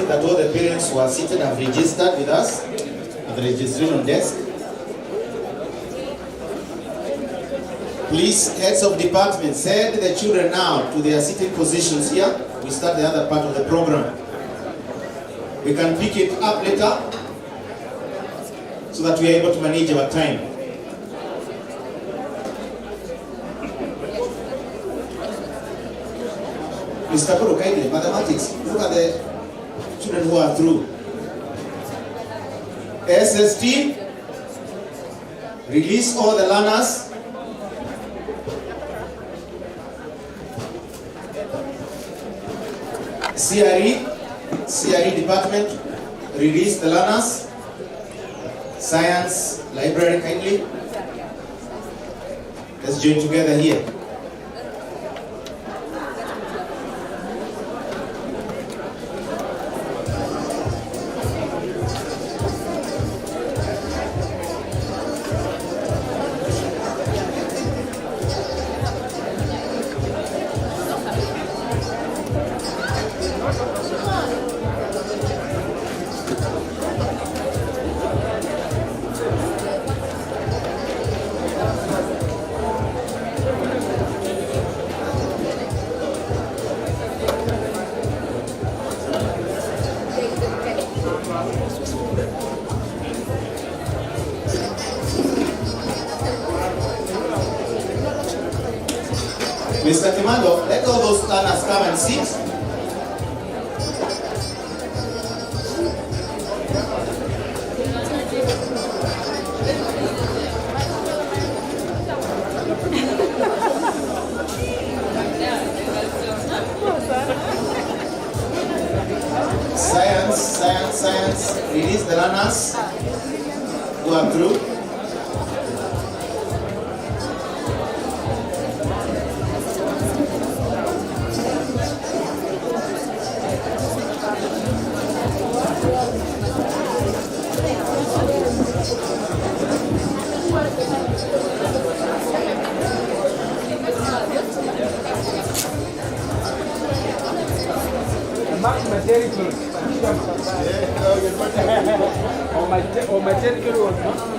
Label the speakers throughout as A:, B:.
A: check that all the parents who are seated have registered with us at the registration desk. Please, heads of departments, head the children now to their seating positions here. We start the other part of the program. We can pick it up later so that we are able to manage our time. Mr. Kuro, kindly, mathematics, look at the children who are through. SST, release all the learners. CRE department, release the learners. Science, library, kindly. Let's join together here. Mr. Kimando, let all those learners come and sit. Science, release the learners who are through.
B: My territory was not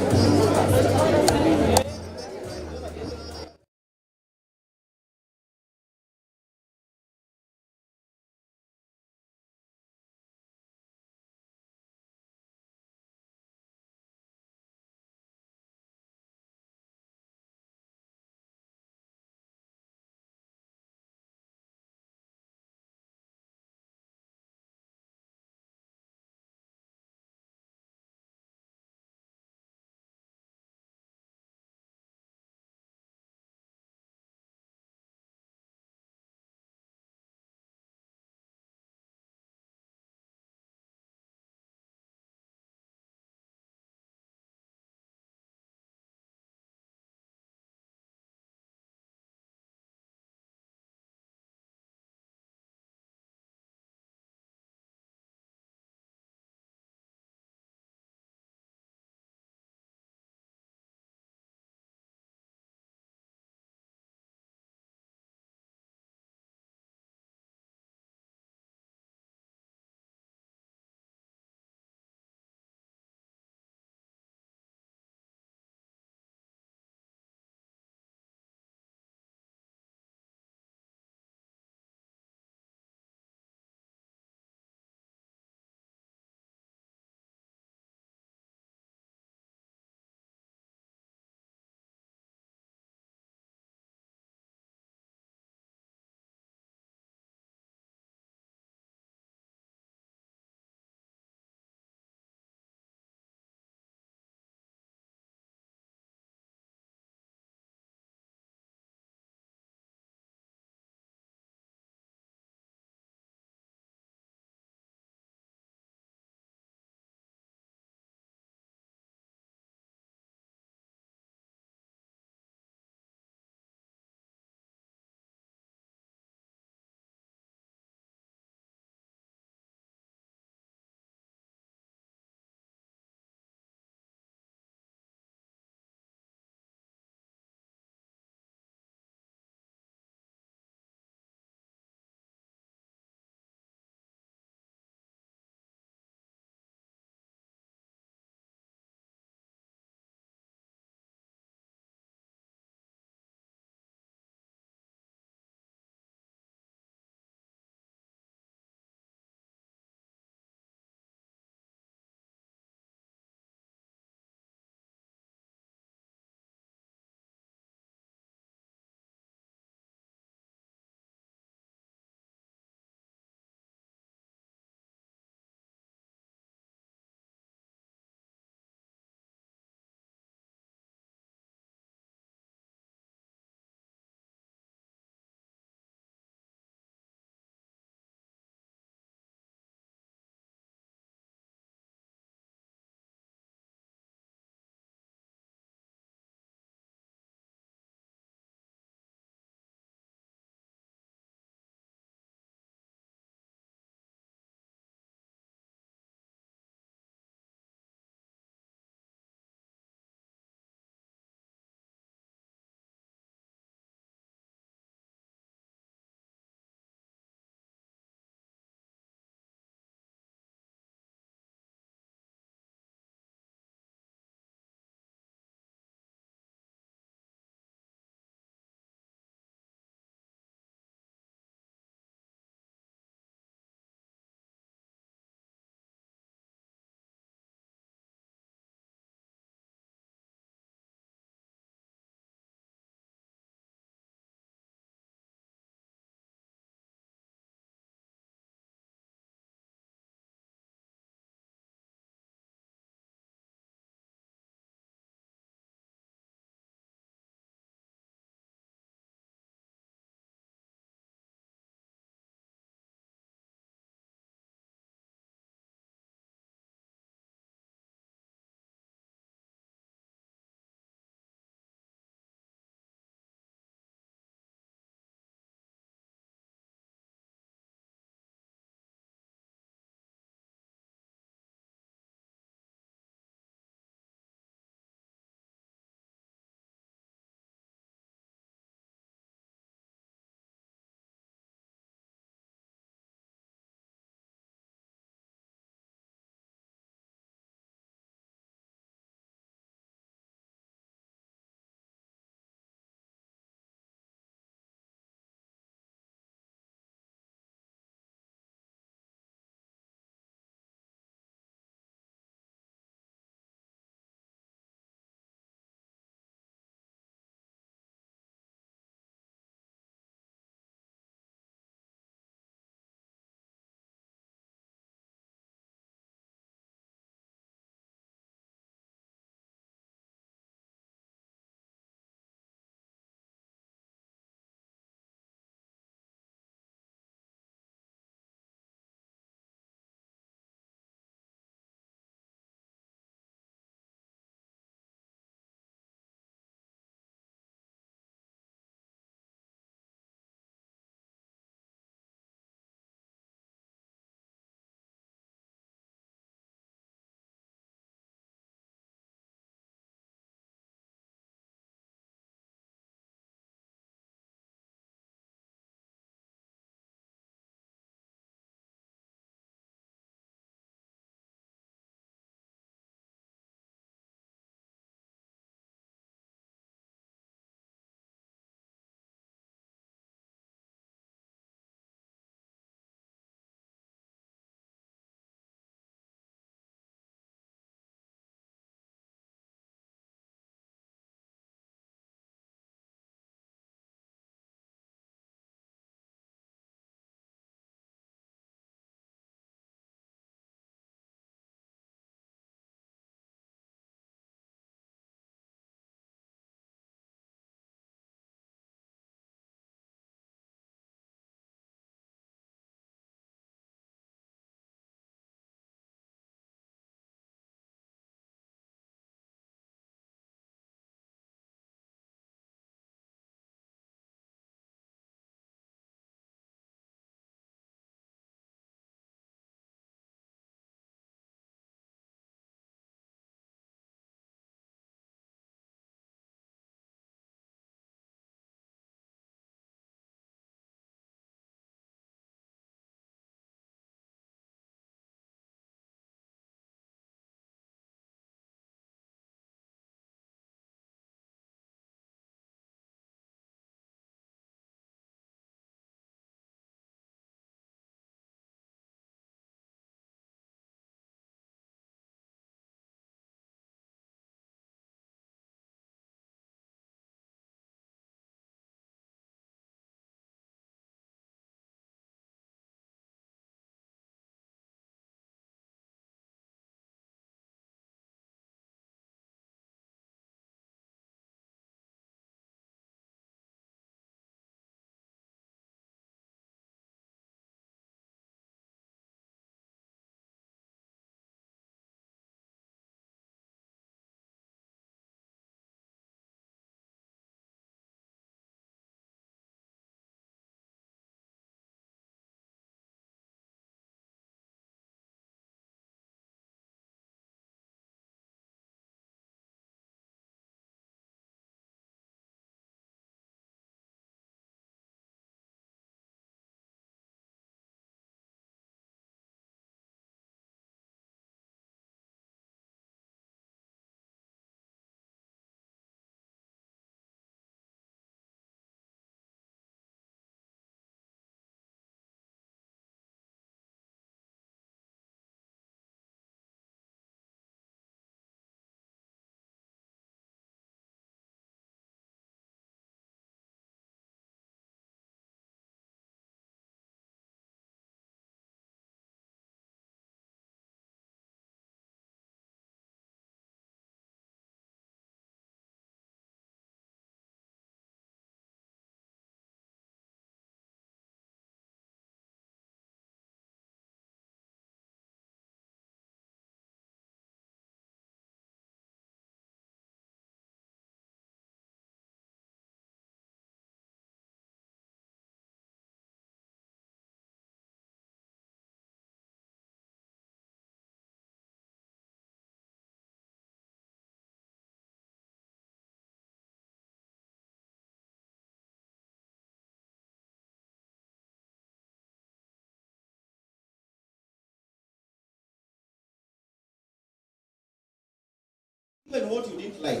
A: Even what you didn't like.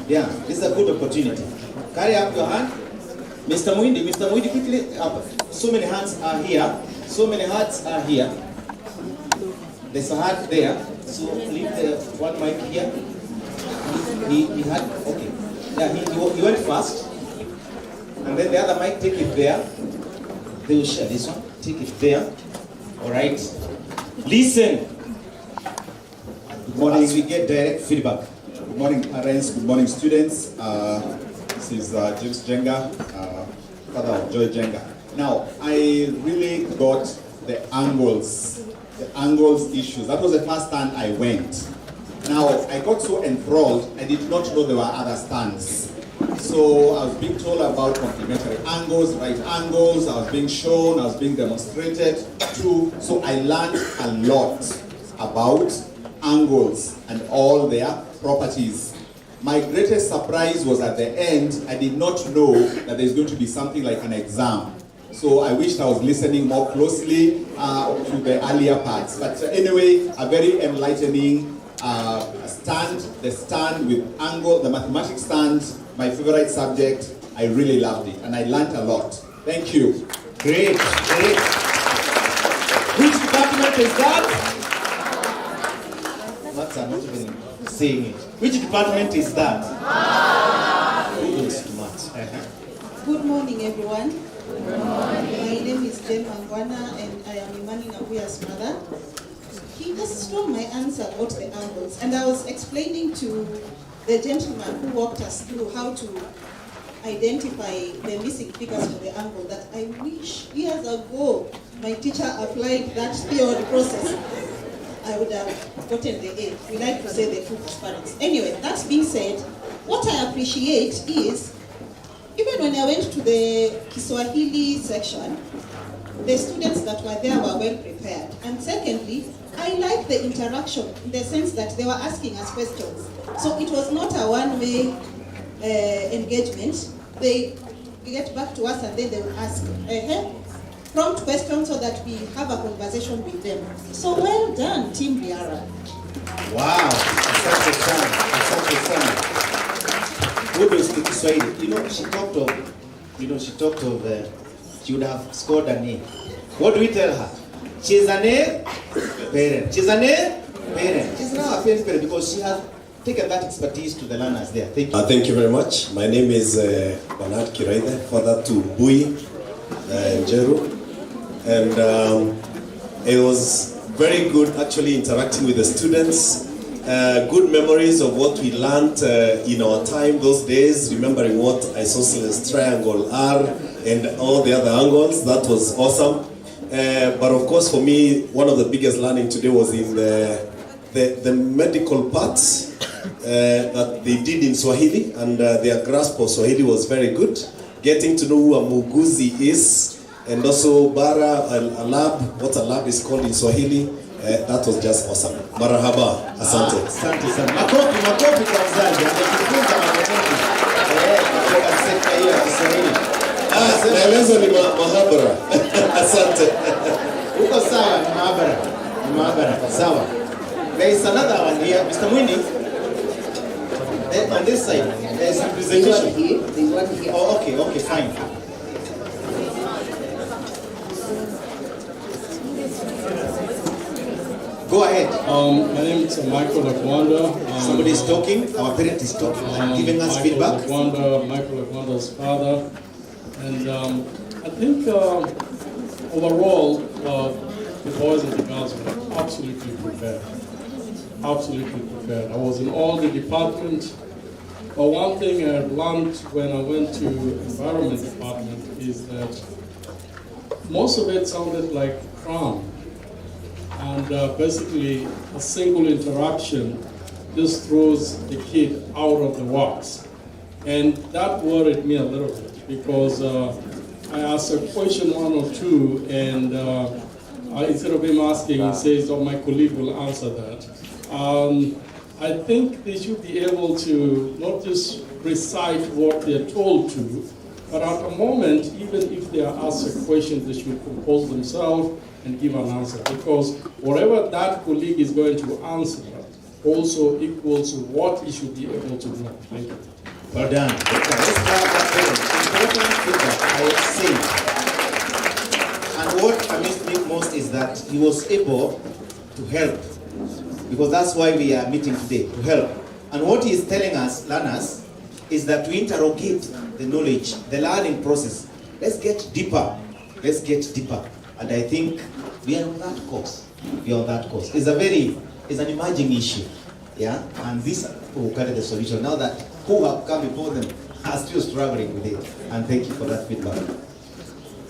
A: Yeah, this is a good opportunity. Carry up your hand. Mr. Muindi, quickly up. So many hands are here. So many hearts are here. There's a heart there. So leave the one mic here. He had, okay. Yeah, he went fast. And then the other mic, take it there. They will share this one. Take it there. All right. Listen.
C: Good morning.
A: As we get direct feedback.
C: Good morning, parents. Good morning, students. This is James Jenga, father of Joy Jenga. Now, I really got the angles issues. That was the first stand I went. Now, I got so enthralled, I did not know there were other stands. So I was being told about complementary angles, right angles, I was being shown, I was being demonstrated too. So I learned a lot about angles and all their properties. My greatest surprise was at the end, I did not know that there's going to be something like an exam. So I wished I was listening more closely to the earlier parts. But anyway, a very enlightening stand, the stand with angle, the mathematics stand, my favorite subject. I really loved it and I learned a lot. Thank you.
A: Great, great. Which department is that? What? I'm not even saying it. Which department is that? Good smart.
D: Good morning, everyone. Good morning. My name is Jen Mangwana and I am Imani Nabuya's mother. He just stole my answer about the angles, and I was explaining to the gentleman who walked us through how to identify the missing figures for the angle that I wish years ago my teacher applied that theory process. I would have gotten the A. We like to say the truth as parents. Anyway, that being said, what I appreciate is, even when I went to the Kiswahili section, the students that were there were well prepared. And secondly, I like the interaction in the sense that they were asking us questions. So it was not a one-way engagement. They get back to us and then they will ask prompt questions so that we have a conversation with them. So well done, Team Riara.
A: Wow, asante sana. Kudos to Kiswahili. She talked of, she would have scored an A. What do we tell her? She's an A parent. She's an A parent. She's now a parent because she has taken that expertise to the learners there. Thank you.
E: Thank you very much. My name is Bernard Kiraithe, father to Bui Njeru. And it was very good actually interacting with the students. Good memories of what we learned in our time those days, remembering what isosceles triangle are and all the other angles. That was awesome. But of course for me, one of the biggest learning today was in the medical parts that they did in Swahili, and their grasp of Swahili was very good. Getting to know who a muuguzi is, and also bara a lab, what a lab is called in Swahili. That was just awesome. Marahaba, asante.
A: Asante sana. Makofi kwa mzazi. Amejifunza mambo mengi. Katika sekta hiyo ya Kiswahili.
E: Maelezo ni mahabara. Asante.
A: Uko sawa, ni mahabara. Sawa. There is another one here. Mr. Mwindi. On this side, there is a presentation.
D: There's one here.
A: Oh, okay, fine. Go ahead.
B: My name is Michael Akwanda.
A: Somebody is talking. Our parent is talking and giving us feedback.
B: Michael Akwanda's father. And I think overall, the boys and the girls were absolutely prepared. Absolutely prepared. I was in all the departments. But one thing I learned when I went to environment department is that most of it sounded like cram. And basically, a single interaction just throws the kid out of the box. And that worried me a little bit because I asked a question one or two, and instead of him asking, he says, "Oh, my colleague will answer that." I think they should be able to not just recite what they're told to, but at a moment, even if they are asked a question, they should compose themselves and give an answer, because whatever that colleague is going to answer, also equals to what he should be able to do. Thank you.
A: Well done. Let's grab that important feedback. I have said. And what amazed me most is that he was able to help. Because that's why we are meeting today, to help. And what he is telling us, learners, is that we interrogate the knowledge, the learning process. Let's get deeper. Let's get deeper. And I think we are on that course. We are on that course. It's an emerging issue. Yeah? And these who carry the solution, now that who have come before them are still struggling with it. And thank you for that feedback.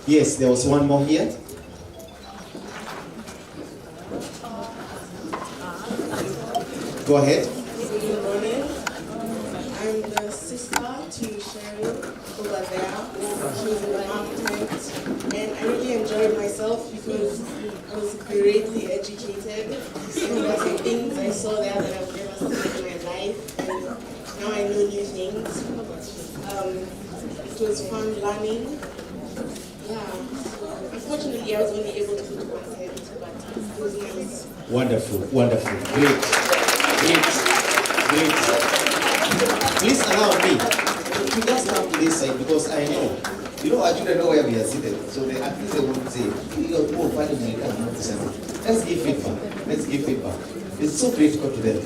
A: Yes, there was one more here. Go ahead.
F: Good morning. I'm the sister to Sherry over there. She's an architect, and I really enjoyed myself because I was greatly educated. So there were some things I saw there that I've never seen in my life, and now I know new things. It was fun learning. Yeah. Unfortunately, I was only able to put content, but it was nice.
A: Wonderful, wonderful, great. Great. Please allow me to just come to this side because I know, I shouldn't know where we are seated. So at least they won't say, let's give feedback. Let's give feedback. It's so critical to them.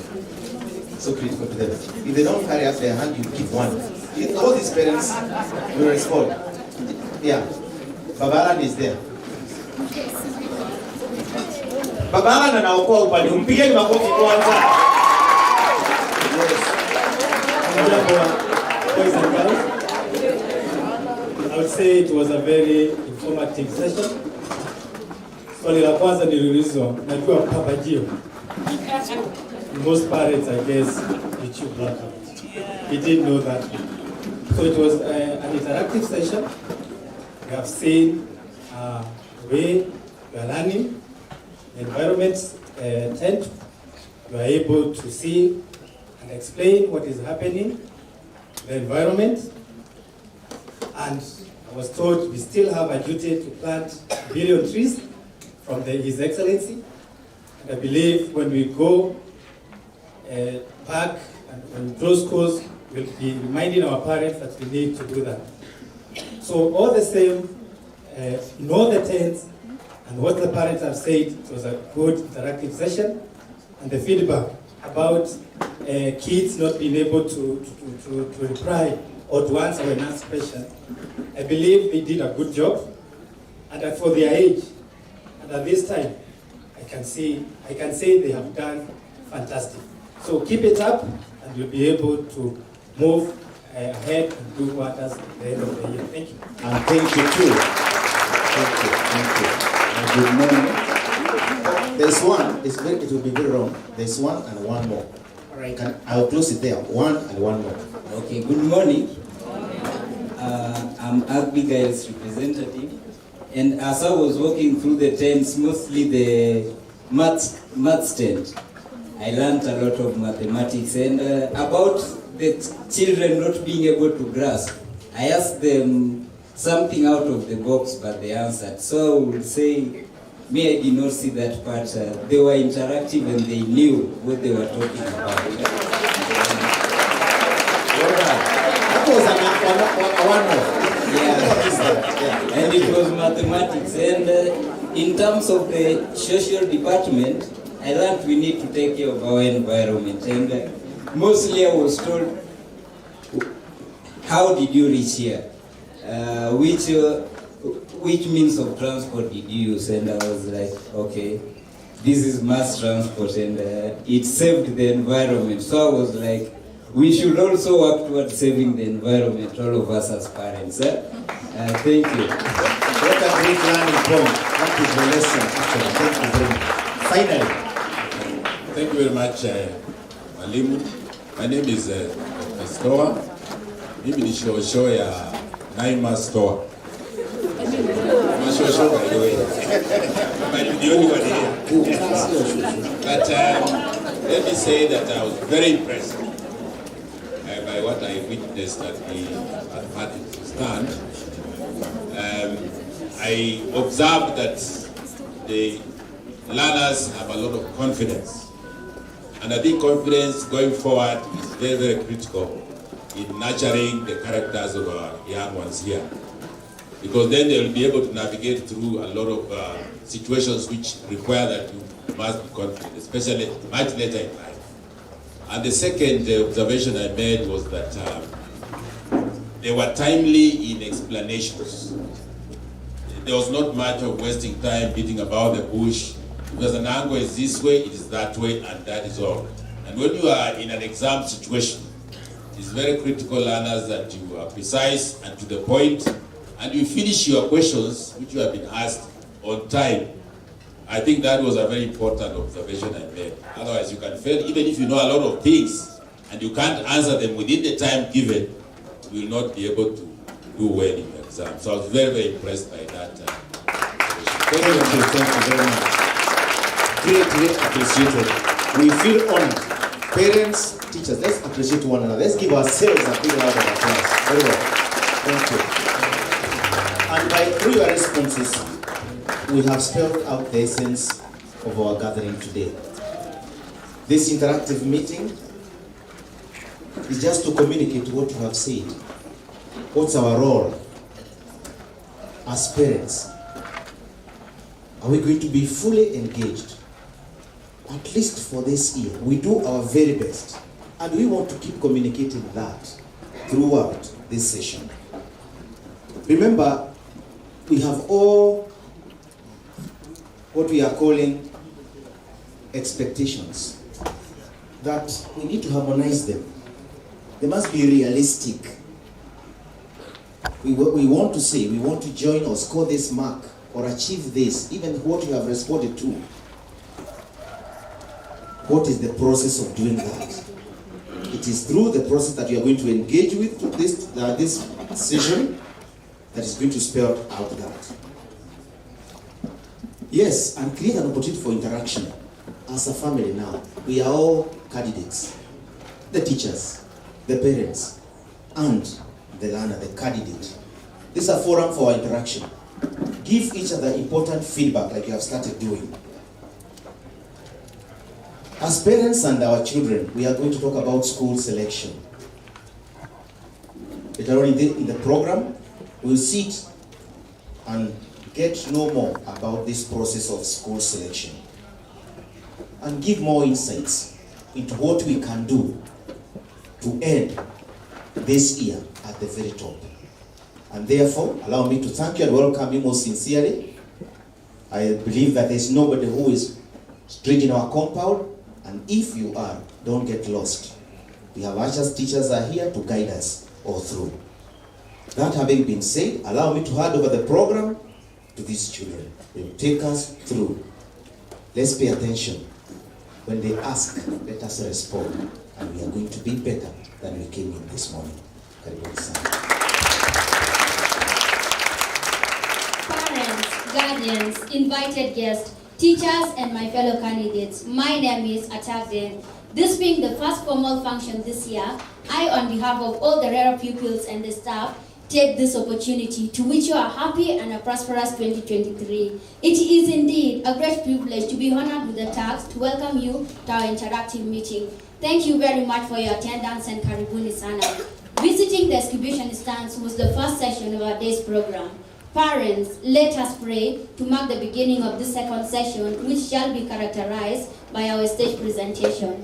A: So critical to them. If they don't carry up their hand, you give one. All these parents will respond. Yeah. Babalan is there. Babalan anaokoa upande. Mpigeni makofi kwanza.
G: Boys and girls, I would say it was a very informative session. Swali la kwanza niliulizwa, najua papajio. Most parents, I guess, YouTube blackout. We didn't know that. So it was an interactive session. We have seen the way we are learning, the environment tent. We are able to see and explain what is happening, the environment, and I was told we still have a duty to plant 1 billion trees from His Excellency. And I believe when we go back and when we close schools, we'll be reminding our parents that we need to do that. So all the same, in all the tents, and what the parents have said, it was a good interactive session, and the feedback about kids not being able to reply or to answer when asked questions. I believe they did a good job, and for their age, and at this time, I can say they have done fantastic. So keep it up, and you'll be able to move ahead and do what at the end of the year. Thank you.
A: And thank you too. Thank you. And good morning. There's one, it will be very wrong. There's one and one more. All right, I'll close it there. One and one more.
H: Okay, good morning. I'm Abigail's representative. And as I was walking through the tents, mostly the maths tent, I learned a lot of mathematics and about the children not being able to grasp. I asked them something out of the box, but they answered. So I would say, me, I did not see that part. They were interactive and they knew what they were talking about.
A: That was one more.
H: Yeah. And it was mathematics. And in terms of the social department, I learned we need to take care of our environment. And mostly I was told, how did you reach here? Which means of transport did you use? And I was like, okay, this is mass transport, and it saved the environment. So I was like, we should also work towards saving the environment, all of us as parents. Thank you.
A: What a great learning point. That is the lesson, actually. Thank you very much. Finally.
I: Thank you very much, Mwalimu. My name is Stoa. Mimi ni shosho ya Naima Stoa. Shosho by the way. But the only one here. But let me say that I was very impressed by what I witnessed at the mathematics stand. I observed that the learners have a lot of confidence. And I think confidence going forward is very, very critical in nurturing the characters of our young ones here. Because then they will be able to navigate through a lot of situations which require that you must be confident, especially much later in life. And the second observation I made was that they were timely in explanations. There was not much of wasting time beating about the bush. Because an angle is this way, it is that way, and that is all. And when you are in an exam situation, it's very critical, learners, that you are precise and to the point, and you finish your questions, which you have been asked, on time. I think that was a very important observation I made. Otherwise, you can fail, even if you know a lot of things, and you can't answer them within the time given, you will not be able to do well in the exam. So I was very, very impressed by that.
A: Thank you very much. Great appreciated. We feel honored. Parents, teachers, let's appreciate one another. Let's give ourselves a big round of applause. Very well. Thank you. And through your responses, we have spelled out the essence of our gathering today. This interactive meeting is just to communicate what you have said. What's our role as parents? Are we going to be fully engaged? At least for this year, we do our very best, and we want to keep communicating that throughout this session. Remember, we have all what we are calling expectations, that we need to harmonize them. They must be realistic. We want to say, we want to join or score this mark or achieve this, even what you have responded to. What is the process of doing that? It is through the process that you are going to engage with this session that is going to spell out that. Yes, and create an opportunity for interaction. As a family now, we are all candidates. The teachers, the parents, and the learner, the candidate. This is a forum for our interaction. Give each other important feedback like you have started doing. As parents and our children, we are going to talk about school selection. Later on in the program, we'll sit and get to know more about this process of school selection and give more insights into what we can do to end this year at the very top. And therefore, allow me to thank you and welcome you most sincerely. I believe that there's nobody who is strict in our compound. And if you are, don't get lost. We have ushers, teachers are here to guide us all through. That having been said, allow me to hand over the program to these children. They will take us through. Let's pay attention. When they ask, let us respond. And we are going to be better than we came in this morning.
J: Parents, guardians, invited guests, teachers, and my fellow candidates, my name is Atagden. This being the first formal function this year, I, on behalf of all the Riara pupils and the staff, take this opportunity to wish you a happy and a prosperous 2023. It is indeed a great privilege to be honored with the task to welcome you to our interactive meeting. Thank you very much for your attendance and karibuni sana. Visiting the exhibition stands was the first session of our day's program. Parents, let us pray to mark the beginning of the second session, which shall be characterized by our stage presentation.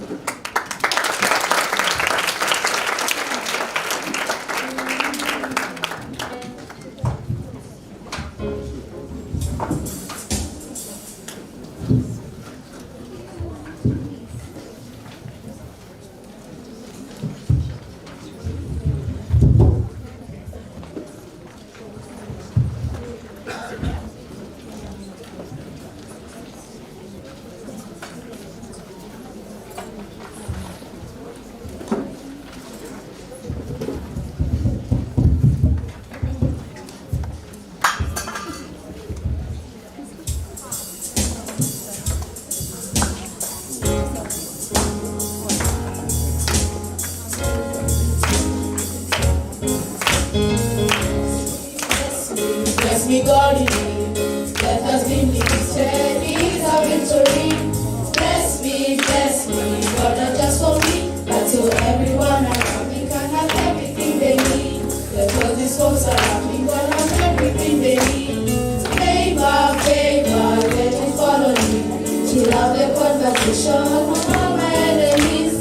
F: aspiration among my enemies.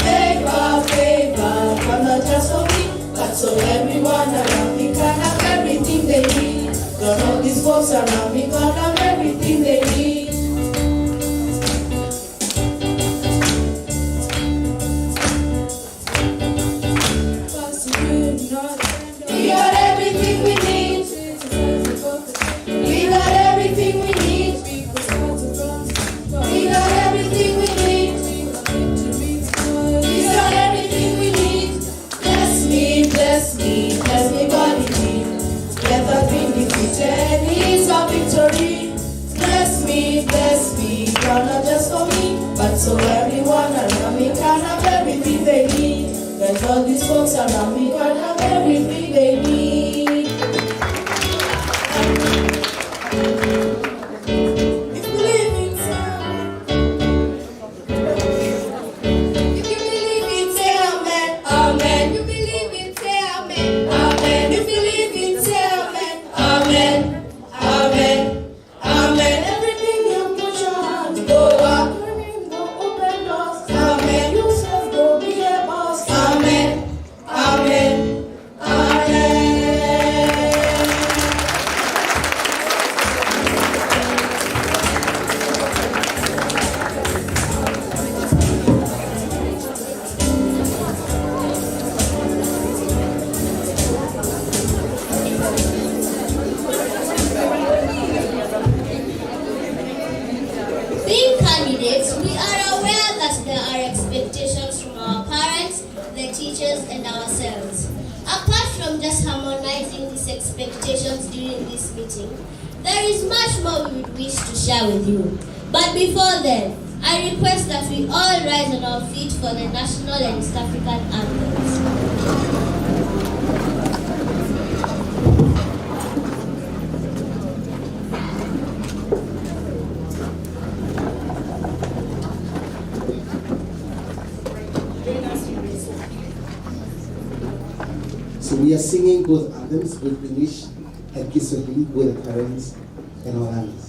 F: Favor, favor, but not just for me, but so everyone around me can have everything they need. Got all these folks around me can have everything they need. We got everything we need. We got everything we need. We got everything we need. We got everything we need. Bless me, body. Let that be defeated is our victory. Bless me, God, not just for me, but so everyone around me can have everything they need. Let all these folks around me can have everything they need. If you believe in if you believe in say amen, amen. If you believe in say amen, amen. If you believe in say amen, amen, amen, amen. Everything you put your hands go up, go open doors, amen. You self go be a boss, amen, amen, amen.
J: Being candidates, we are aware that there are expectations from our parents, the teachers, and ourselves. Apart from just harmonizing these expectations during this meeting, there is much more we would wish to share with you. But before then, I request that we all rise on our feet for the national and East African anthems.
K: So we are singing both anthems, both English and Kiswahili, both the parents and our hands.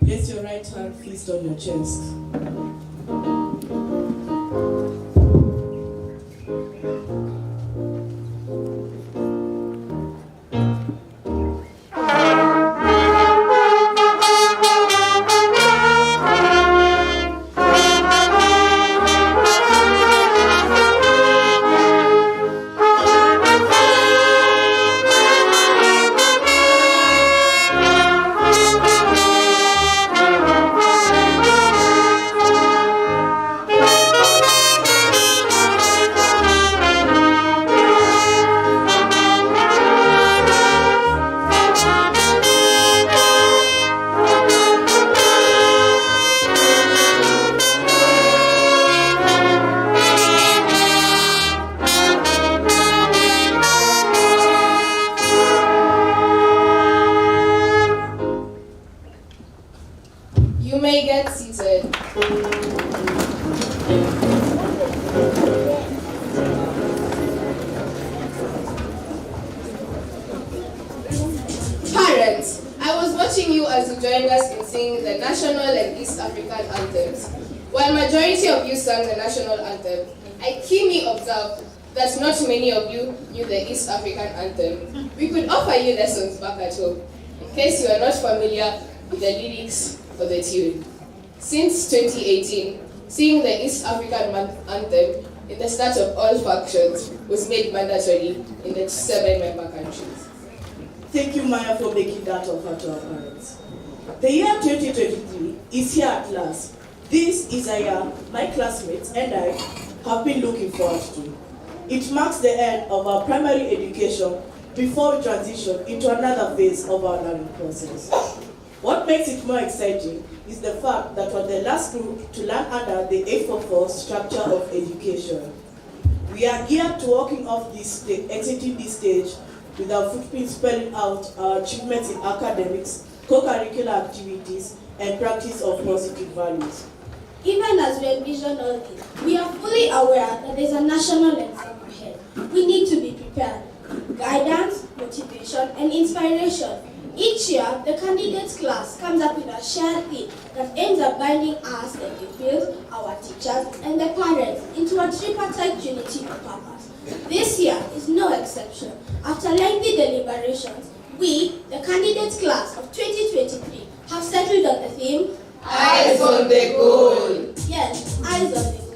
F: Place your right hand fist on your chest.
L: You may get seated. Parents, I was watching you as you joined us in singing the national and East African anthems. While majority of you sang the national anthem, I keenly observed that not many of you knew the East African anthem. We could offer you lessons back at home, in case you are not familiar with the lyrics for the tune. Since 2018, singing the East African anthem in the start of all functions was made mandatory in the 7 member countries.
F: Thank you, Maya, for making that offer to our parents. The year 2023 is here at last. This is a year my classmates and I have been looking forward to. It marks the end of our primary education before we transition into another phase of our learning process. What makes it more exciting is the fact that we're the last group to learn under the 844 structure of education. We are geared to walking off exiting this stage with our footprint spelling out our achievements in academics, co-curricular activities, and practice of positive values.
M: Even as we envision all this, we are fully aware that there is a national exam ahead. We need to be prepared. Guidance, motivation, and inspiration. Each year, the candidates class comes up with a shared theme that aims at binding us, the pupils, our teachers, and the parents into a tripartite unity of purpose. This year is no exception. After lengthy deliberations, we, the candidates class of 2023, have settled on the theme,
L: Eyes on the goal.
M: Yes, eyes on the goal.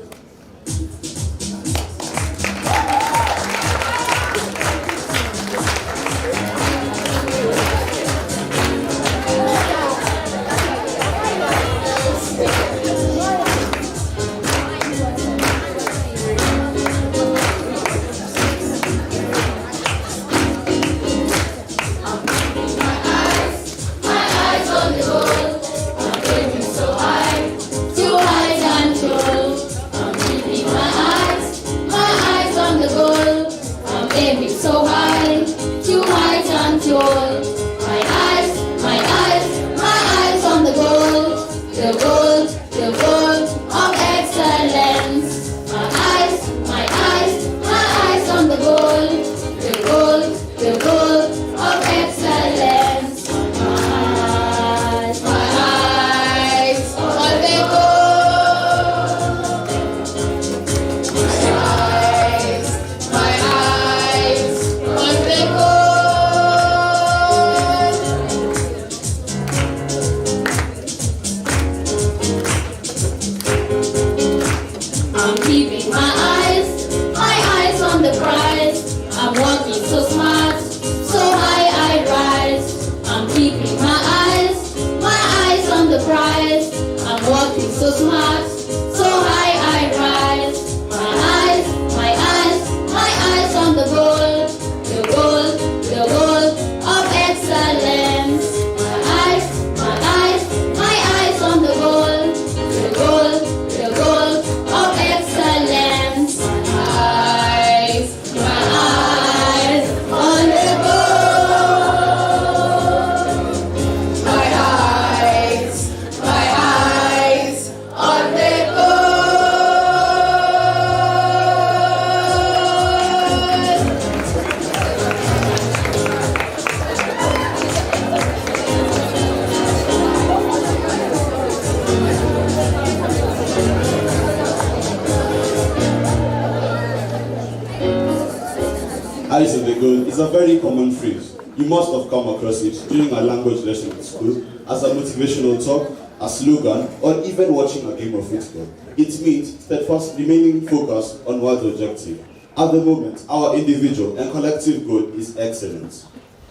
C: Eyes on the goal is a very common phrase. You must have come across it during a language lesson at school, as a motivational talk, a slogan, or even watching a game of football. It means steadfast remaining focused on one's objective. At the moment, our individual and collective goal is excellence.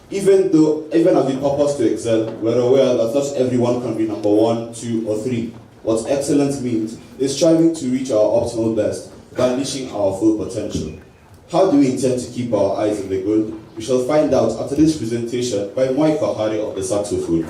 C: Even as we purpose to excel, we're aware that not everyone can be number 1, 2, or 3. What excellence means is striving to reach our optimal best by unleashing our full potential. How do we intend to keep our eyes on the goal? We shall find out after this presentation by Mike Kahari of the saxophone.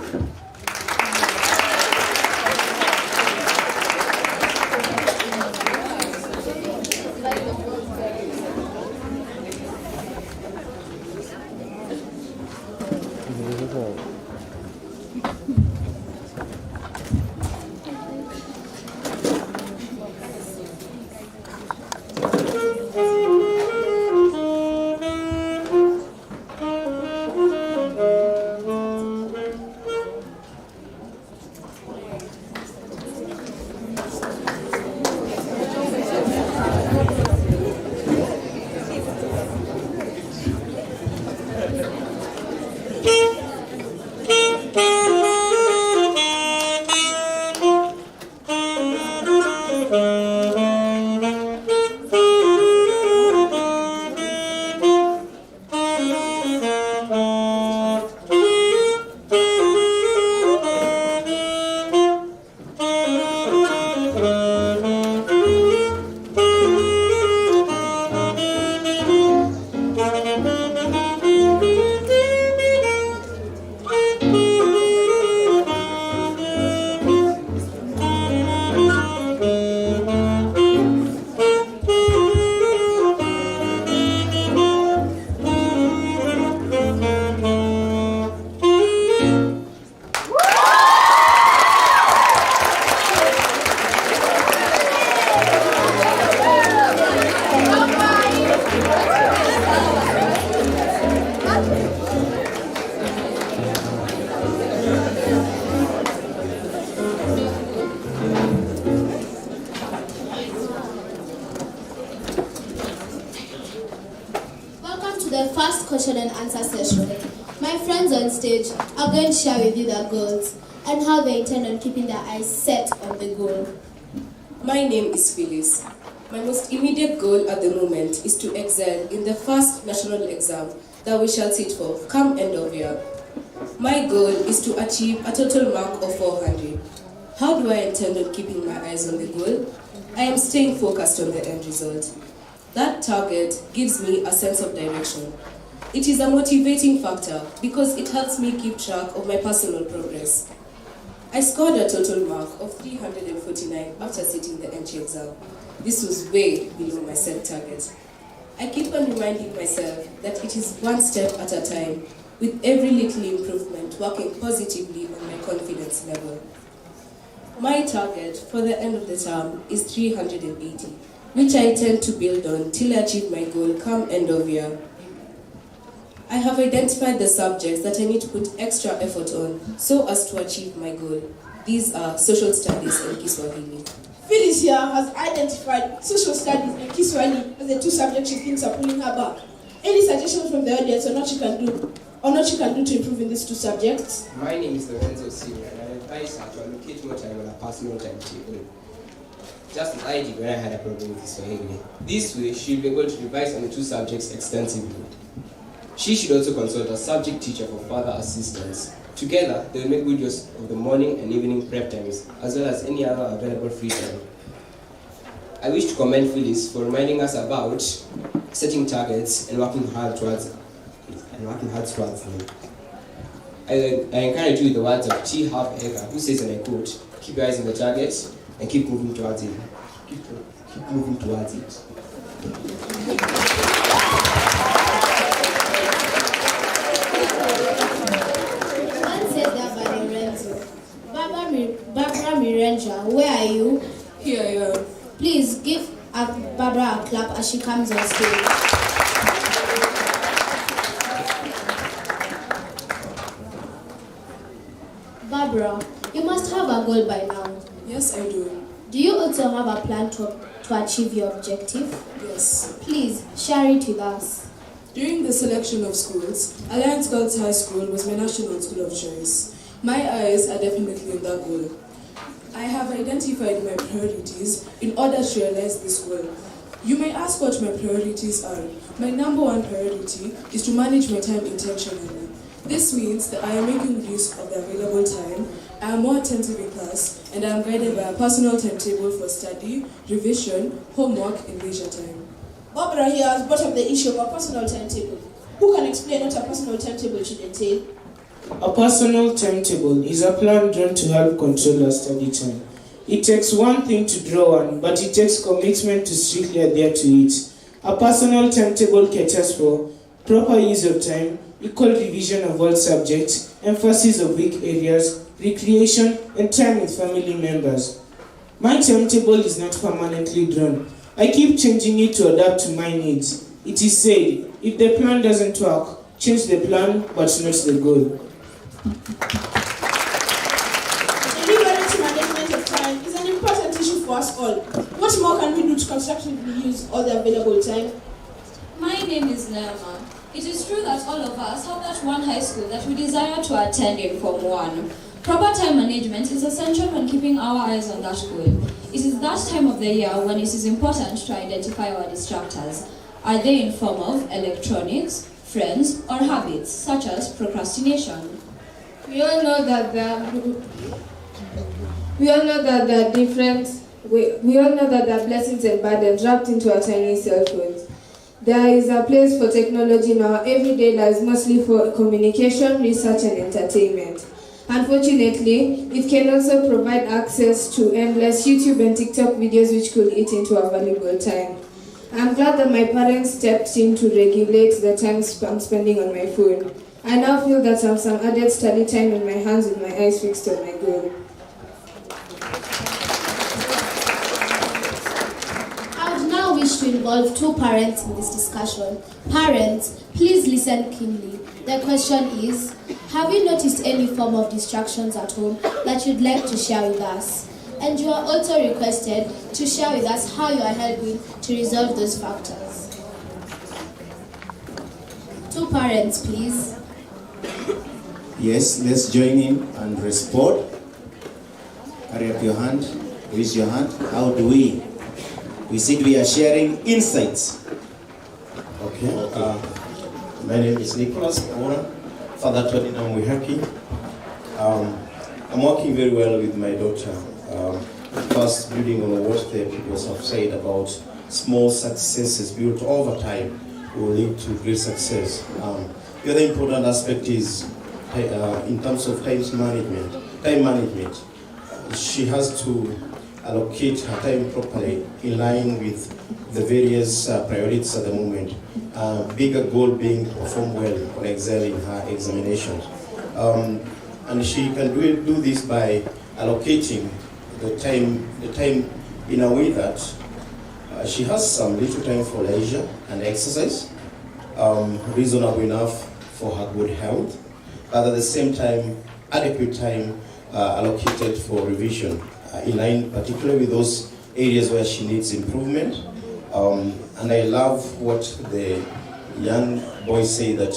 N: question and answer session. My friends on stage are going to share with you their goals and how they intend on keeping their eyes set on the goal.
O: My name is Phyllis. My most immediate goal at the moment is to excel in the first national exam that we shall sit for come end of year. My goal is to achieve a total mark of 400. How do I intend on keeping my eyes on the goal? I am staying focused on the end result. That target gives me a sense of direction. It is a motivating factor because it helps me keep track of my personal progress. I scored a total mark of 349 after sitting the entry exam. This was way below my set target. I keep on reminding myself that it is one step at a time, with every little improvement working positively on my confidence level. My target for the end of the term is 380, which I intend to build on till I achieve my goal come end of year. I have identified the subjects that I need to put extra effort on so as to achieve my goal. These are social studies and Kiswahili.
M: Phyllis here has identified social studies and Kiswahili as the two subjects she thinks are pulling her back. Any suggestions from the audience on what you can do to improve in these two subjects?
P: My name is Lorenzo Senior, and I advise her to allocate more time on a personal timetable, just as I did when I had a problem with Kiswahili. This way, she'll be able to revise on the two subjects extensively. She should also consult a subject teacher for further assistance. Together, they will make good use of the morning and evening prep times, as well as any other available free time. I wish to commend Phyllis for reminding us about setting targets and working hard towards them. I encourage you with the words of T. Harv Eker, who says, and I quote, "Keep your eyes on the target and keep moving towards it." Keep moving towards it.
N: Barbara Mirenja, where are you?
O: Here I am.
N: Please give Barbara a clap as she comes on stage. Barbara, you must have a goal by now.
O: Yes, I do.
N: Do you also have a plan to achieve your objective?
O: Yes.
N: Please share it with us.
O: During the selection of schools, Alliance Girls High School was my national school of choice. My eyes are definitely on that goal. I have identified my priorities in order to realize this goal. You may ask what my priorities are. My number one priority is to manage my time intentionally. This means that I am making use of the available time, I am more attentive in class, and I am guided by a personal timetable for study, revision, homework, and leisure time.
M: Barbara here has brought up the issue of a personal timetable. Who can explain what a personal timetable should entail?
Q: A personal timetable is a plan drawn to help control our study time. It takes one thing to draw one, but it takes commitment to strictly adhere to it. A personal timetable caters for proper use of time, equal revision of all subjects, emphasis of weak areas, recreation, and time with family members. My timetable is not permanently drawn. I keep changing it to adapt to my needs. It is said, if the plan doesn't work, change the plan, but not the goal.
M: Deliberate management of time is an important issue for us all. What more can we do to constructively use all the available time?
R: My name is Naima. It is true that all of us have that one high school that we desire to attend in Form 1. Proper time management is essential when keeping our eyes on that goal. It is that time of the year when it is important to identify our distractors. Are they in form of electronics, friends, or habits, such as procrastination?
L: We all know that there are blessings and burdens wrapped into our tiny cell phones. There is a place for technology in our everyday lives, mostly for communication, research, and entertainment. Unfortunately, it can also provide access to endless YouTube and TikTok videos which could eat into our valuable time. I'm glad that my parents stepped in to regulate the time I'm spending on my phone. I now feel that I have some added study time in my hands with my eyes fixed on my goal.
N: I would now wish to involve two parents in this discussion. Parents, please listen keenly. The question is, have you noticed any form of distractions at home that you'd like to share with us? And you are also requested to share with us how you are helping to resolve those factors. To Two parents, please.
A: Yes, let's join in and respond. Carry up your hand, raise your hand. How do we? We said we are sharing insights. Okay. My name is Nicholas Ora, Father Twadina Mwihaki. I'm working very well with my daughter. First, building on what the people have said about small successes built over time will lead to great success. The other important aspect is in terms of time management. She has to allocate her time properly in line with the various priorities at the moment. Bigger goal being to perform well or excel in her examinations. And she can do this by allocating the time in a way that she has some little time for leisure and exercise, reasonable enough for her good health, but at the same time, adequate time allocated for revision, in line particularly with those areas where she needs improvement. And I love what the young boys say, that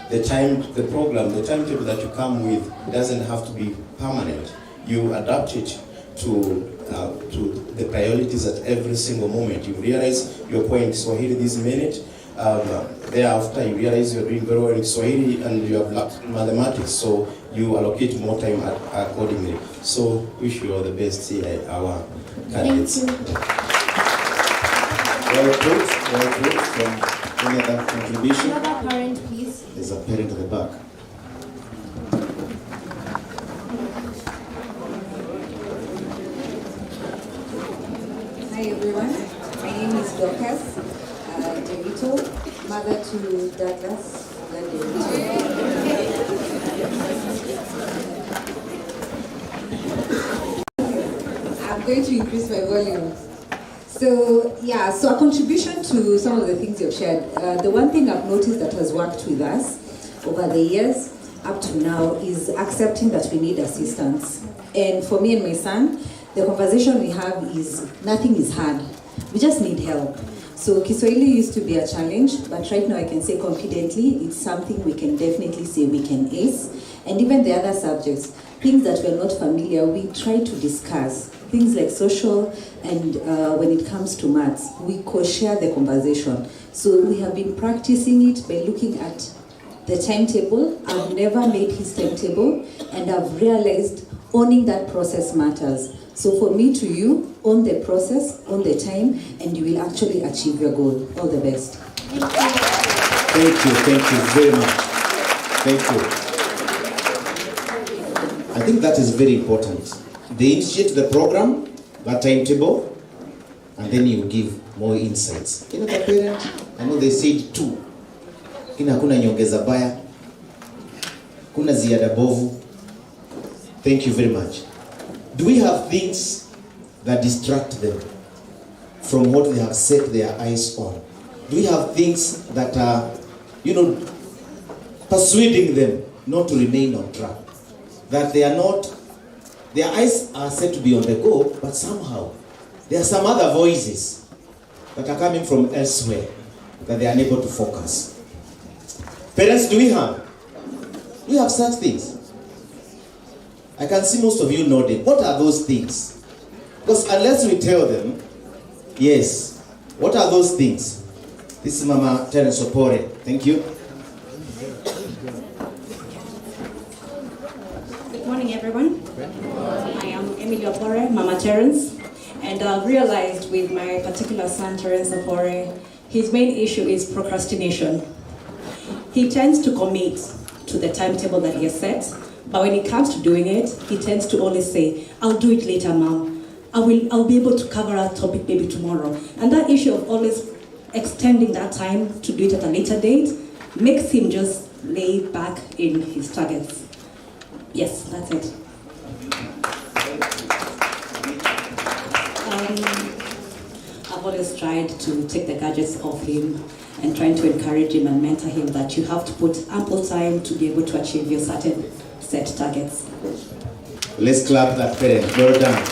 A: the timetable that you come with doesn't have to be permanent. You adapt it to the priorities at every single moment. You realize you're playing Swahili this minute, thereafter you realize you're doing very well in Swahili and you have lacked in mathematics, so you allocate more time accordingly. So wish you all the best here, our candidates.
N: Thank you.
A: Well put from any other contribution?
N: Another parent, please.
A: There's a parent at the back.
S: Hi everyone, my name is Dorcas DeVito, mother to Douglas I'm going to increase my volume. So a contribution to some of the things you've shared. The one thing I've noticed that has worked with us over the years up to now is accepting that we need assistance. And for me and my son, the conversation we have is nothing is hard. We just need help. So Kiswahili used to be a challenge, but right now I can say confidently it's something we can definitely say we can ace. And even the other subjects, things that we're not familiar, we try to discuss. Things like social and when it comes to maths, we co-share the conversation. So we have been practicing it by looking at the timetable. I've never made his timetable, and I've realized owning that process matters. So for me to you, own the process, own the time, and you will actually achieve your goal. All the best.
A: Thank you very much. Thank you. I think that is very important. They initiate the program, that timetable, and then you give more insights. You know, the parent, I know they said 2. Kuna nyongeza baya, kuna ziada bovu. Thank you very much. Do we have things that distract them from what they have set their eyes on? Do we have things that are, persuading them not to remain on track? That they are not, their eyes are set to be on the goal, but somehow there are some other voices that are coming from elsewhere that they are unable to focus. Parents, do we have such things? I can see most of you nodding. What are those things? Because unless we tell them, yes, what are those things? This is Mama Terence Opore. Thank you.
T: Good morning, everyone. I am Emily Opore, Mama Terence, and I've realized with my particular son, Terence Opore, his main issue is procrastination. He tends to commit to the timetable that he has set, but when it comes to doing it, he tends to always say, I'll do it later, Mom. I'll be able to cover our topic maybe tomorrow. And that issue of always extending that time to do it at a later date makes him just lay back in his targets. Yes, that's it. I've always tried to take the gadgets off him and trying to encourage him and mentor him that you have to put ample time to be able to achieve your certain set targets.
A: Let's clap that parent. Well done.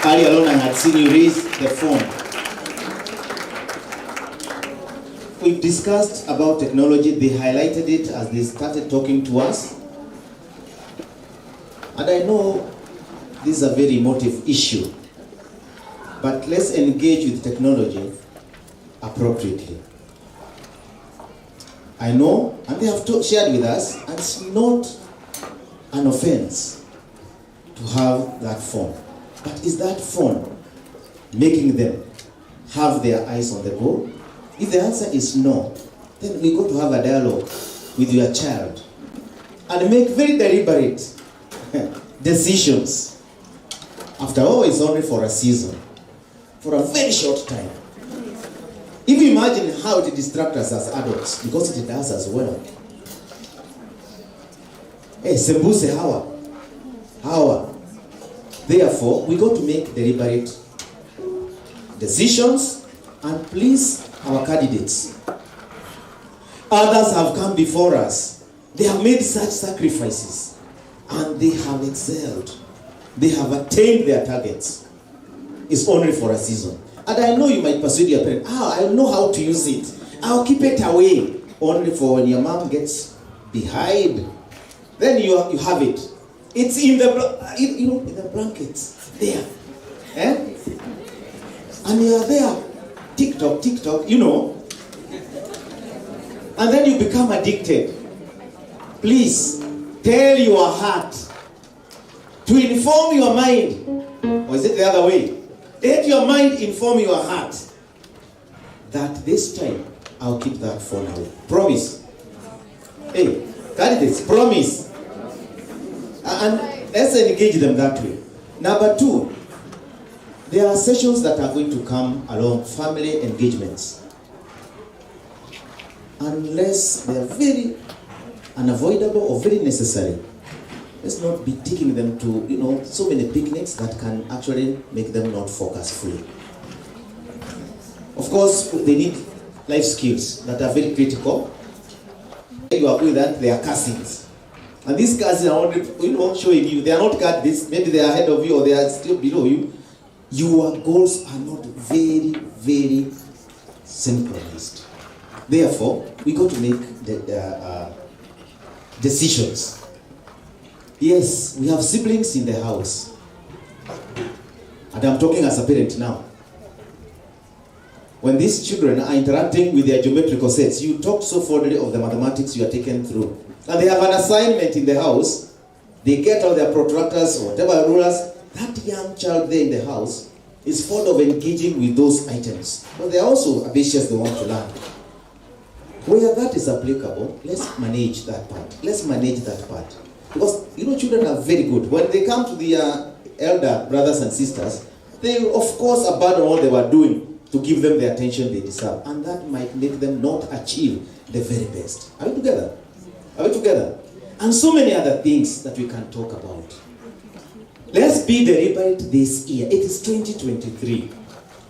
A: Earlier on, I had seen you raise the phone. we've discussed about technology. They highlighted it as they started talking to us. And I know this is a very emotive issue, but let's engage with technology appropriately. I know, and they have shared with us, and it's not an offense to have that phone. But is that phone making them have their eyes on the goal? If the answer is no, then we got to have a dialogue with your child and make very deliberate decisions. After all, it's only for a season, for a very short time. If you imagine how it distracts us as adults, because it does as well. Hey, sembuse hawa. Therefore, we got to make deliberate decisions and please our candidates. Others have come before us. They have made such sacrifices and they have excelled. They have attained their targets. It's only for a season. And I know you might persuade your parent, I know how to use it. I'll keep it away. Only for when your mom gets behind. Then you have it. It's in the in the blankets. There. Eh? And you are there. TikTok, you know. And then you become addicted. Please, tell your heart to inform your mind. Or is it the other way? Let your mind inform your heart that this time I'll keep that phone away. Promise. Hey, candidates, promise. And let's engage them that way. Number 2, there are sessions that are going to come along, family engagements. Unless they are very unavoidable or very necessary, let's not be taking them to, so many picnics that can actually make them not focus fully. Of course, they need life skills that are very critical. You are with that, they are cousins. And these cousins are only, showing you, they are not cut this, maybe they are ahead of you or they are still below you. Your goals are not very, very synchronized. Therefore, we got to make the decisions. Yes, we have siblings in the house. And I'm talking as a parent now. When these children are interacting with their geometrical sets, you talk so fondly of the mathematics you are taken through. And they have an assignment in the house. They get all their protractors or whatever rulers. That young child there in the house is fond of engaging with those items. But they are also ambitious, they want to learn. Where that is applicable, let's manage that part. Let's manage that part. Because, children are very good. When they come to their elder brothers and sisters, they, of course, abandon all they were doing to give them the attention they deserve. And that might make them not achieve the very best. Are we together? Are we together? And so many other things that we can talk about. Let's be deliberate this year. It is 2023.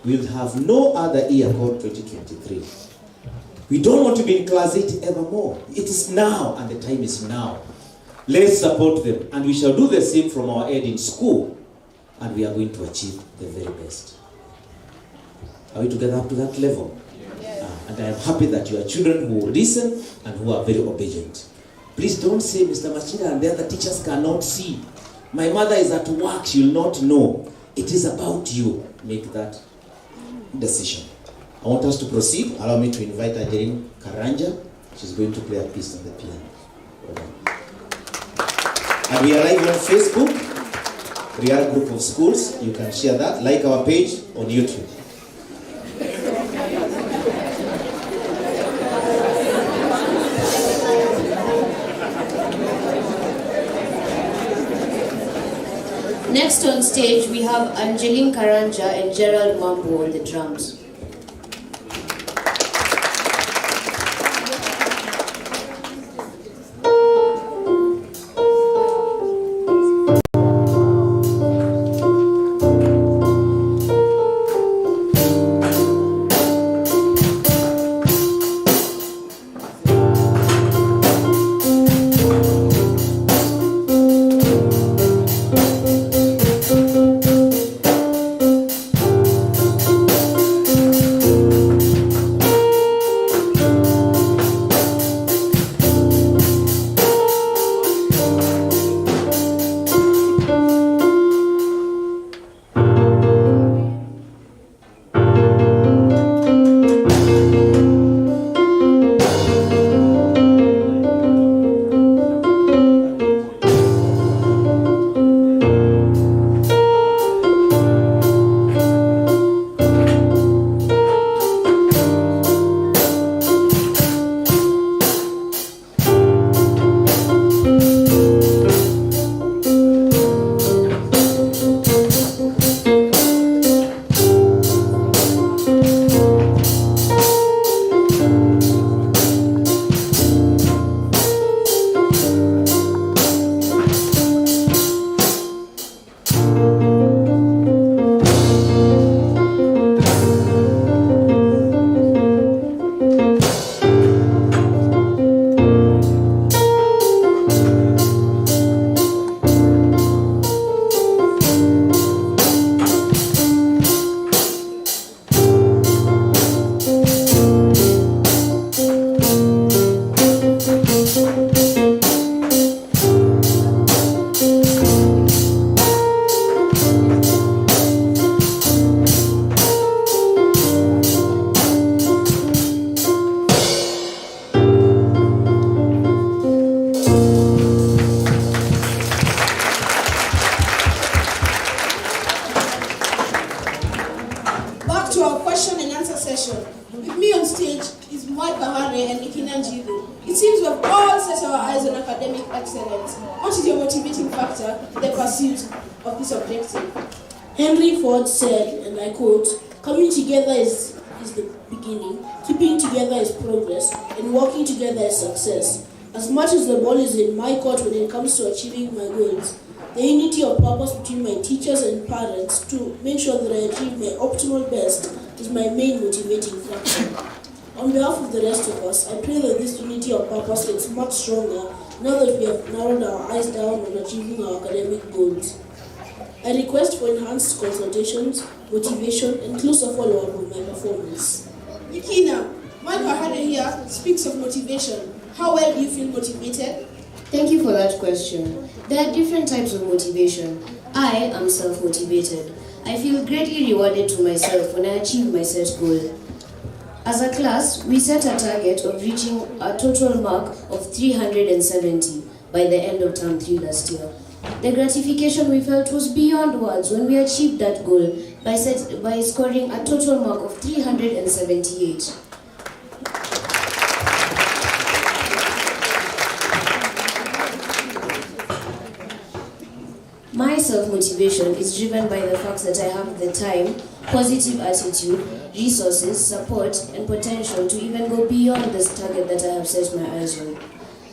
A: We'll have no other year called 2023. We don't want to be in class 8 evermore. It is now, and the time is now. Let's support them, and we shall do the same from our end in school, and we are going to achieve the very best. Are we together up to that level? Yes. And I am happy that you are children who listen and who are very obedient. Please don't say, Mr. Machida and the other teachers cannot see. My mother is at work, she will not know. It is about you. Make that decision. I want us to proceed. Allow me to invite Angeline Karanja. She's going to play a piece on the piano. And we are live on Facebook, Riara Group of Schools. You can share that. Like our page on YouTube.
U: Next on stage, we have Angeline Karanja and Gerald Mambo on the drums.
E: introduction. With me on stage is Mwad Bahare and Ikina Njibu. It seems we have all set our eyes on academic excellence. What is your motivating factor in the pursuit of this objective?
V: Henry Ford said, and I quote, "Coming together is the beginning, keeping together is progress, and working together is success. As much as the ball is in my court when it comes to achieving my goals, the unity of purpose between my teachers and parents to make sure that I achieve my optimal best is my main motivating factor. On behalf of the rest of us, I pray that this unity of purpose gets much stronger now that we have narrowed our eyes down on achieving our academic goals. I request for enhanced consultations, motivation, and closer follow-up of my performance."
E: Ikina, Mwad Bahare here speaks of motivation. How well do you feel motivated?
U: Thank you for that question. There are different types of motivation. I am self-motivated. I feel greatly rewarded to myself when I achieve my set goal. As a class, we set a target of reaching a total mark of 370 by the end of term 3 last year. The gratification we felt was beyond words when we achieved that goal by scoring a total mark of 378. My self-motivation is driven by the fact that I have the time, positive attitude, resources, support, and potential to even go beyond this target that I have set my eyes on.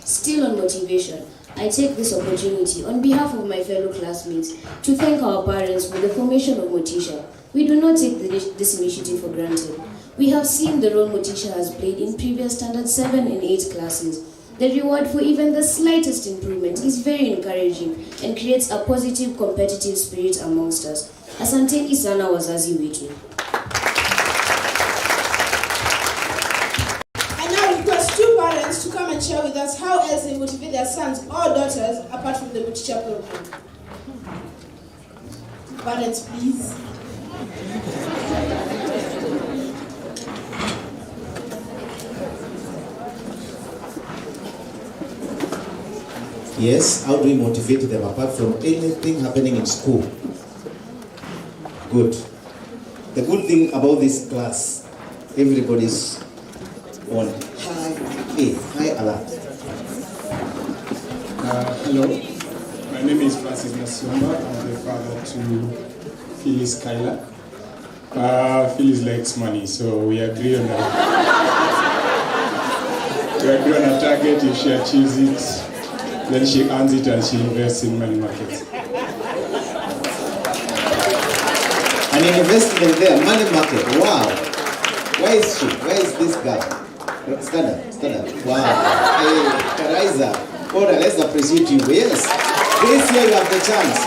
U: Still on motivation, I take this opportunity on behalf of my fellow classmates to thank our parents for the formation of Motisha. We do not take this initiative for granted. We have seen the role Motisha has played in previous standard 7 and 8 classes. The reward for even the slightest improvement is very encouraging and creates a positive competitive spirit amongst us. Asanteni sana wazazi wetu.
E: I now request two parents to come and share with us how else they motivate their sons or daughters apart from the Motisha program. Parents, please.
A: Yes, how do we motivate them apart from anything happening in school? Good. The good thing about this class, everybody's on high alert.
W: Hello, my name is Francis Nasiomba. I'm the father to Phyllis Kyla. Phyllis likes money, so we agree on a target. If she achieves it, then she earns it and she invests in money markets.
A: An investment there, money market. Wow. Where is she? Where is this girl? Stand up. Wow. Hey, Teresa. Order, let's appreciate you. Yes. This year you have the chance.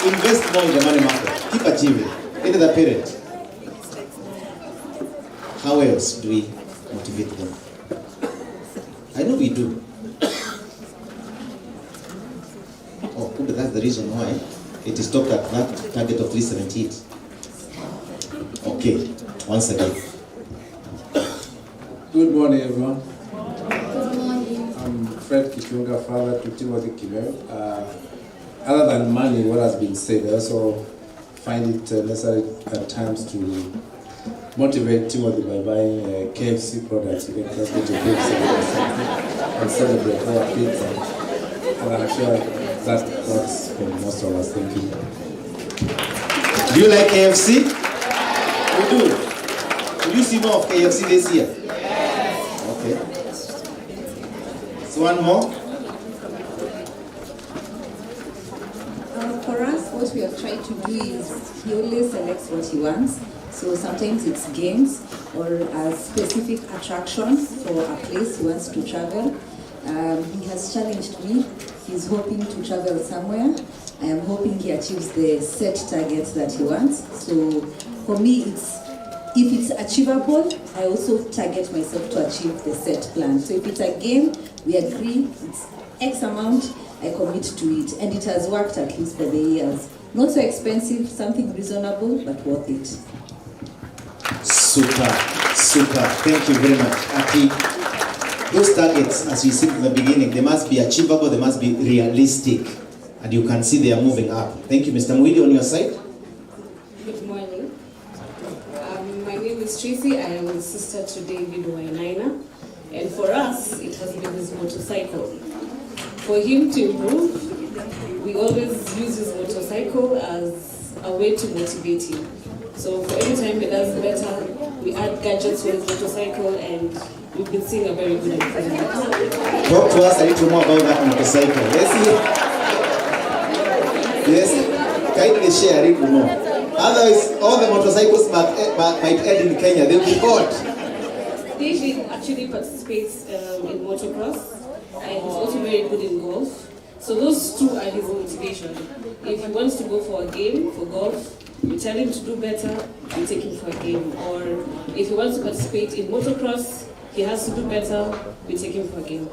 A: Invest more in the money market. Keep achieving. Into the parent. How else do we motivate them? I know we do. Oh, that's the reason why it is stopped at that target of 378. Okay, once again.
X: Good morning, everyone.
U: Good morning.
X: I'm Fred Kichunga, father to Timothy Kimel. Other than money, what has been said, I also find it necessary at times to motivate Timothy by buying KFC products. You can just go to KFC and celebrate our pizza. And I'm sure that works for most of us. Thank you.
A: Do you like KFC? You do. Will you see more of KFC this year? Yes. Okay. So one more.
S: For us, what we have tried to do is he always selects what he wants. So sometimes it's games or a specific attraction for a place he wants to travel. He has challenged me. He's hoping to travel somewhere. I am hoping he achieves the set targets that he wants. So for me, if it's achievable, I also target myself to achieve the set plan. So if it's a game, we agree, it's X amount, I commit to it. And it has worked at least for the years. Not so expensive, something reasonable, but worth it.
A: Super. Thank you very much, Aki. Those targets, as we said in the beginning, they must be achievable, they must be realistic. And you can see they are moving up. Thank you, Mr. Mwidi, on your side.
Y: Good morning. My name is
B: is Tracy. I am the sister to David Wainaina. And for us, it has been his motorcycle. For him to improve, we always use his motorcycle as a way to motivate him. So for every time he does better, we add gadgets for his motorcycle, and we've been seeing a very good improvement.
A: Talk to us a little more about that motorcycle. Yes, kindly share a little more. Otherwise, all the motorcycles might end in Kenya, they'll be bought.
B: David actually participates in motocross, and he's also very good in golf. So those two are his motivation. If he wants to go for a game, for golf, we tell him to do better, we take him for a game. Or if he wants to participate in motocross, he has to do better, we take him for a game.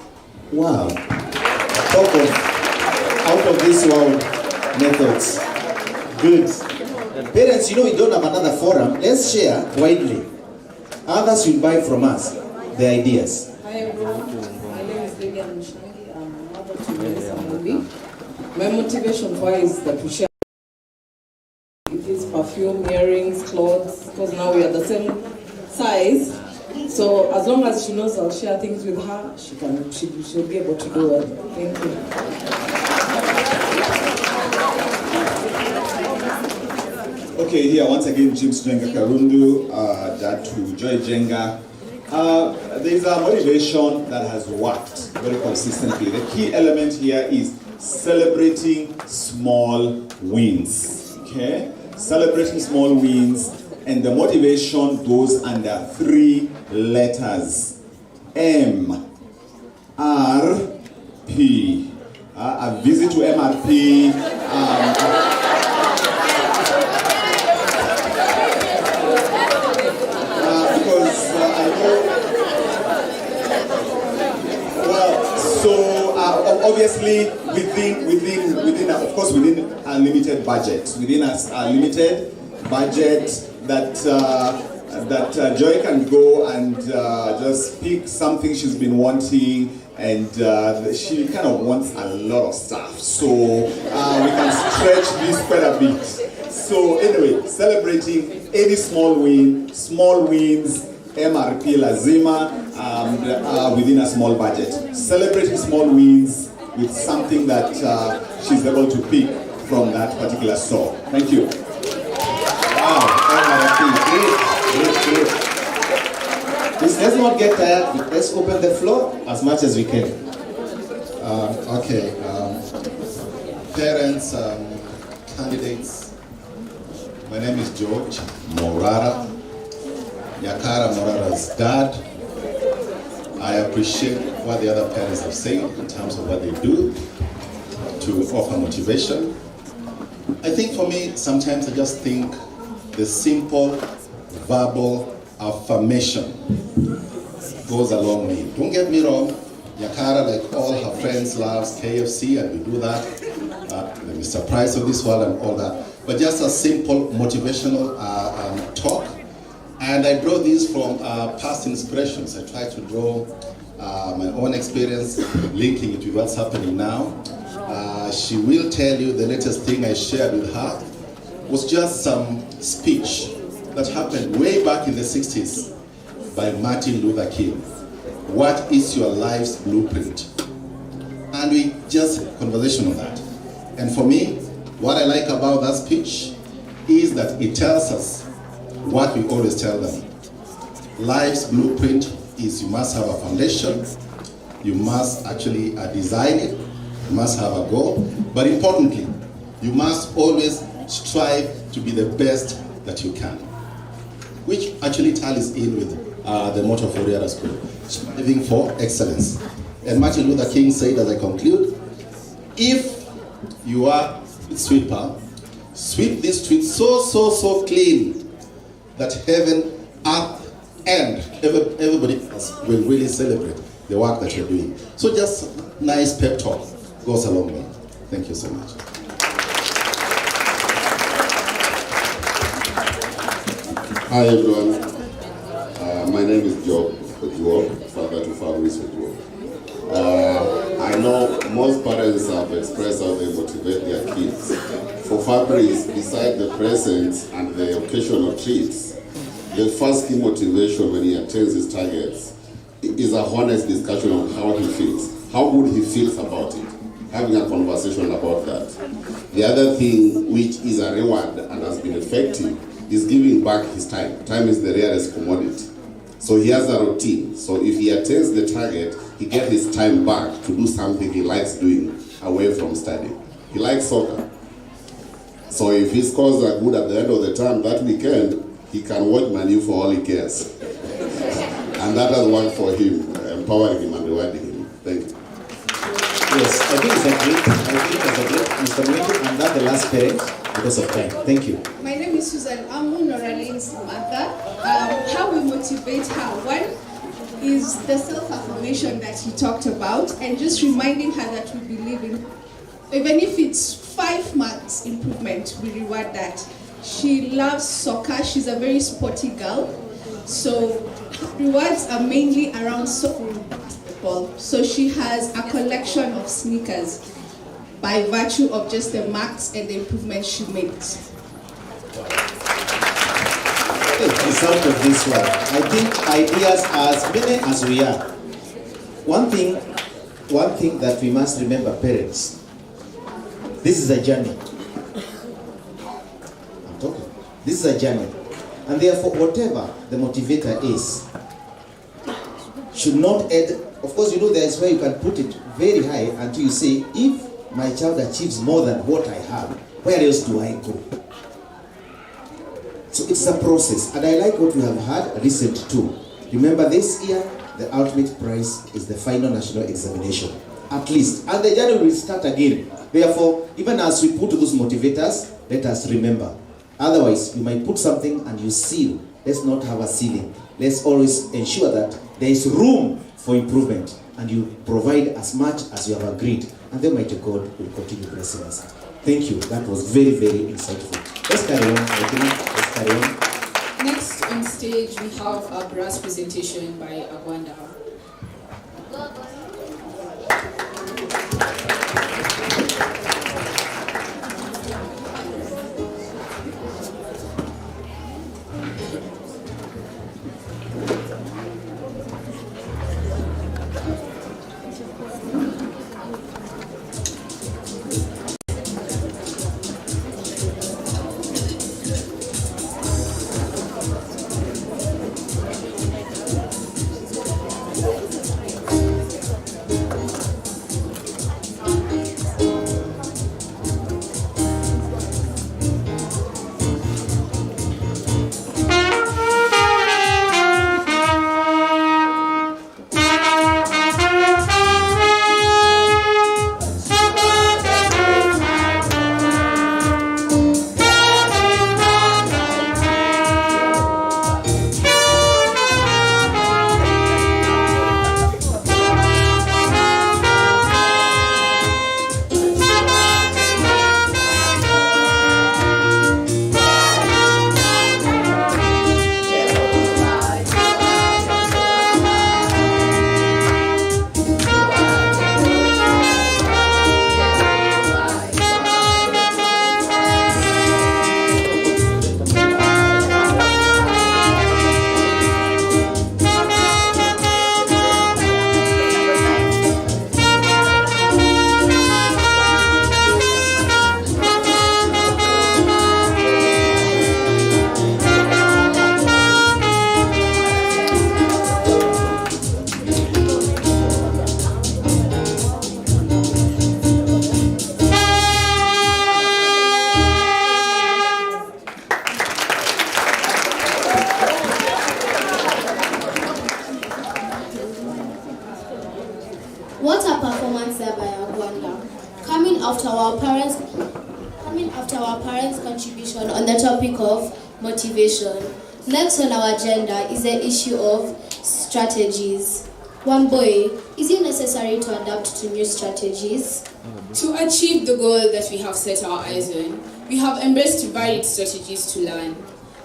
A: Wow. Talk of out of this world methods. Good. Parents, you know we don't have another forum. Let's share widely. Others will buy from us the ideas.
F: Hi everyone, my name is Lilian Mshangi. I'm a mother to Melissa. My motivation why is that we share perfume, earrings, clothes, because now we are the same size. So as long as she knows I'll share things with her, she'll be able to do it. Thank you.
C: Okay, here once again, James Jenga Karundu, dad to Joy Jenga. There is a motivation that has worked very consistently. The key element here is celebrating small wins. Okay? Celebrating small wins, and the motivation goes under 3 letters. M, R, P. A visit to MRP. Because I know, well, so obviously within of course within a limited budget, that Joy can go and just pick something she's been wanting, and she kind of wants a lot of stuff, so we can stretch this quite a bit. So anyway, celebrating any small wins, MRP lazima, within a small budget. Celebrating small wins with something that she's able to pick from that particular store. Thank you. Wow, MRP, great. Please, let's not get tired. Let's open the floor as much as we can.
D: Parents, candidates, my name is George Morara, Yakara Morara's dad. I appreciate what the other parents have said in terms of what they do to offer motivation. I think for me, sometimes I just think the simple verbal affirmation goes a long way. Don't get me wrong, Yakara, like all her friends, loves KFC, and we do that. The Mr. Price of this world and all that. But just a simple motivational talk. And I draw these from past inspirations. I try to draw my own experience, linking it with what's happening now. She will tell you the latest thing I shared with her was just some speech that happened way back in the 60s by Martin Luther King. What is your life's blueprint? And we just had a conversation on that. And for me, what I like about that speech is that it tells us what we always tell them. Life's blueprint is you must have a foundation, you must actually design it, you must have a goal, but importantly, you must always strive to be the best that you can, which actually tallies in with the motto for Riara School, striving for excellence. And Martin Luther King said, as I conclude, if you are a sweeper, sweep this street so clean that heaven, earth, and everybody else will really celebrate the work that you're doing. So just nice pep talk goes a long way. Thank you so much.
G: Hi everyone, my name is Job Ojuo, father to families Ojuo. I know most parents have expressed how they motivate their kids. For Fabrice, beside the presents and the occasional treats, the first key motivation when he attains his targets is a honest discussion on how he feels, how good he feels about it, having a conversation about that. The other thing, which is a reward and has been effective, is giving back his time. Time is the rarest commodity. So he has a routine. So if he attains the target, he gets his time back to do something he likes doing away from studying. He likes soccer. So if his scores are good at the end of the term, that weekend, he can watch Man U for all he cares. And that has worked for him, empowering him and rewarding him. Thank you.
A: Yes, I think it's a great, Mr. Mwito, and that's the last parent because of time. Thank you.
H: My name is Susan Amu Noralin's mother. How we motivate her. One is the self-affirmation that he talked about, and just reminding her that we believe in, even if it's 5 months improvement, we reward that. She loves soccer. She's a very sporty girl. So rewards are mainly around soccer. So she has a collection of sneakers by virtue of just the marks and the improvements she makes.
A: It's out of this one. I think ideas are as many as we are. One thing that we must remember, parents, this is a journey. I'm talking. This is a journey. And therefore, whatever the motivator is, should not add. Of course, you know there is where you can put it very high until you say, if my child achieves more than what I have, where else do I go? So it's a process. And I like what we have had recent too. Remember this year, the ultimate prize is the final national examination. At least. And the journey will start again. Therefore, even as we put those motivators, let us remember. Otherwise, you might put something and you seal. Let's not have a ceiling. Let's always ensure that there is room for improvement and you provide as much as you have agreed. And the Almighty God will continue blessing us. Thank you. That was very, very insightful. Let's carry on. Let's carry on.
I: Next on stage, we have a brass presentation by Agwanda.
N: What a performance there by Agwanda. Coming after our parents' contribution on the topic of motivation. Next on our agenda is the issue of strategies. One boy, is it necessary to adapt to new strategies?
I: To achieve the goal that we have set our eyes on, we have embraced varied strategies to learn.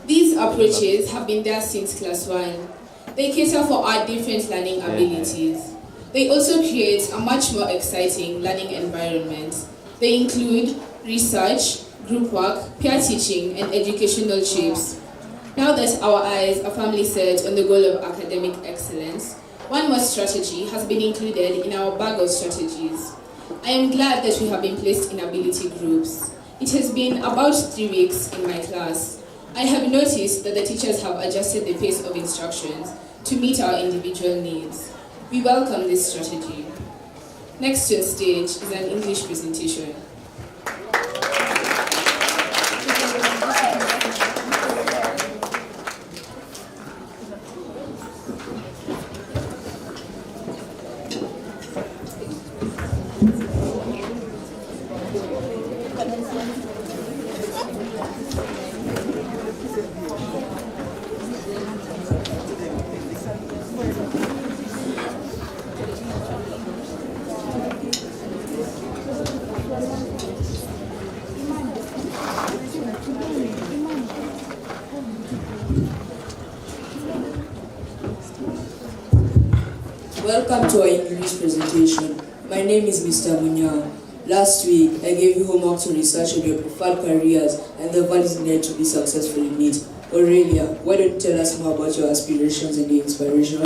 I: These approaches have been there since class 1. They cater for our different learning abilities. They also create a much more exciting learning environment. They include research, group work, peer teaching, and educational trips. Now that our eyes are firmly set on the goal of academic excellence, one more strategy has been included in our bag of strategies. I am glad that we have been placed in ability groups. It has been about 3 weeks in my class. I have noticed that the teachers have adjusted the pace of instructions to meet our individual needs. We welcome this strategy. Next on stage is an English presentation.
J: Welcome to our English presentation. My name is Mr. Munyao. Last week, I gave you homework to research on your preferred careers and the values needed to be successful in it. Aurelia, why don't you tell us more about your aspirations and your inspiration?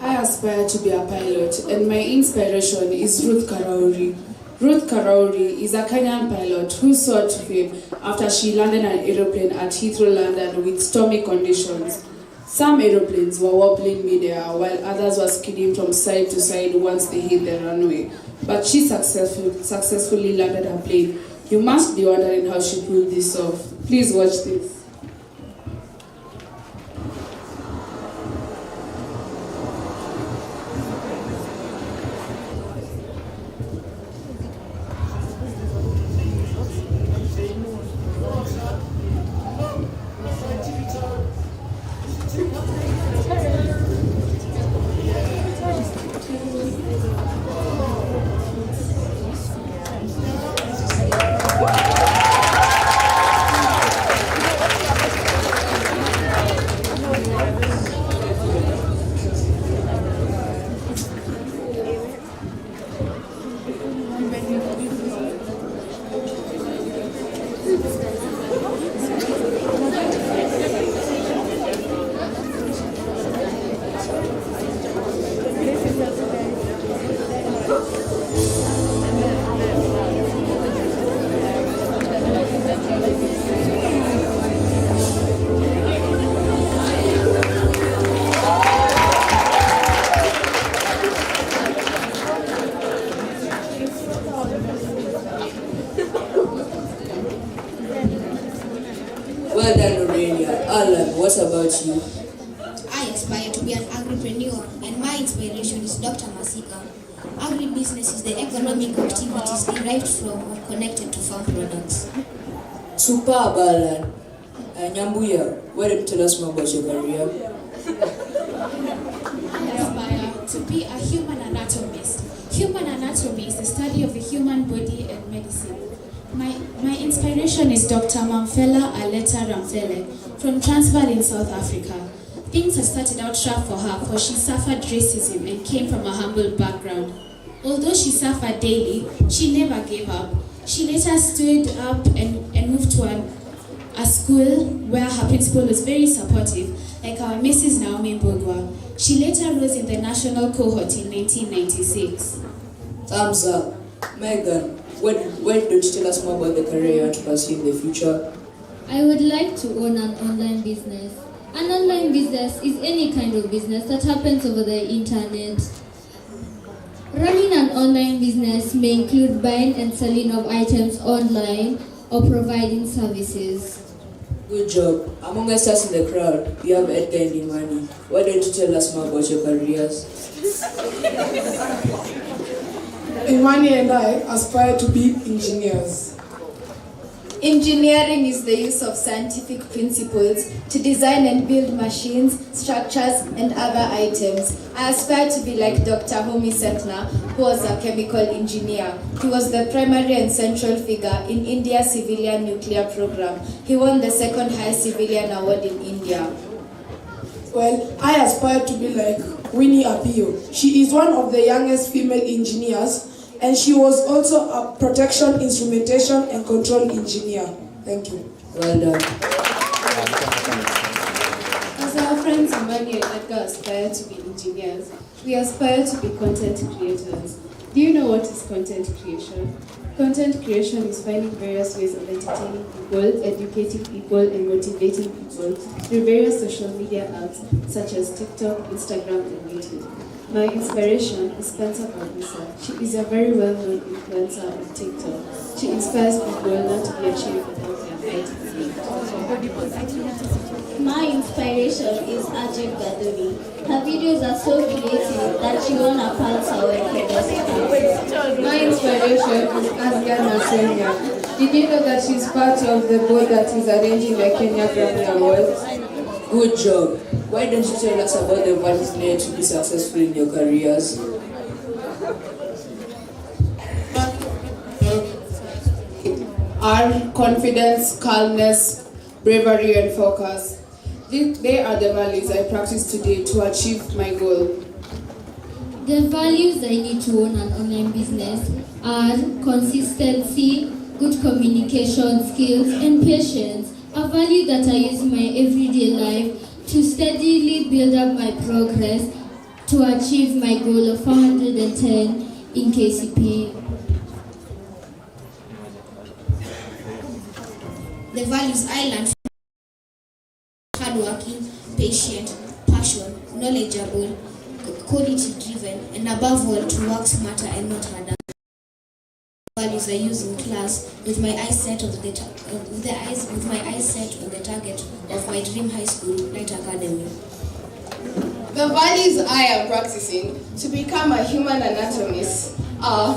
K: I aspire to be a pilot, and my inspiration is Ruth Karauri. Ruth Karauri is a Kenyan pilot who soared to fame after she landed an aeroplane at Heathrow, London with stormy conditions. Some aeroplanes were wobbling mid-air, while others were skidding from side to side once they hit the runway. But she successfully landed her plane. You must be wondering how she pulled this off. Please watch this.
J: Well done, Aurelia. Alan, what about you?
O: I aspire to be an agripreneur, and my inspiration is Dr. Masika. Agribusiness is the economic activities derived from or connected to farm products.
J: Superb, Alan. Nyambuya, why don't you tell us more about your career?
P: I aspire to be a human anatomist. Human anatomy is the study of the human body and medicine. My inspiration is Dr. Mamfela Aleta Ramfele from Transvaal in South Africa. Things had started out rough for her, for she suffered racism and came from a humble background. Although she suffered daily, she never gave up. She later stood up and moved to a school where her principal was very supportive, like our Mrs. Naomi Mbogwa. She later rose in the national cohort in 1996.
J: Thumbs up. Megan, why don't you tell us more about the career you want to pursue in the future?
N: I would like to own an online business. An online business is any kind of business that happens over the internet. Running an online business may include buying and selling of items online or providing services.
J: Good job. Among us in the crowd, we have Edgar and Imani. Why don't you tell us more about your careers?
Y: Imani and I aspire to be engineers.
Z: Engineering is the use of scientific principles to design and build machines, structures, and other items. I aspire to be like Dr. Homi Setna, who was a chemical engineer. He was the primary and central figure in India's civilian nuclear program. He won the second highest civilian award in India.
Y: Well, I aspire to be like Winnie Apio. She is one of the youngest female engineers, and she was also a protection, instrumentation, and control engineer. Thank you.
J: Well done.
K: Bonnie and Edgar aspire to be engineers. We aspire to be content creators. Do you know what is content creation? Content creation is finding various ways of entertaining people, educating people, and motivating people through various social media apps such as TikTok, Instagram, and YouTube. My inspiration is Spencer Barbusa. She is a very well-known influencer on TikTok. She inspires people not to be ashamed of what they are fighting for.
N: My inspiration is Ajay Gaduri. Her videos are so creative that she won a Pulsar Award for Best Dance.
K: My inspiration is Asgar Masenya. Did you know that she's part of the board that is arranging the Kenya Grammy Awards?
J: Good job. Why don't you tell us about the values needed to be successful in your careers?
K: Are confidence, calmness, bravery, and focus. They are the values I practice today to achieve my goal.
N: The values I need to own an online business are consistency, good communication skills, and patience. A value that I use in my everyday life to steadily build up my progress to achieve my goal of 410 in KCPE.
O: The values I learned from hardworking, patient, passion, knowledgeable, quality driven, and above all to work smarter and not harder. Values I use in class with my eyes set on the target of my dream high school, Light Academy.
K: The values I am practicing to become a human anatomist are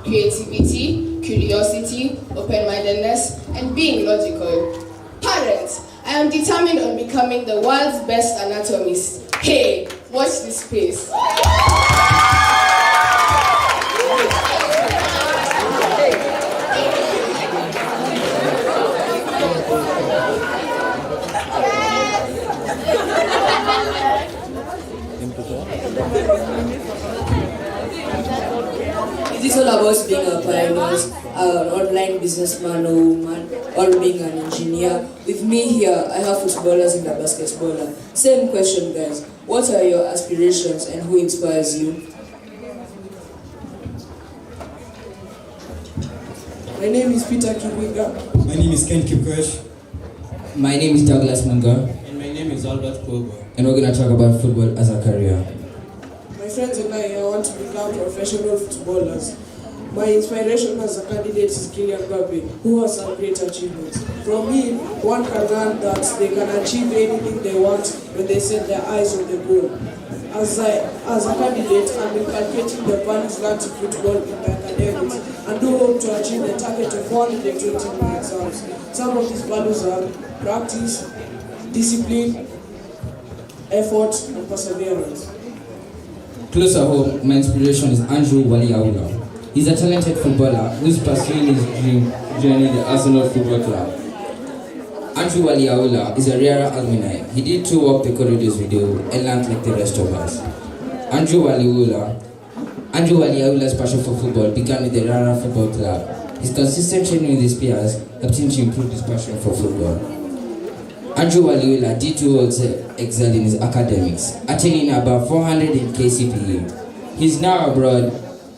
K: creativity, curiosity, open-mindedness, and being logical. Parents, I am determined on becoming the world's best anatomist. Hey, watch this space.
J: Is this all about being a pioneer, an online businessman or woman, or being an engineer? With me here, I have footballers and a basketballer. Same question, guys. What are your aspirations and who inspires you?
L: My name is Peter Kiwiga.
M: My name is Ken Kipkosh.
Q: My name is Douglas Munga.
M: And my name is Albert Kogo.
Q: And we're going to talk about football as a career.
L: My friends and I want to become professional footballers. My inspiration as a candidate is Kylian Mbappe, who has some great achievements. From him, one can learn that they can achieve anything they want when they set their eyes on the goal. As a candidate, I'm inculcating the values learned in football in my academics and do hope to achieve the target of 120 in my exams. Some of these values are practice, discipline, effort, and perseverance.
Q: Closer home, my inspiration is Andrew Waliaula. He's a talented footballer who's pursuing his dream joining the Arsenal Football Club. Andrew Waliaula is a Riara alumni. He did 2 Walk the Corridors video and learned like the rest of us. Andrew Waliaula's passion for football began with the Riara Football Club. His consistent training with his peers helped him to improve his passion for football. Andrew Waliaula did also excel in his academics, attaining about 400 in KCPE. He's now abroad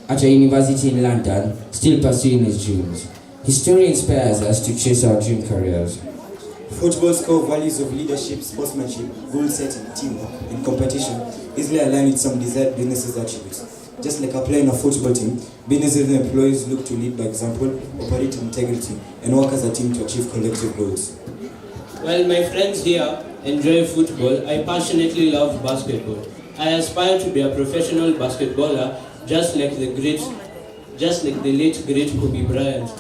Q: at a university in London, still pursuing his dreams. His story inspires us to chase our dream careers.
M: Football's core values of leadership, sportsmanship, goal setting, teamwork, and competition easily align with some desired business attributes. Just like a player in a football team, businesses and employees look to lead by example, operate with integrity, and work as a team to achieve collective goals. While my friends here enjoy football, I passionately love basketball. I aspire to be a professional basketballer, just like the late great Kobe Bryant.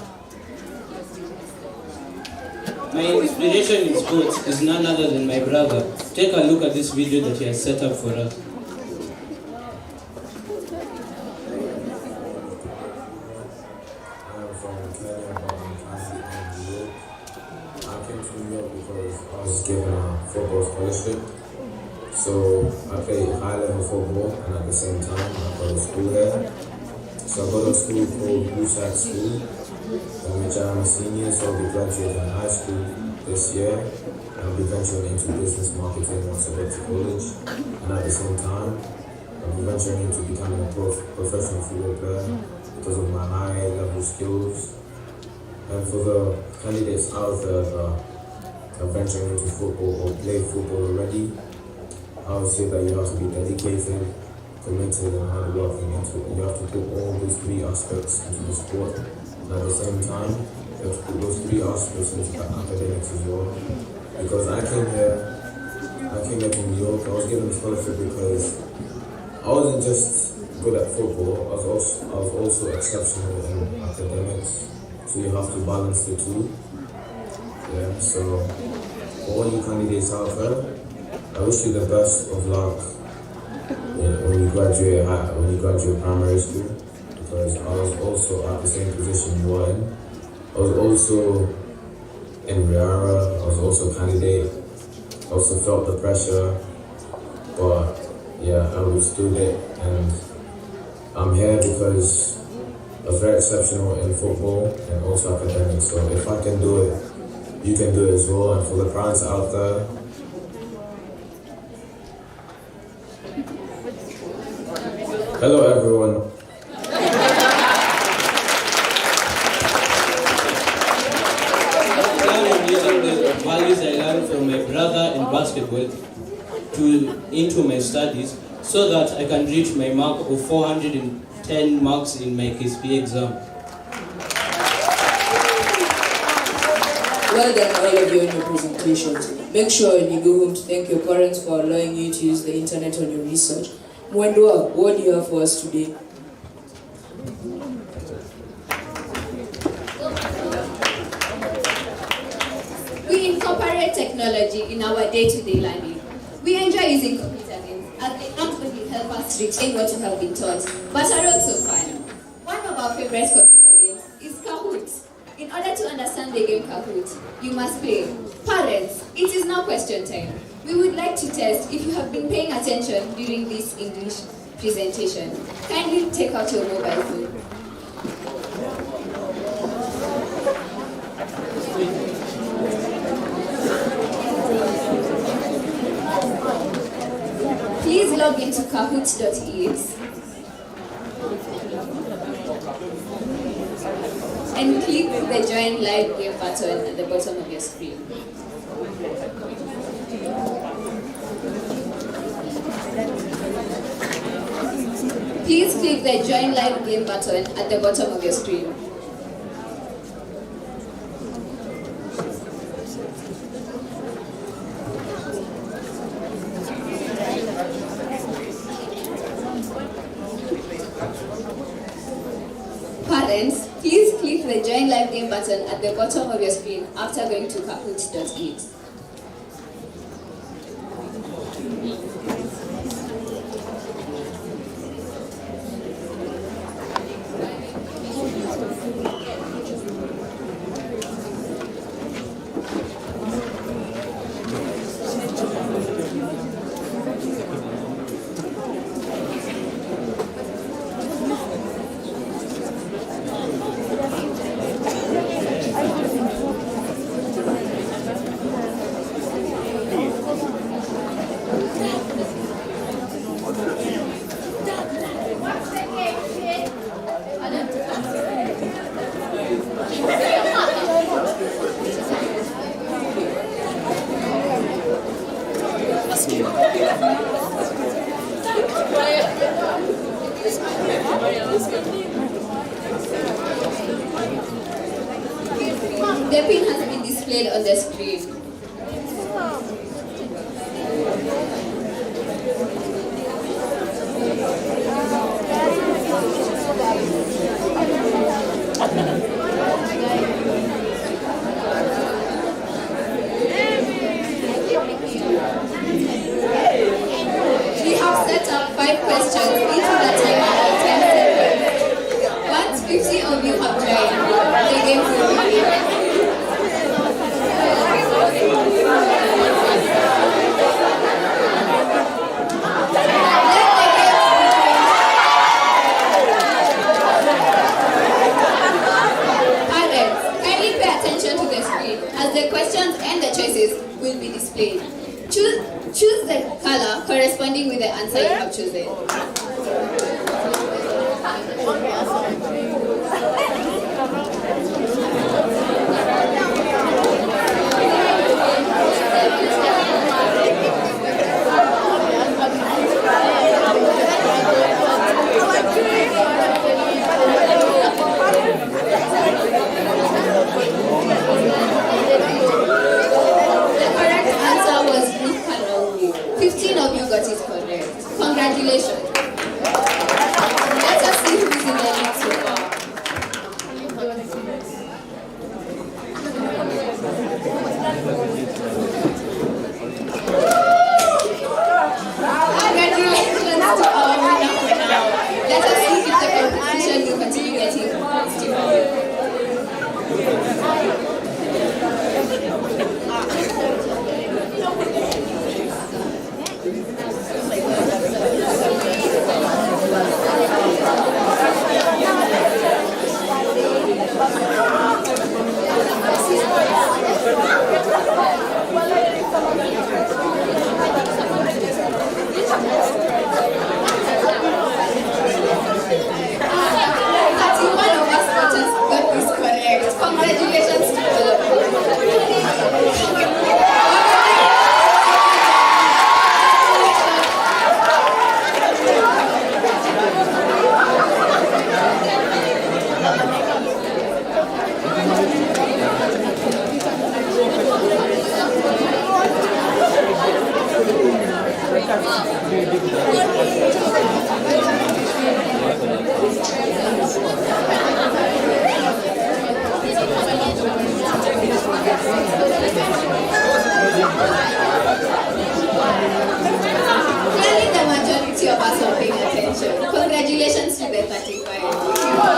M: My inspiration in sports is none other than my brother. Take a look at this video that he has set up for us.
R: Given a football scholarship, so I played high-level football, and at the same time I go to school there. So I go to a school called Blue Shack School, in which I'm a senior, so I'll be graduating high school this year. and I'll be venturing into business marketing once I get to college. And at the same time, I'll be venturing into becoming a professional football player because of my high level skills. And for the candidates out there that are venturing into football or play football already, I would say that you have to be dedicated, committed, and hardworking into it. You have to put all those three aspects into the sport. And at the same time, you have to put those three aspects into the academics as well. Because I came here from New York. I was given scholarship because I wasn't just good at football, I was also exceptional in academics. So you have to balance the two. Yeah, so for all you candidates out there, I wish you the best of luck when you graduate primary school, because I was also at the same position you are in. I was also in Riara, I was also a candidate. I also felt the pressure, but yeah, I withstood it, and I'm here because I was very exceptional in football and also academics. So if I can do it, you can do it as well. And for the parents out there, hello everyone.
E: I'm using the values I learned from my brother in basketball into my studies so that I can reach my mark of 410 marks in my KCPE exam.
J: Well done all of you on your presentations. Make sure when you go home to thank your parents for allowing you to use the internet on your research. Mwendwa, what do you have for us today?
T: We incorporate technology in our day-to-day learning. We enjoy using computer games as they not only help us retain what we have been taught, but are also fun. One of our favorite computer games is Kahoot. In order to understand the game Kahoot, you must play. Parents, it is now question time. We would like to test if you have been paying attention during this English presentation. Kindly take out your mobile phone. Please log into kahoot.ex and click the Join Live Game button at the bottom of your screen. Please click the Join Live Game button at the bottom of your screen. Parents, please click the Join Live Game button at the bottom of your screen after going to kahoot.ex. The pin has been displayed on the screen. We have set up 5 questions, each with a timer of 10 seconds. Once 50 of you have joined, the game will begin. choices will be displayed. Choose the color corresponding with the answer you have chosen. Congratulations. Let us see who is in the lead so far. Congratulations to our winner for now. Let us see if the competition will continue getting stiffer. Congratulations to all of you. Clearly the majority of us are paying attention. Congratulations to the 35.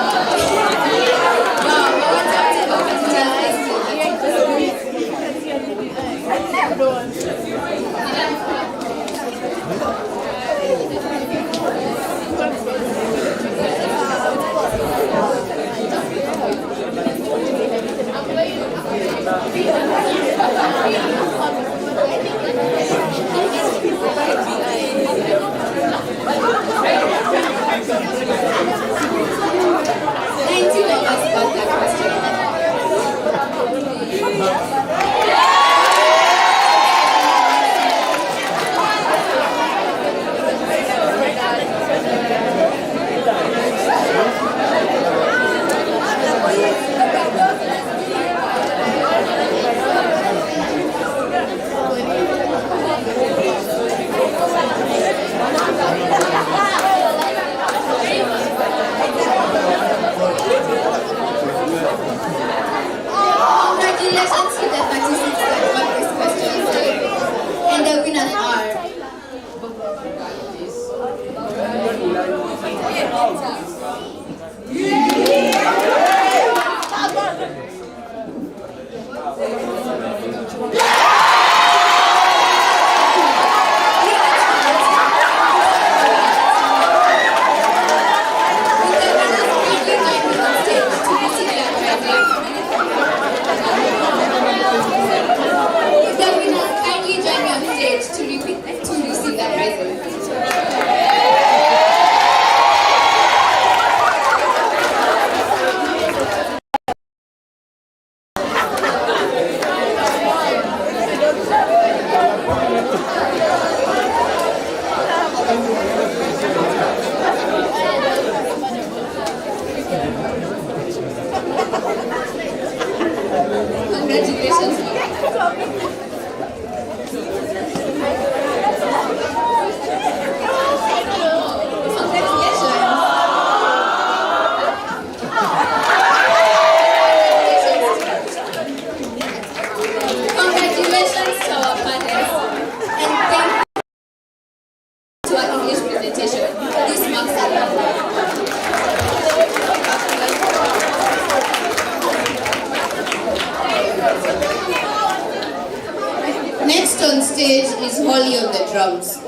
T: Next on stage is Holly on the drums.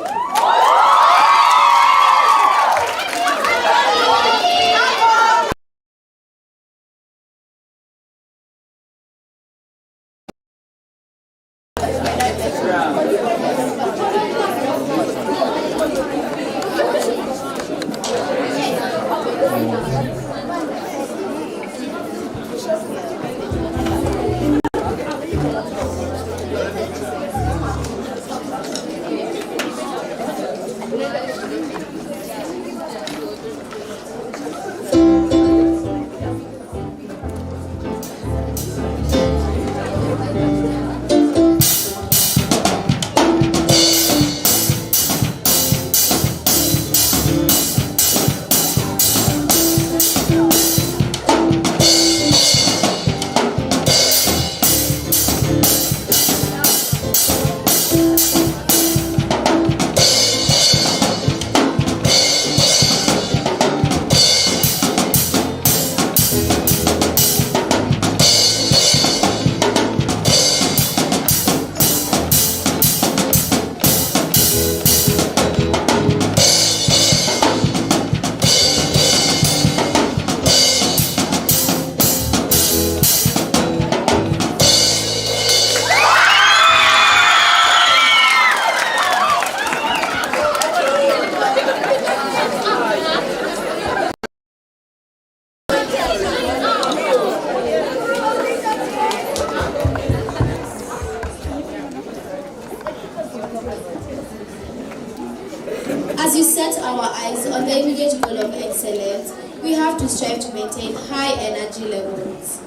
N: As we set our eyes on the immediate goal of excellence, we have to strive to maintain high energy levels.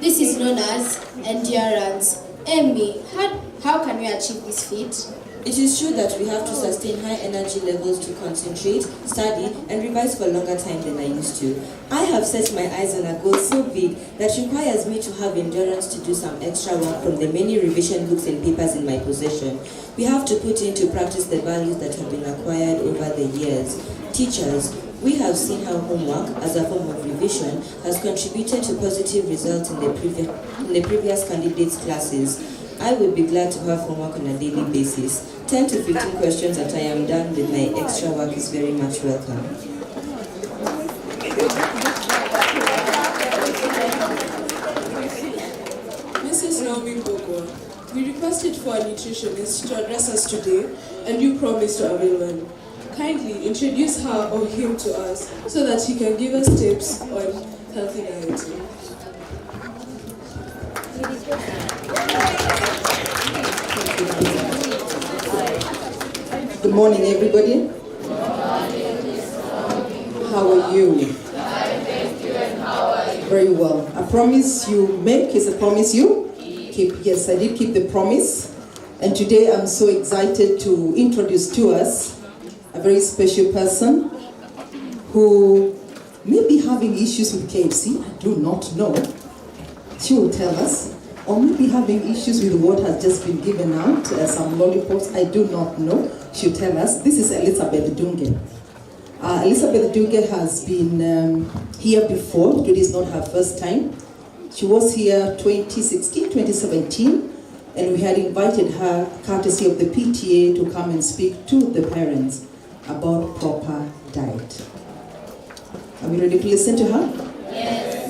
N: This is known as endurance. Amy, how can we achieve this feat?
B: It is true that we have to sustain high energy levels to concentrate, study, and revise for a longer time than I used to. I have set my eyes on a goal so big that requires me to have endurance to do some extra work from the many revision books and papers in my possession. We have to put into practice the values that have been acquired over the years. Teachers, we have seen how homework, as a form of revision, has contributed to positive results in the previous candidates' classes. I would be glad to have homework on a daily basis. 10 to 15 questions that I am done with my extra work is very much welcome.
L: Mrs. Naomi Boko, we requested for a nutritionist to address us today, and you promised to avail one. Kindly introduce her or him to us so that he can give us tips on healthy dieting.
S: Good morning, everybody. How are you? Very well. A promise you make is a promise you keep. Yes, I did keep the promise. And today I'm so excited to introduce to us a very special person who may be having issues with KFC. I do not know. She will tell us. Or maybe having issues with what has just been given out, some lollipops, I do not know. She'll tell us. This is Elizabeth Dunge. Elizabeth Dunge has been here before. Today is not her first time. She was here 2016, 2017, and we had invited her, courtesy of the PTA, to come and speak to the parents about proper diet. Are we ready to listen to her?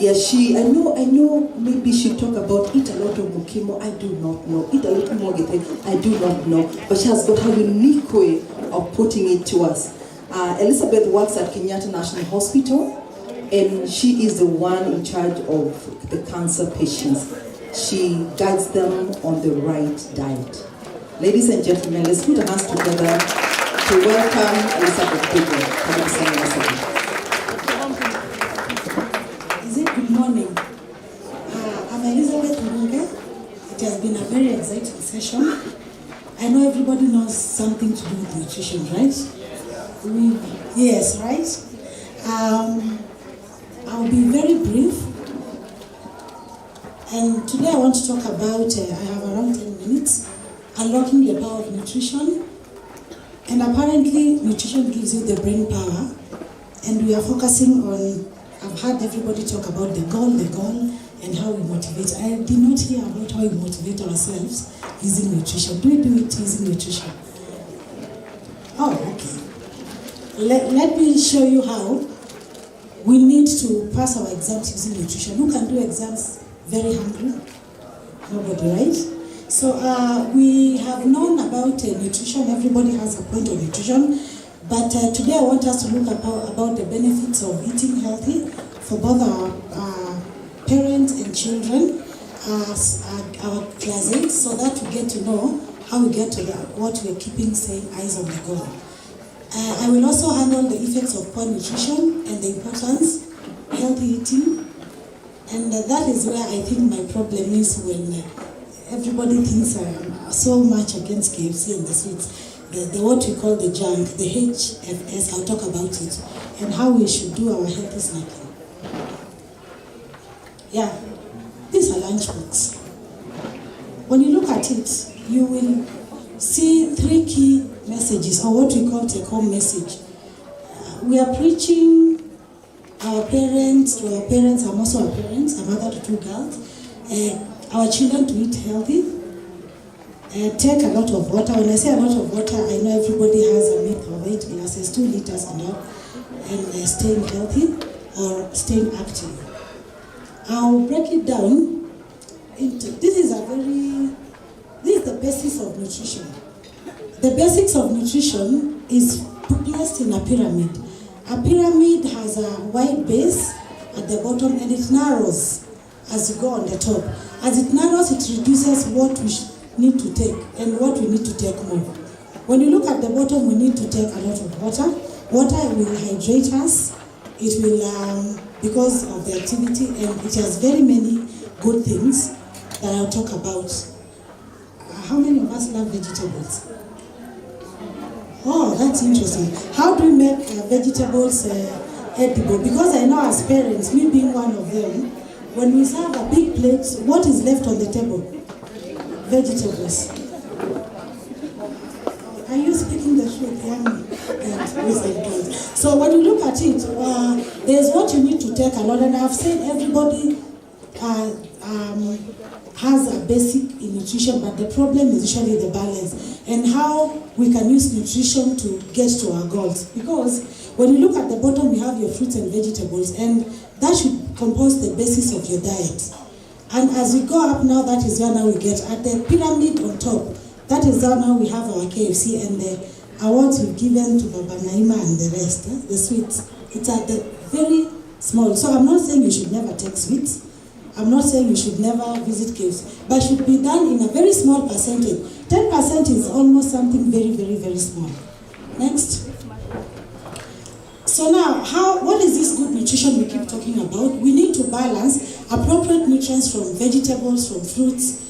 S: Yes, I know, maybe she'll talk about eat a lot of mukimo, I do not know. Eat a lot of mogete, I do not know. But she has got her unique way of putting it to us. Elizabeth works at Kenyatta National Hospital, and she is the one in charge of the cancer patients. She guides them on the right diet. Ladies and gentlemen, let's put our hands together to welcome Elizabeth Dunge.
U: Good morning. I'm Elizabeth Dunge. It has been a very exciting session. I know everybody knows something to do with nutrition, right? Yes, right? I'll be very brief. And today I want to talk about, I have around 10 minutes, unlocking the power of nutrition. And apparently, nutrition gives you the brain power. And we are focusing on, I've heard everybody talk about the goal, and how we motivate. I did not hear about how we motivate ourselves using nutrition. Do we do it using nutrition? Oh, okay. Let me show you how we need to pass our exams using nutrition. Who can do exams very hungry? Nobody, right? So we have known about nutrition. Everybody has a point of nutrition. But today I want us to look about the benefits of eating healthy for both our parents and children. our class 8 so that we get to know how we get to what we're keeping saying eyes on the goal. I will also handle the effects of poor nutrition and the importance of healthy eating. And that is where I think my problem is when everybody thinks I'm so much against KFC and the sweets. The what we call the junk, the HFS, I'll talk about it, and how we should do our healthy snacking. Yeah, these are lunchbooks. When you look at it, you will see 3 key messages, or what we call take-home message. We are preaching our parents, to our parents, I'm also our parents, a mother to 2 girls, our children to eat healthy, take a lot of water. When I say a lot of water, I know everybody has a myth of 8 glasses, 2 liters and up, and staying healthy or staying active. I'll break it down into, this is the basis of nutrition. The basics of nutrition is placed in a pyramid. A pyramid has a wide base at the bottom and it narrows as you go on the top. As it narrows, it reduces what we need to take and what we need to take more. When you look at the bottom, we need to take a lot of water. Water will hydrate us. It will, because of the activity, and it has very many good things that I'll talk about. How many of us love vegetables? Oh, that's interesting. How do we make vegetables edible? Because I know as parents, me being one of them, when we serve a big plate, what is left on the table? Vegetables. Are you speaking the truth, young? So when you look at it, there's what you need to take a lot, and I've said everybody has a basic in nutrition, but the problem is usually the balance and how we can use nutrition to get to our goals. Because when you look at the bottom, you have your fruits and vegetables, and that should compose the basis of your diet. And as we go up now, that is where now we get at the pyramid on top. That is how now we have our KFC and the awards we've given to Baba Naima and the rest, the sweets. It's at the very small. So I'm not saying you should never take sweets. I'm not saying you should never visit KFC. But it should be done in a very small percentage. 10% is almost something very, very, very small. Next. So now, what is this good nutrition we keep talking about? We need to balance appropriate nutrients from vegetables, from fruits.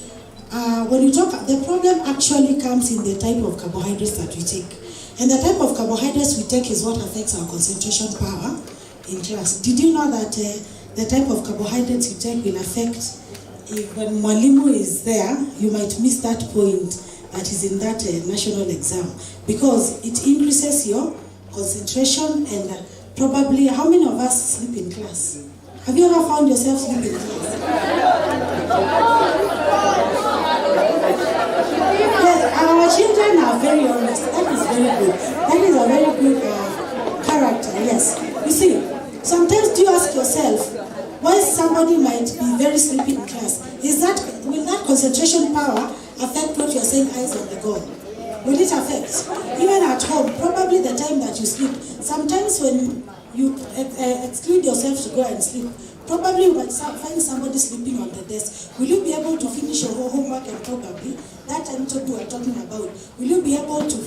U: When you talk, the problem actually comes in the type of carbohydrates that we take. And the type of carbohydrates we take is what affects our concentration power in class. Did you know that the type of carbohydrates you take will affect, when Mwalimu is there, you might miss that point that is in that national exam, because it increases your concentration and probably, how many of us sleep in class? Have you ever found yourself sleeping in class? Yes, our children are very honest. That is very good. That is a very good character, yes. You see, sometimes do you ask yourself, why somebody might be very sleepy in class? Will that concentration power affect what you're saying eyes on the goal? Will it affect? Even at home, probably the time that you sleep. Sometimes when you exclude yourself to go and sleep, probably you might find somebody sleeping on the desk. Will you be able to finish your homework, and probably that time we are talking about, will you be able to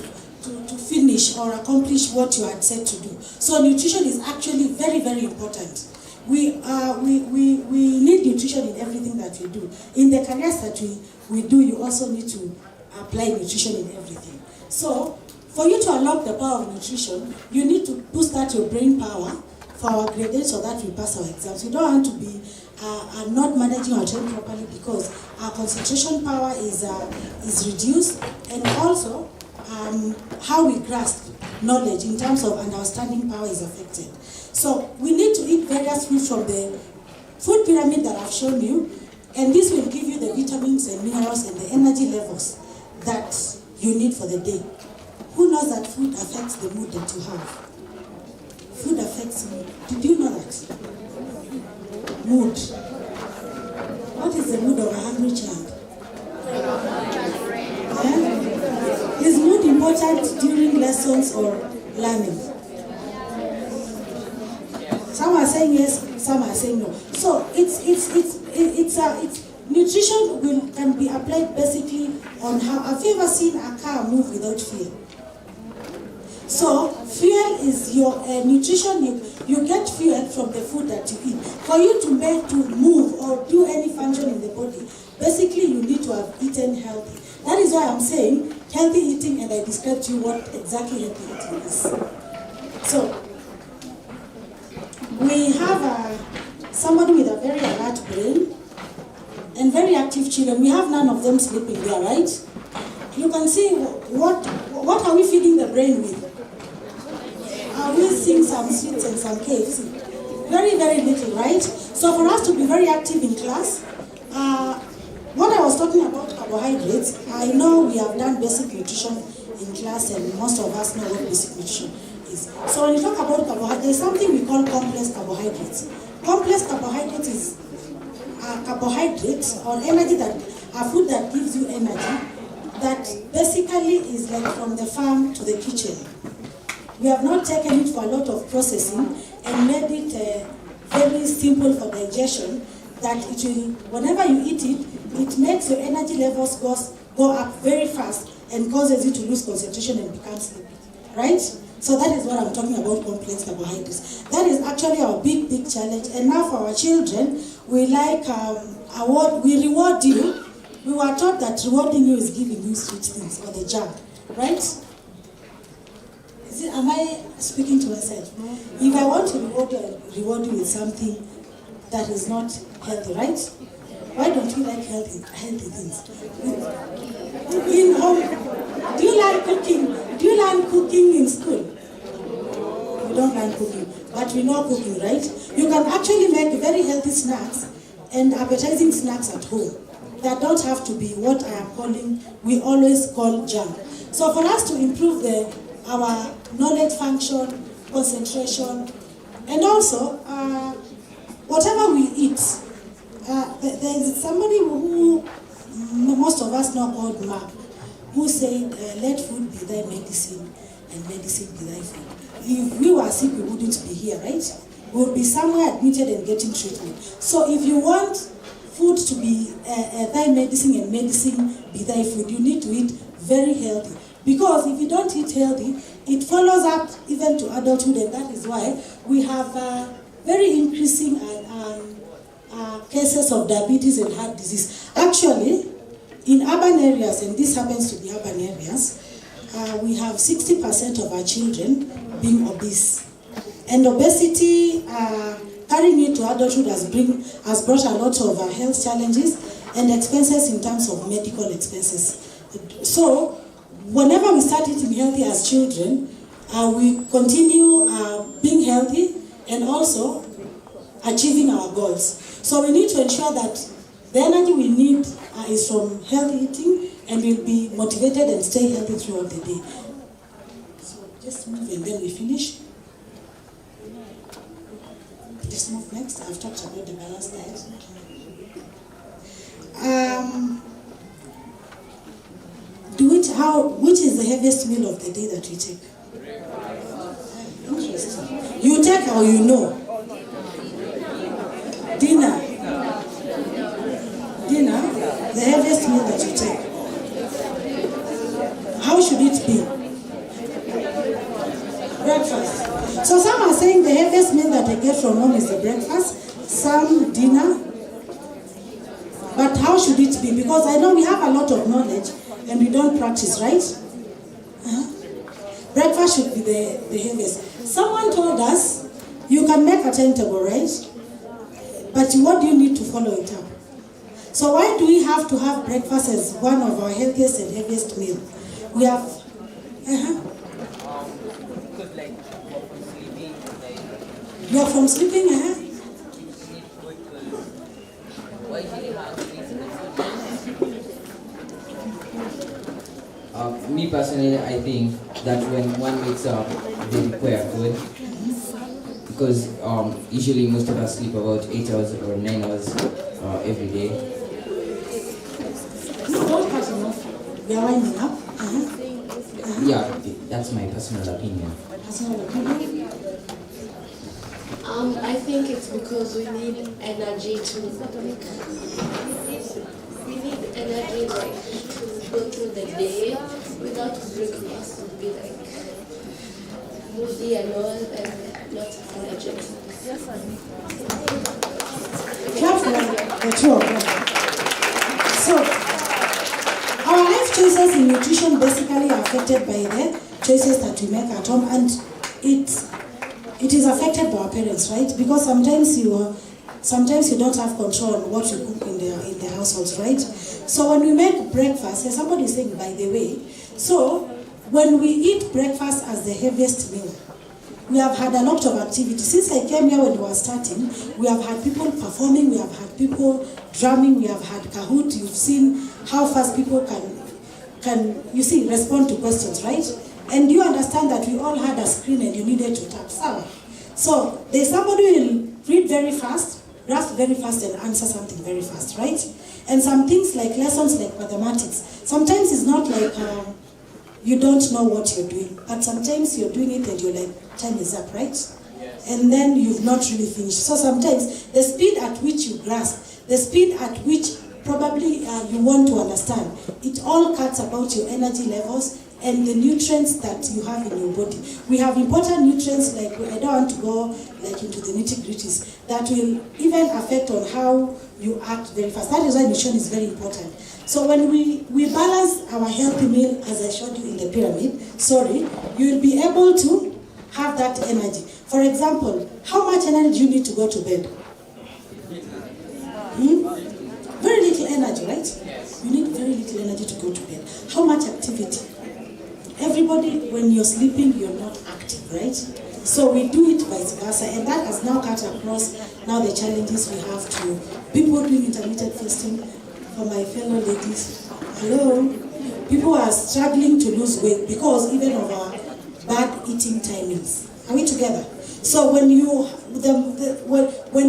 U: finish or accomplish what you had said to do? So nutrition is actually very, very important. We need nutrition in everything that we do. In the careers that we do, you also need to apply nutrition in everything. So, for you to unlock the power of nutrition, you need to boost out your brain power for our grade 8 so that we pass our exams. We don't want to be not managing our time properly because our concentration power is reduced, and also how we grasp knowledge in terms of understanding power is affected. So we need to eat various foods from the food pyramid that I've shown you, and this will give you the vitamins and minerals and the energy levels that you need for the day. Who knows that food affects the mood that you have? Food affects mood. Did you know that? Mood. What is the mood of a hungry child? Is mood important during lessons or learning? Some are saying yes, some are saying no. So it's nutrition can be applied basically on how, have you ever seen a car move without fuel? So fuel is your nutrition. You get fuel from the food that you eat. For you to move or do any function in the body, basically you need to have eaten healthy. That is why I'm saying healthy eating, and I described to you what exactly healthy eating is. So we have somebody with a very alert brain and very active children. We have none of them sleeping there, right? You can see what are we feeding the brain with? Are we seeing some sweets and some cakes? Very, very little, right? So for us to be very active in class, what I was talking about carbohydrates, I know we have done basic nutrition in class and most of us know what basic nutrition is. So when you talk about carbohydrates, there's something we call complex carbohydrates. Complex carbohydrates is carbohydrates or energy, that a food that gives you energy, that basically is like from the farm to the kitchen. We have not taken it for a lot of processing and made it very simple for digestion, that it will, whenever you eat it, it makes your energy levels go up very fast and causes you to lose concentration and become sleepy, right? So that is what I'm talking about, complex carbohydrates. That is actually our big, big challenge. And now for our children, we like we reward you. We were taught that rewarding you is giving you sweet things or the junk, right? Am I speaking to myself? If I want to reward you with something that is not healthy, right? Why don't you like healthy things? In home, do you like cooking? Do you learn cooking in school? You don't learn cooking, but we know cooking, right? You can actually make very healthy snacks and appetizing snacks at home that don't have to be what I am calling, we always call junk. So for us to improve our knowledge function, concentration, and also whatever we eat. There is somebody who most of us know called Mark, who said, let food be thy medicine and medicine be thy food. If we were sick, we wouldn't be here, right? We would be somewhere admitted and getting treatment. So if you want food to be thy medicine and medicine be thy food, you need to eat very healthy. Because if you don't eat healthy, it follows up even to adulthood, and that is why we have very increasing cases of diabetes and heart disease. Actually, in urban areas, and this happens to be urban areas, we have 60% of our children being obese. And obesity, carrying it to adulthood has brought a lot of health challenges and expenses in terms of medical expenses. So, whenever we start eating healthy as children, we continue being healthy and also achieving our goals. So we need to ensure that the energy we need is from healthy eating, and we'll be motivated and stay healthy throughout the day. So just move and then we finish. Just move next. I've talked about the balanced diet. Which is the heaviest meal of the day that you take? Interesting. You take or you know? Dinner. The heaviest meal that you take. How should it be? Breakfast. So some are saying the heaviest meal that I get from home is the breakfast, some dinner. But how should it be? Because I know we have a lot of knowledge and we don't practice, right? Breakfast should be the heaviest. Someone told us you can make a timetable, right? But what do you need to follow it up? So why do we have to have breakfast as one of our healthiest and heaviest meals? We have... You are from sleeping,
Q: Me personally, I think that when one wakes up, they require food. Because usually most of us sleep about 8 hours or 9 hours every day.
U: We are winding up.
Q: Yeah, that's my personal opinion.
C: I think it's because we need energy to
Z: energy like to go through the day without breakfast would be like moody and all and not energetic.
U: Clap for the two of them. So, our life choices in nutrition basically are affected by the choices that we make at home, and it is affected by our parents, right? Because sometimes you don't have control on what you cook in the households, right? So when we make breakfast, as somebody is saying, by the way, so when we eat breakfast as the heaviest meal, we have had a lot of activity. Since I came here when we were starting, we have had people performing, we have had people drumming, we have had Kahoot. You've seen how fast people can respond to questions, right? And you understand that we all had a screen and you needed to tap. So there's somebody who will read very fast, grasp very fast, and answer something very fast, right? And some things like lessons like mathematics, sometimes it's not like you don't know what you're doing, but sometimes you're doing it and you're like, time is up, right? Yes. And then you've not really finished. So sometimes the speed at which you grasp, the speed at which probably you want to understand, it all cuts about your energy levels and the nutrients that you have in your body. We have important nutrients, like I don't want to go like into the nitty-gritties, that will even affect on how you act very fast. That is why nutrition is very important. So when we balance our healthy meal, as I showed you in the pyramid, you will be able to have that energy. For example, how much energy do you need to go to bed? Very little energy, right? Yes. You need very little energy to go to bed. How much activity? Everybody, when you're sleeping, you're not active, right? So we do it vice versa, and that has now cut across now the challenges we have to people doing intermittent fasting. For my fellow ladies, hello, people are struggling to lose weight because even of our bad eating timings. Are we together? So when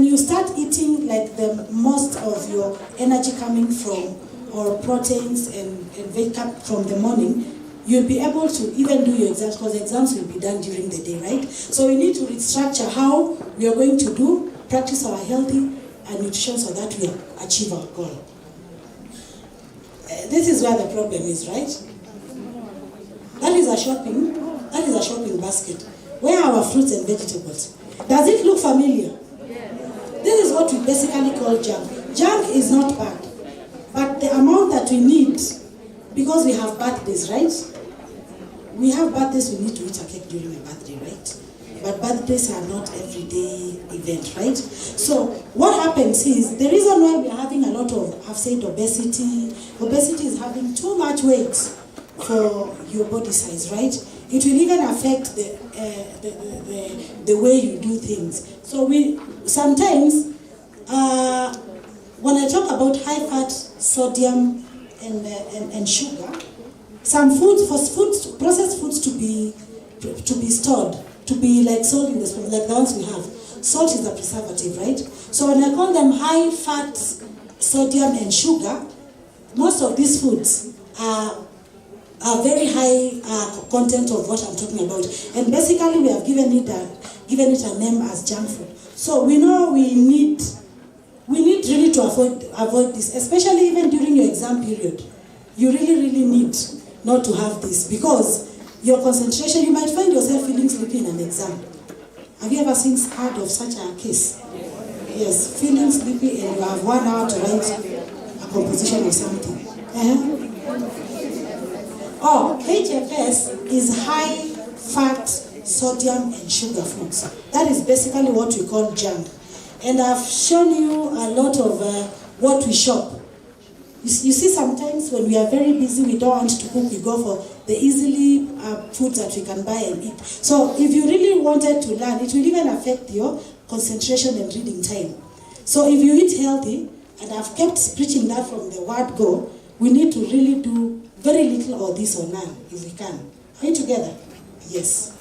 U: you start eating like the most of your energy coming from or proteins and wake up from the morning, you'll be able to even do your exams, because exams will be done during the day, right? So we need to restructure how we are going to practice our healthy and nutrition so that we achieve our goal. This is where the problem is, right? That is a shopping basket. Where are our fruits and vegetables? Does it look familiar? This is what we basically call junk. Junk is not bad, but the amount that we need, because we have birthdays, right? We have birthdays, we need to eat a cake during a birthday, right? But birthdays are not everyday event, right? So what happens is, the reason why we are having a lot of, I've said obesity is having too much weight for your body size, right? It will even affect the way you do things. So we sometimes, when I talk about high fat, sodium, and sugar, some foods, processed foods to be stored, to be like salt in the spoon, like the ones we have. Salt is a preservative, right? So when I call them high fat, sodium, and sugar, most of these foods are very high content of what I'm talking about. And basically we have given it a name as junk food. So we know we need really to avoid this, especially even during your exam period. You really need not to have this, because your concentration, you might find yourself feeling sleepy in an exam. Have you ever heard of such a case? Yes, feeling sleepy and you have 1 hour to write a composition or something. HFS is high fat, sodium, and sugar foods. That is basically what we call junk. And I've shown you a lot of what we shop. You see, sometimes when we are very busy, we don't want to cook, we go for the easily foods that we can buy and eat. So if you really wanted to learn, it will even affect your concentration and reading time. So if you eat healthy, and I've kept preaching that from the word go, we need to really do very little or this or none, if we can. Are you together? Yes.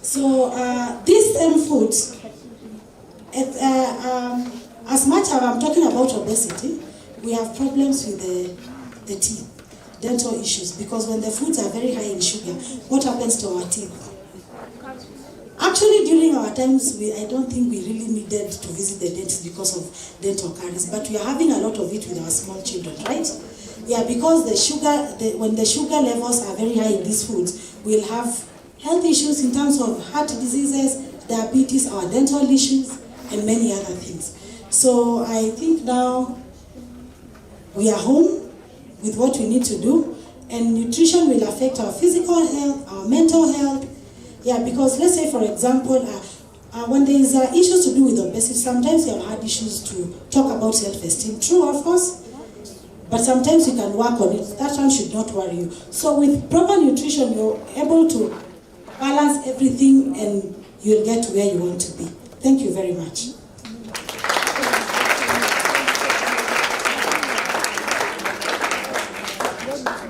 U: So these same foods, as much as I'm talking about obesity, we have problems with the teeth, dental issues, because when the foods are very high in sugar, what happens to our teeth? Actually, during during our times, I don't think we really needed to visit the dentist because of dental caries, but we are having a lot of it with our small children, right? Yeah, because when the sugar levels are very high in these foods, we'll have health issues in terms of heart diseases, diabetes, our dental issues, and many other things. So I think now we are home with what we need to do, and nutrition will affect our physical health, our mental health. Yeah, because let's say, for example, when there is issues to do with obesity, sometimes you have had issues to talk about self-esteem. True, of course, but sometimes you can work on it. That one should not worry you. So with proper nutrition, you're able to balance everything and you'll get to where you want to be. Thank you very much.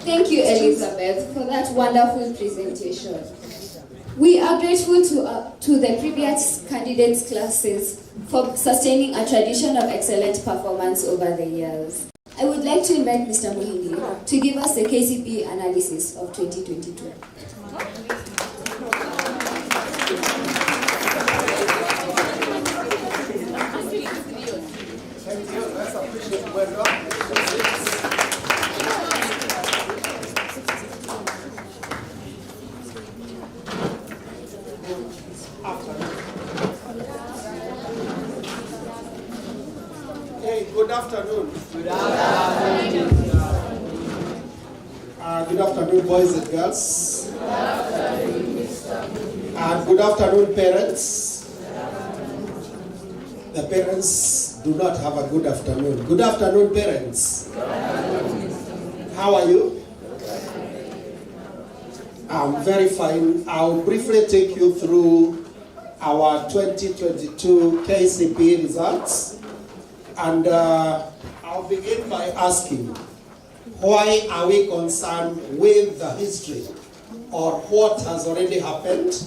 T: Thank you, Elizabeth, for that wonderful presentation. We are grateful to the previous candidates' classes for sustaining a tradition of excellent performance over the years. I would like to invite Mr. Muhindi to give us the KCPE analysis of 2022.
A: Good afternoon. Good afternoon. Good afternoon, boys and girls. Good afternoon, good afternoon, parents. The parents do not have a good afternoon. Good afternoon, parents. How are you? I'm very fine. I'll briefly take you through our 2022 KCPE results. And I'll begin by asking, why are we concerned with the history or what has already happened?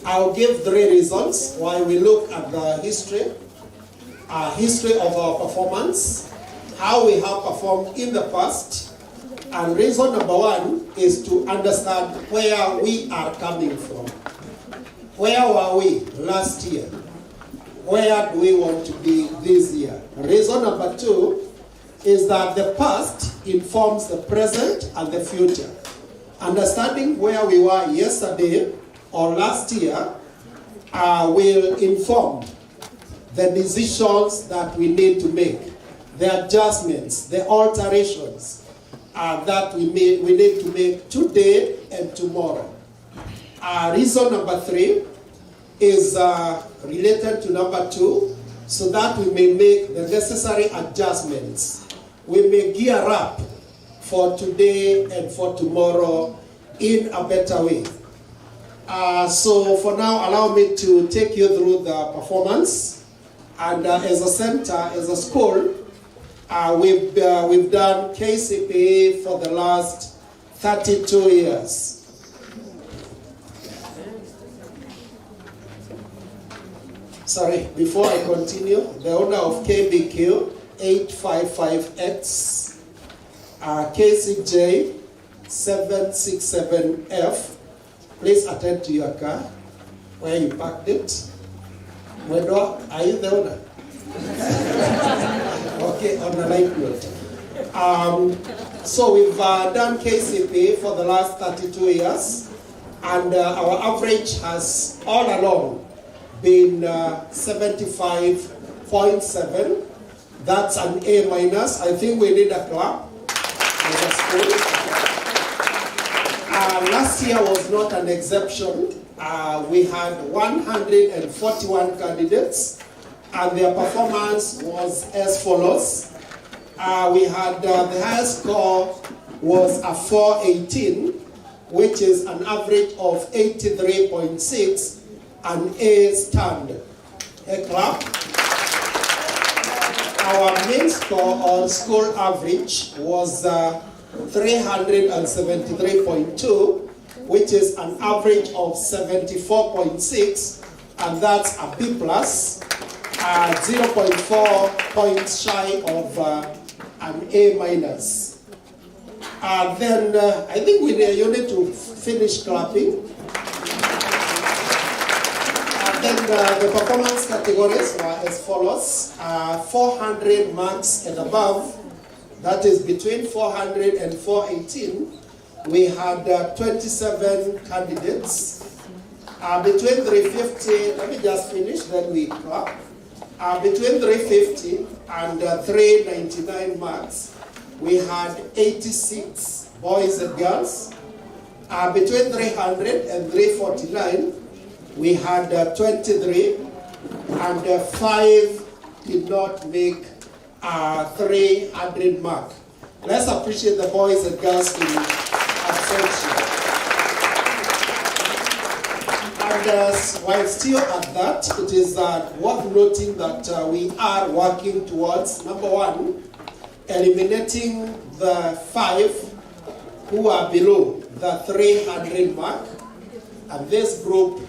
A: I'll give 3 reasons why we look at the history of our performance, how we have performed in the past, and reason number 1 is to understand where we are coming from. Where were we last year? Where do we want to be this year? Reason number 2 is that the past informs the present and the future. Understanding where we were yesterday or last year will inform the decisions that we need to make, the adjustments, the alterations that we need to make today and tomorrow. Reason number 3 is related to number 2, so that we may make the necessary adjustments. We may gear up for today and for tomorrow in a better way. So for now, allow me to take you through the performance. And as a center, as a school, we've done KCPE for the last 32 years. Sorry, before I continue, the owner of KBQ 855X, KCJ 767F, please attend to your car where you parked it. Wedwa, are you the owner? Okay, on a light note. So we've done KCPE for the last 32 years, and our average has all along been 75.7. That's an A minus. I think we need a clap as a school. Last year was not an exception. We had 141 candidates, and their performance was as follows. We had the highest score was a 418, which is an average of 83.6. An A standard. A clap. Our main score or school average was 373.2, which is an average of 74.6, and that's a B plus, 0.4 points shy of an A minus. Then I think you need to finish clapping.
C: then the performance categories were as follows. 400 marks and above, that is between 400 and 418, we had 27 candidates. Between 350, let me just finish, then we clap. Between 350 and 399 marks, we had 86 boys and girls. Between 300 and 349, we had 23, and 5 did not make 300 mark. Let's appreciate the boys and girls in absentia. And while still at that, it is worth noting that we are working towards, number one, eliminating the 5 who are below the 300 mark. And this group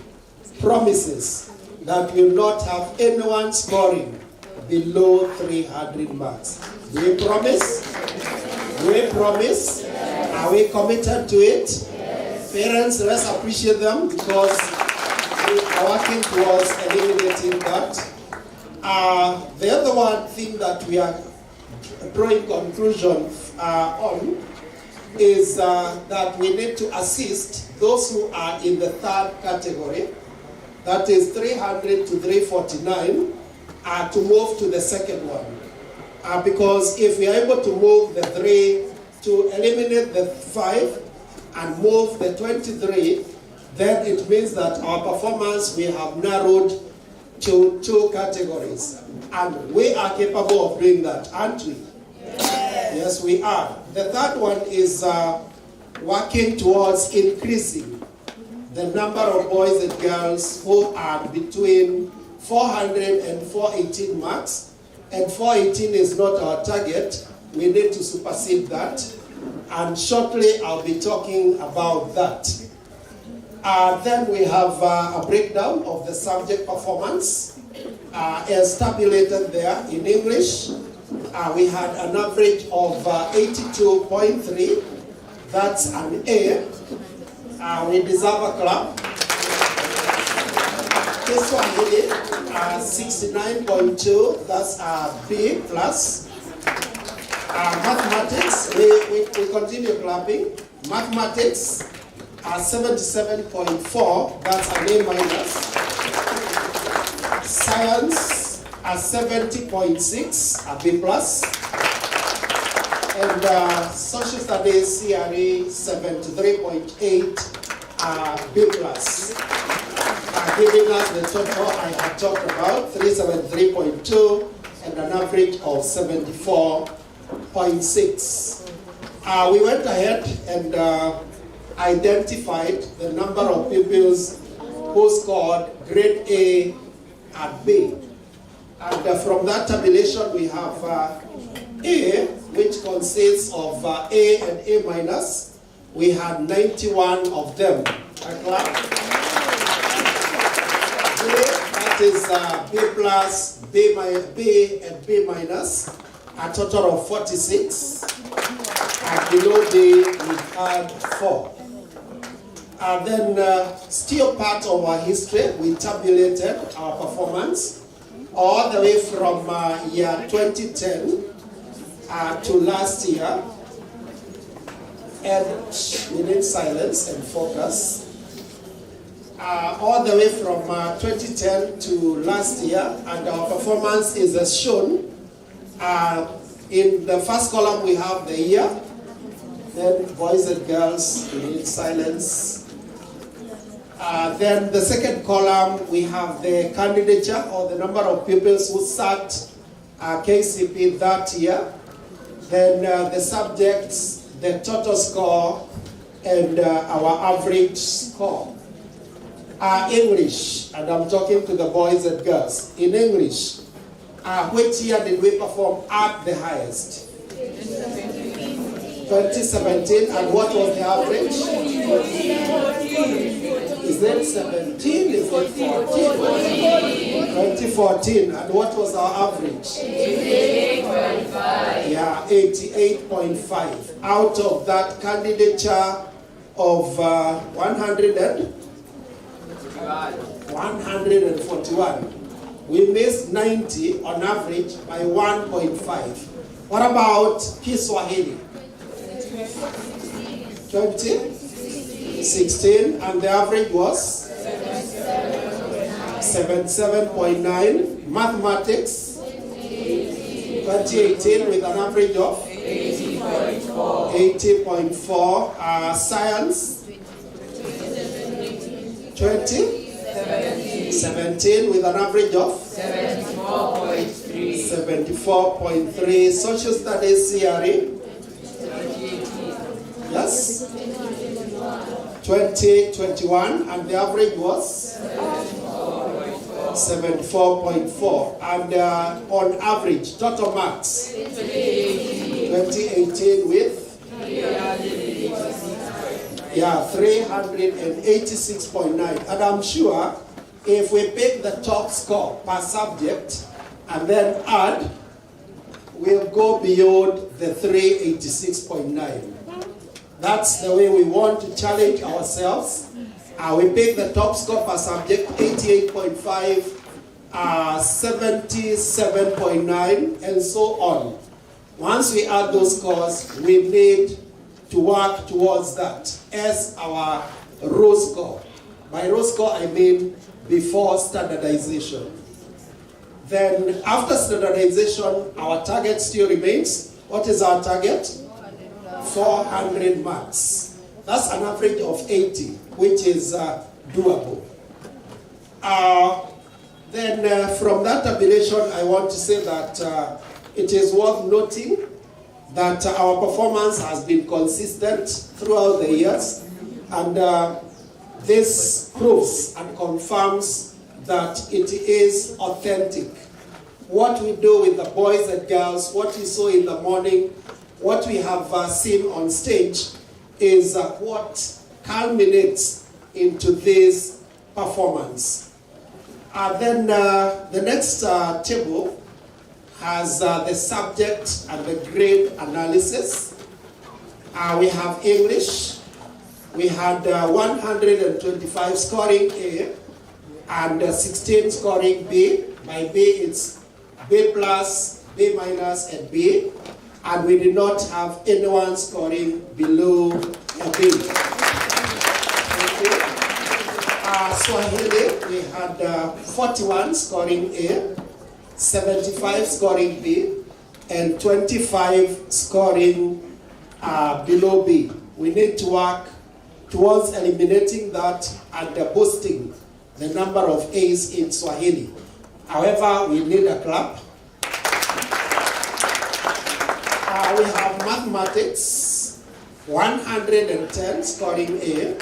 C: promises that will not have anyone scoring below 300 marks. Do we promise? Do we promise? Are we committed to it? Parents, let's appreciate them because we are working towards eliminating that. The other thing that we are drawing conclusion on is that we need to assist those who are in the third category, that is 300 to 349, to move to the second one. Because if we are able to move the 3, to eliminate the 5 and move the 23, then it means that our performance we have narrowed to 2 categories. And we are capable of doing that, aren't we? Yes, we are. The third one is working towards increasing the number of boys and girls who are between 400 and 418 marks. And 418 is not our target. We need to supersede that. And shortly I'll be talking about that. Then we have a breakdown of the subject performance as tabulated there in English. We had an average of 82.3. That's an A. We deserve a clap. This one here, 69.2. That's a B plus. Mathematics, we continue clapping. Mathematics, 77.4. That's an A minus. Science, 70.6, a B plus. And social studies, CRE, 73.8, B plus. Giving us the total I had talked about, 373.2, and an average of 74.6. We went ahead and identified the number of pupils who scored grade A and B. And from that tabulation, we have A, which consists of A and A minus. We had 91 of them. That is B plus, B and B minus, a total of 46. And below B, we had 4. And then, still part of our history, we tabulated our performance all the way from year 2010 to last year. And we need silence and focus. All the way from 2010 to last year, and our performance is as shown. In the first column, we have the year. Then boys and girls, we need silence. Then the second column, we have the candidature, or the number of pupils who sat KCPE that year. Then the subjects, the total score, and our average score. English, and I'm talking to the boys and girls. In English, which year did we perform at the highest? 2017, and what was the average? Is it 17? Is it 14? 2014, and what was our average? 88.5. Yeah, 88.5. Out of that candidature of 100 and 141. We missed 90 on average by 1.5. What about Kiswahili? 20? 16, and the average was? 77.9. Mathematics? 2018 with an average of? 80.4. Science? 20? 17 with an average of? 74.3. Social studies CRE? Yes? 2021, and the average was? 74.4. And on average, total marks? 2018 with? 386.9. And I'm sure if we pick the top score per subject and then add, we'll go beyond the 386.9. That's the way we want to challenge ourselves. We pick the top score per subject, 88.5, 77.9, and so on. Once we add those scores, we need to work towards that as our raw score. By raw score, I mean before standardization. Then after standardization, our target still remains. What is our target? 400 marks. That's an average of 80, which is doable. Then from that tabulation, I want to say that it is worth noting that our performance has been consistent throughout the years, and this proves and confirms that it is authentic. What we do with the boys and girls, what we saw in the morning, what we have seen on stage is what culminates into this performance. Then the next table has the subject and the grade analysis. We have English. We had 125 scoring A and 16 scoring B. By B, it's B plus, B minus, and B. And we did not have anyone scoring below a B. Swahili, we had 41 scoring A, 75 scoring B, and 25 scoring below B. We need to work towards eliminating that and boosting the number of A's in Swahili. However, we need a clap. We have mathematics, 110 scoring A,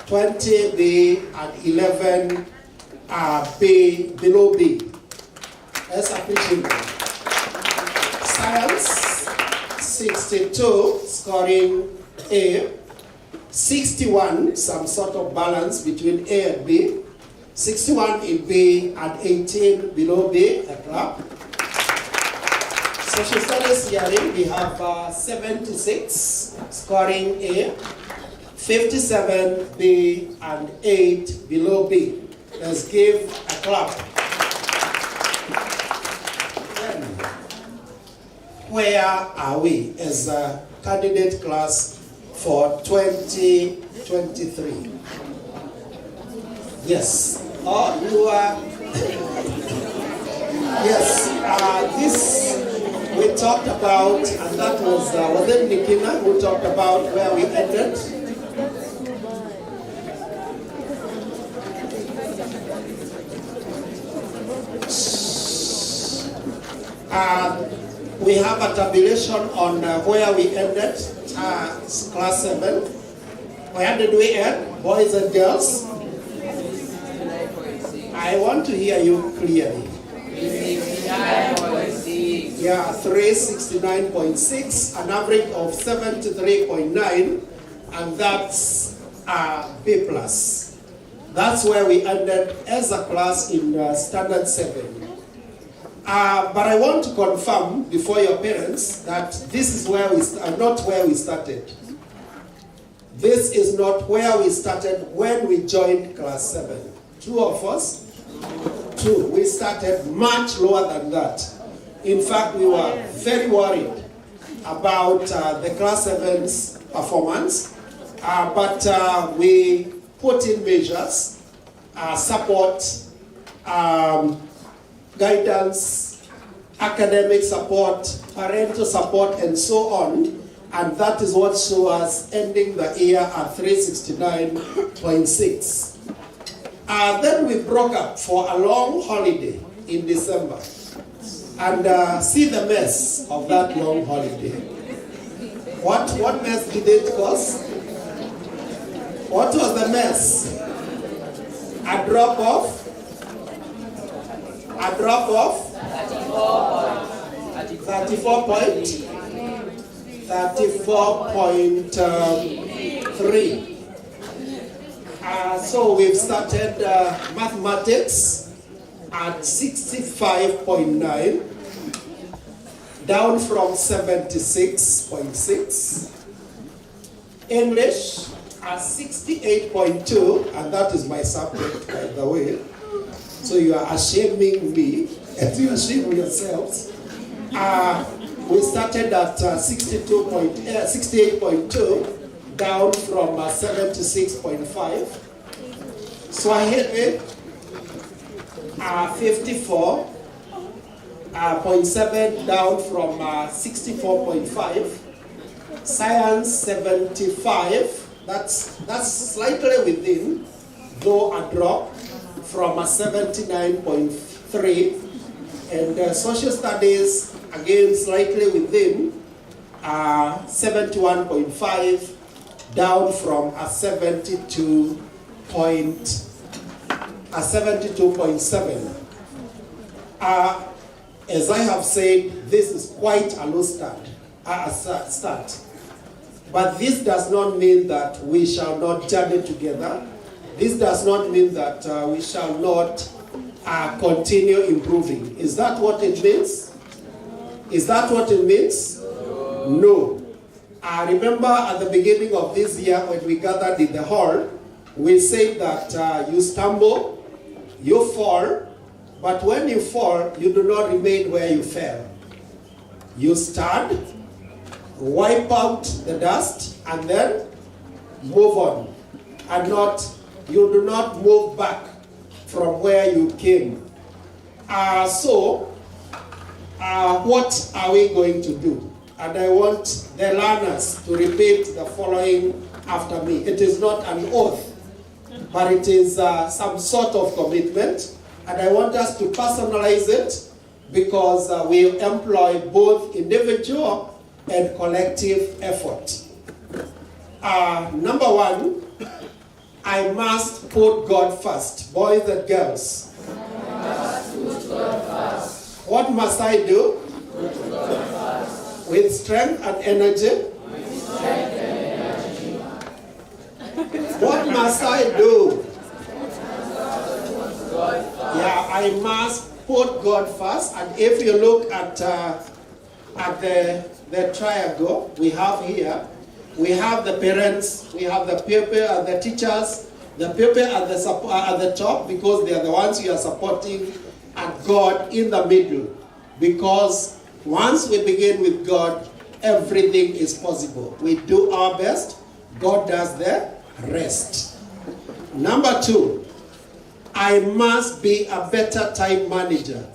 C: 20 B, and 11 B below B. That's appreciable. Science, 62 scoring A, 61, some sort of balance between A and B, 61 in B, and 18 below B, a clap. Social studies hearing, we have 76 scoring A, 57 B, and 8 below B. Let's give a clap. Then, where are we as a candidate class for 2023? Yes. Oh, you are. Yes. This we talked about, and that was it Nikina who talked about where we ended. We have a tabulation on where we ended class 7. Where did we end, boys and girls? I want to hear you clearly. Yeah, 369.6, an average of 73.9, and that's B+. That's where we ended as a class in Standard 7. But I want to confirm before your parents that this is where not where we started. This is not where we started when we joined class 7. Two of us? Two. We started much lower than that. In fact, we were very worried about the class 7's performance, but we put in measures, support, guidance, academic support, parental support, and so on. And that is what saw us ending the year at 369.6. Then we broke up for a long holiday in December. And see the mess of that long holiday. What mess did it cause? What was the mess? A drop off? 34.3. So we've started mathematics at 65.9, down from 76.6. English at 68.2, and that is my subject, by the way. So you are shaming me, as you shame yourselves. We started at 68.2, down from 76.5. Swahili, 54.7, down from 64.5. Science, 75. That's slightly within, though a drop from 79.3. And social studies, again slightly within, 71.5, down from a 72.7. As I have said, this is quite a low start. But this does not mean that we shall not journey together. This does not mean that we shall not continue improving. Is that what it means? Is that what it means? No. I remember at the beginning of this year when we gathered in the hall, we said that you stumble, you fall, but when you fall, you do not remain where you fell. You stand, wipe out the dust, and then move on. And you do not move back from where you came. What are we going to do? And I want the learners to repeat the following after me. It is not an oath, but it is some sort of commitment. And I want us to personalize it because we employ both individual and collective effort. Number one, I must put God first. Boys and girls. I must put God first. What must I do? Put God first. With strength and energy. What must I do? Yeah, I must put God first. And if you look at the triangle we have here, we have the parents, we have the people and the teachers, the people at the top because they are the ones you are supporting, and God in the middle. Because once we begin with God, everything is possible. We do our best, God does the rest. Number two, I must be a better time manager.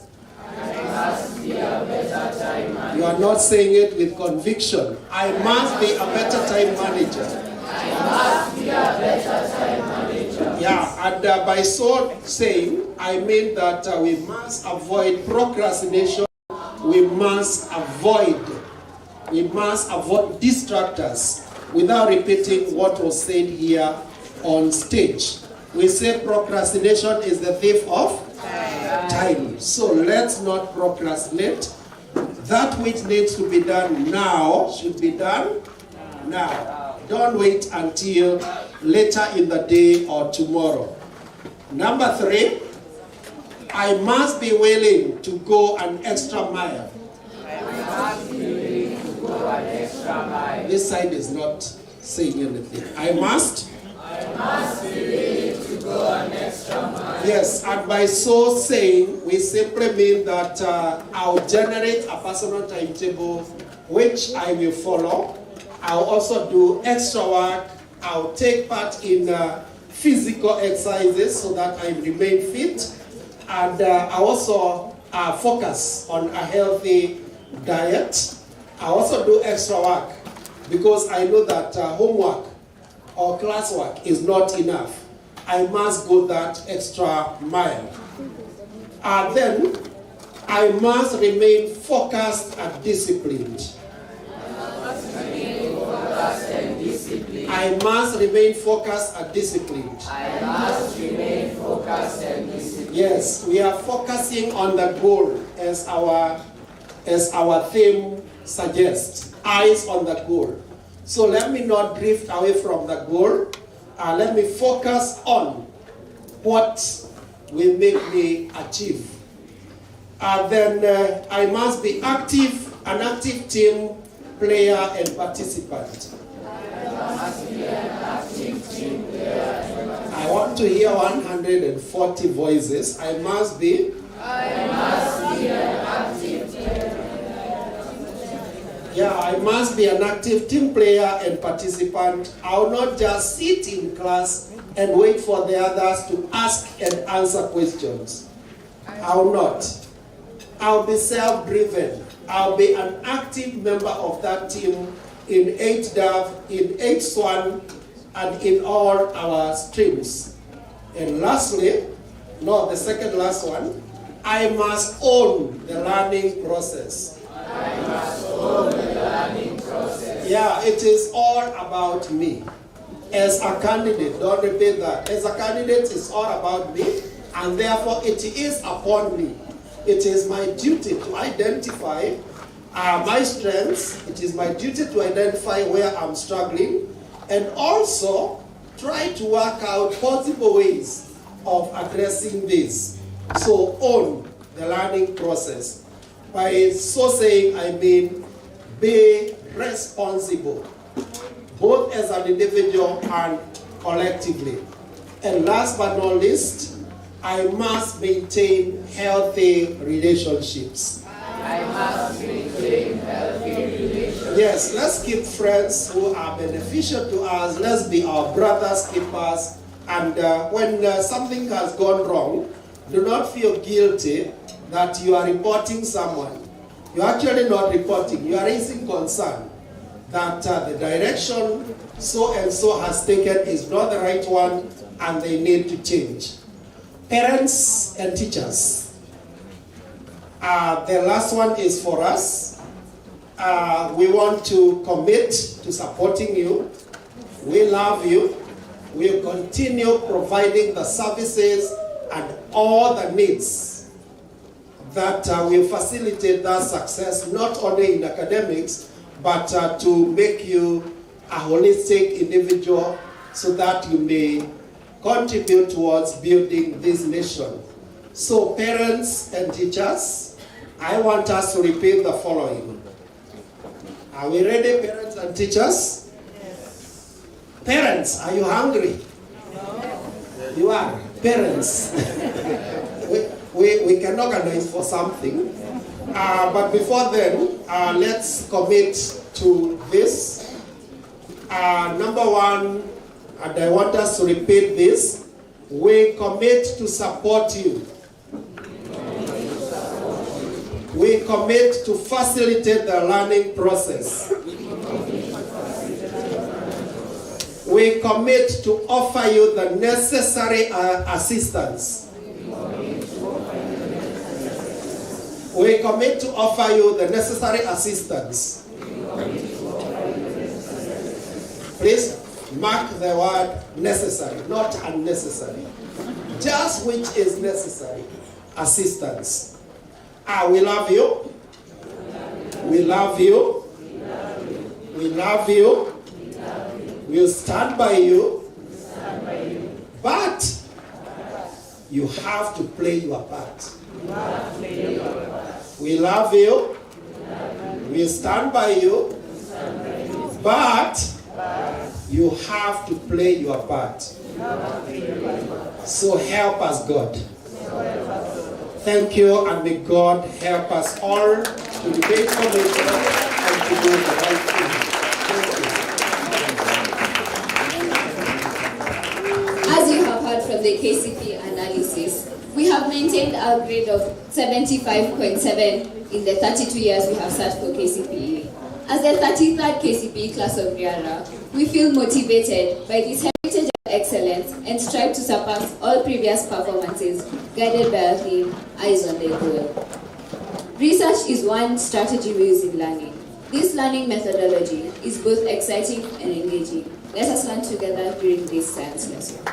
C: I must be a better time manager. You are not saying it with conviction. I must be a better time manager. I must be a better time manager. Yeah, and by so saying, I mean that we must avoid procrastination. We must avoid distractors without repeating what was said here on stage. We say procrastination is the thief of time. So let's not procrastinate. That which needs to be done now should be done now. Don't wait until later in the day or tomorrow. Number three, I must be willing to go an extra mile. I must be willing to go an extra mile. This side is not saying anything. I must be willing to go go an extra mile. Yes, and by so saying, we simply mean that I'll generate a personal timetable which I will follow. I'll also do extra work. I'll take part in physical exercises so that I remain fit. And I also focus on a healthy diet. I also do extra work because I know that homework or classwork is not enough. I must go that extra mile. And then I must remain focused and disciplined. I must remain focused and disciplined.
D: I must remain focused and disciplined.
C: Yes, we are focusing on the goal as our theme suggests. Eyes on the goal. So let me not drift away from the goal. Let me focus on what will make me achieve. Then I must be active, an active team player and participant. I want to hear 140 voices. I must be an active team. Yeah, I must be an active team player and participant. I will not just sit in class and wait for the others to ask and answer questions. I will not. I'll be self-driven. I'll be an active member of that team in HDAV, in H1, and in all our streams. And lastly, the second last one, I must own the learning process.
D: I must own the learning process.
C: Yeah, it is all about me. As a candidate, don't repeat that. As a candidate, it's all about me, and therefore it is upon me. It is my duty to identify my strengths. It is my duty to identify where I'm struggling, and also try to work out possible ways of addressing this. So own the learning process. By so saying, I mean be responsible, both as an individual and collectively. And last but not least, I must maintain healthy relationships.
D: I must maintain healthy relationships.
C: Yes, let's keep friends who are beneficial to us. Let's be our brothers keepers. And when something has gone wrong, do not feel guilty that you are reporting someone. You're actually not reporting. You are raising concern that the direction so and so has taken is not the right one and they need to change. Parents and teachers. The last one is for us. We want to commit to supporting you. We love you. We'll continue providing the services and all the needs that will facilitate that success, not only in academics, but to make you a holistic individual so that you may contribute towards building this nation. So parents and teachers, I want us to repeat the following. Are we ready, parents and teachers? Yes. Parents, are you hungry? No. You are. Parents. we can organize for something. But before then, let's commit to this. Number one, and I want us to repeat this, we commit to support you. We commit to facilitate the learning process. We commit to offer you the necessary assistance. We commit to offer you the necessary assistance. Please mark the word necessary, not unnecessary. Just which is necessary. Assistance. We love you. We love you. We love you. We'll stand by you. But you have to play your part. We love you. We stand by you. But You have to play your part. So help us, God. Thank you, and may God help us all to be faithful and to do the right thing.
T: As you have heard from the KCPE analysis, we have maintained our grade of 75.7 in the 32 years we have sat for KCPE. As the 33rd KCPE class of Riara, we feel motivated by this heritage of excellence and strive to surpass all previous performances, guided by our theme, Eyes on the Goal. Research is one strategy we use in learning. This learning methodology is both exciting and engaging. Let us learn together during this science lesson.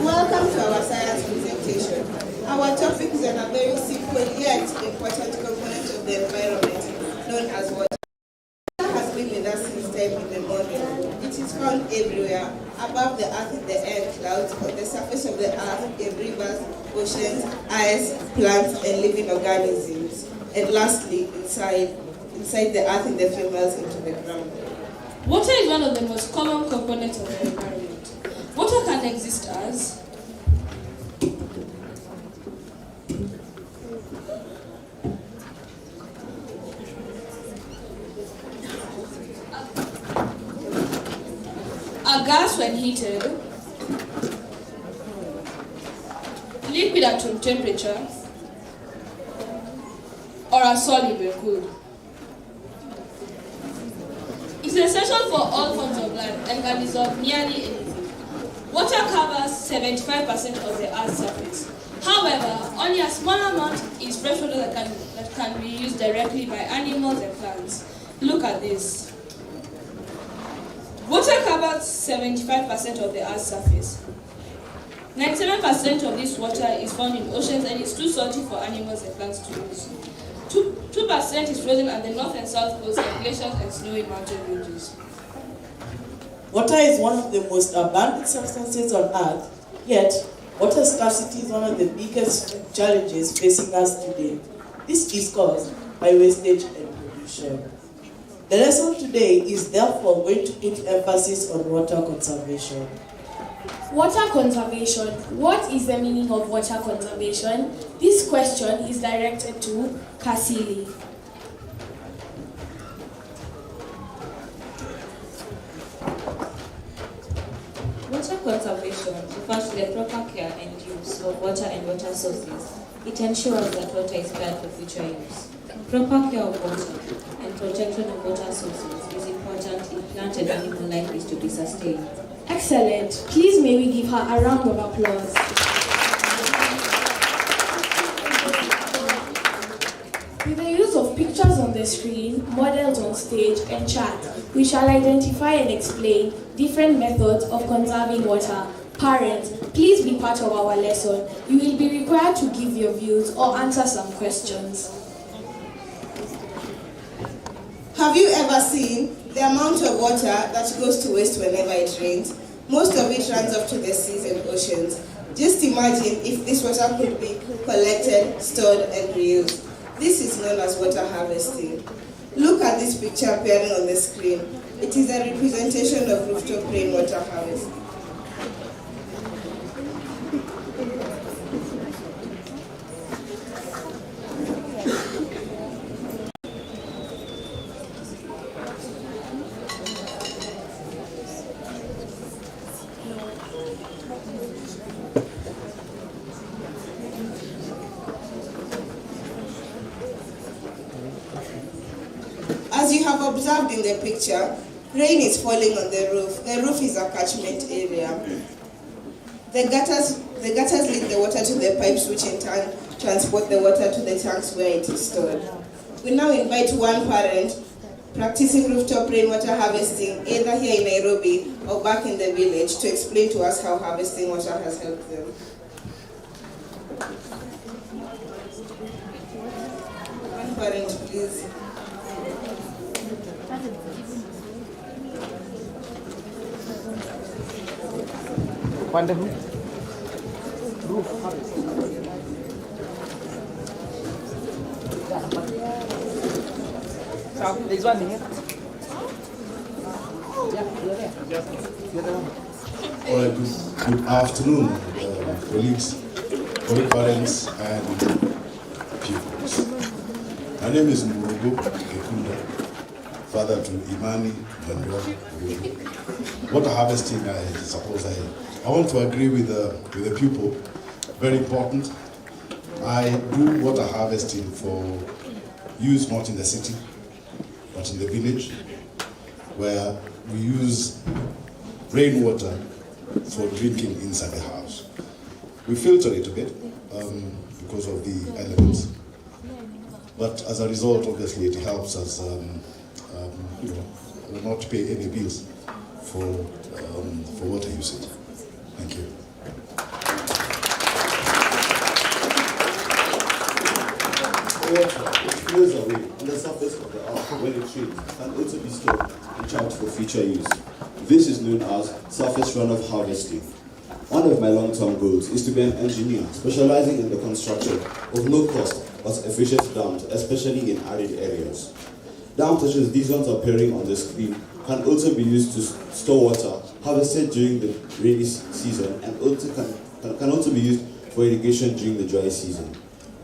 F: Welcome to our science presentation. Our topic is on a very simple yet important component of the environment known as water. Water has been with us since time immemorial. It is found everywhere, above the earth in the air clouds, on the surface of the earth in rivers, oceans, ice, plants, and living organisms. And lastly, inside the earth in the females into the ground.
K: Water is one of the most common components of the environment. Water can exist as a gas when heated, liquid at room temperature, or a solid when cooled. It's essential for all forms of life and can dissolve nearly anything. Water covers 75% of the Earth's surface. However, only a small amount is freshwater that can be used directly by animals and plants. Look at this. Water covers 75% of the Earth's surface. 97% of this water is found in oceans and is too salty for animals and plants to use. 2% is frozen at the north and south coast and glaciers and snowy mountain ranges.
G: Water is one of the most abundant substances on Earth, yet water scarcity is one of the biggest challenges facing us today. This is caused by wastage and pollution. The lesson today is therefore going to put emphasis on water conservation.
I: Water conservation. What is the meaning of water conservation? This question is directed to Kasili.
B: Water conservation refers to the proper care and use of water and water sources. It ensures that water is spared for future use. Proper care of water and protection of water sources is important if plant and animal life is to be sustained.
I: Excellent. Please may we give her a round of applause. With the use of pictures on the screen, models on stage, and chat, we shall identify and explain different methods of conserving water. Parents, please be part of our lesson. You will be required to give your views or answer some questions.
F: Have you ever seen the amount of water that goes to waste whenever it rains? Most of it runs off to the seas and oceans. Just imagine if this water could be collected, stored, and reused. This is known as water harvesting. Look at this picture appearing on the screen. It is a representation of rooftop rainwater harvesting. As you have observed in the picture, rain is falling on the roof. The roof is a catchment area. The gutters lead the water to the pipes, which in turn transport the water to the tanks where it is stored. We now invite one parent practicing rooftop rainwater harvesting, either here in Nairobi or back in the village, to explain to us how harvesting water has helped them. One parent, please.
H: Wonderful. So, this one here.
P: All right, good afternoon, colleagues, parents, and pupils. My name is Murugo Gekunda, father to Imani Bandua. Water harvesting, I suppose I want to agree with the pupil. Very important. I do water harvesting for use not in the city, but in the village, where we use rainwater for drinking inside the house. We filter it a bit because of the elements, but as a result, obviously, it helps us, not pay any bills for water usage. Thank you.
V: Water, which flows away on the surface of the earth when it rains, can also be stored and charged for future use. This is known as surface runoff harvesting. One of my long-term goals is to be an engineer specializing in the construction of low-cost but efficient dams, especially in arid areas. Dams such as these ones appearing on the screen can also be used to store water harvested during the rainy season, and also can also be used for irrigation during the dry season.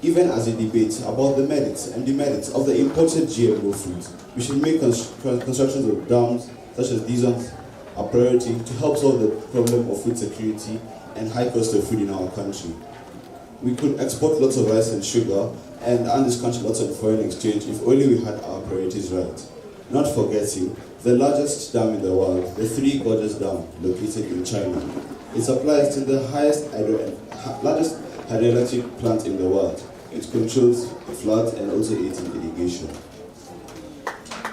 V: Even as a debate about the merits and demerits of the imported GMO foods, we should make constructions of dams such as these ones a priority to help solve the problem of food security and high cost of food in our country. We could export lots of rice and sugar and earn this country lots of foreign exchange if only we had our priorities right. Not forgetting the largest dam in the world, the Three Gorges Dam, located in China. It supplies to the largest hydroelectric plant in the world. It controls the flood and also aids in irrigation.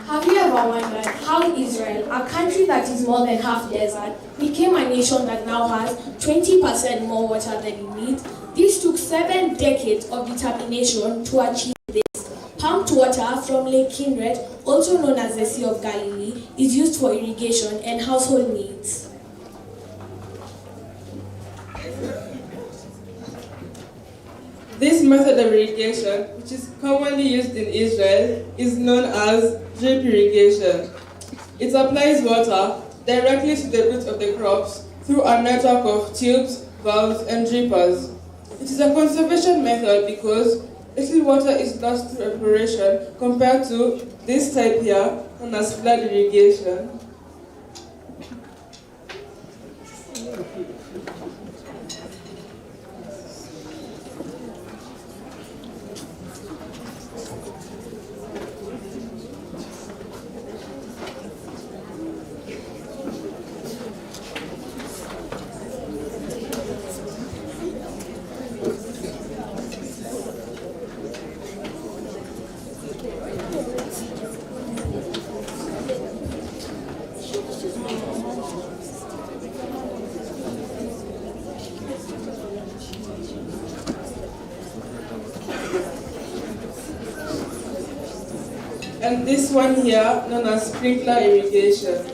W: Have you ever wondered how Israel, a country that is more than half desert, became a nation that now has 20% more water than it needs? This took 7 decades of determination to achieve this. Pumped water from Lake Kindred, also known as the Sea of Galilee, is used for irrigation and household needs.
X: This method of irrigation, which is commonly used in Israel, is known as drip irrigation. It applies water directly to the roots of the crops through a network of tubes, valves, and drippers. It is a conservation method because little water is lost through evaporation compared to this type here, known as flood irrigation. And this one here, known as sprinkler irrigation.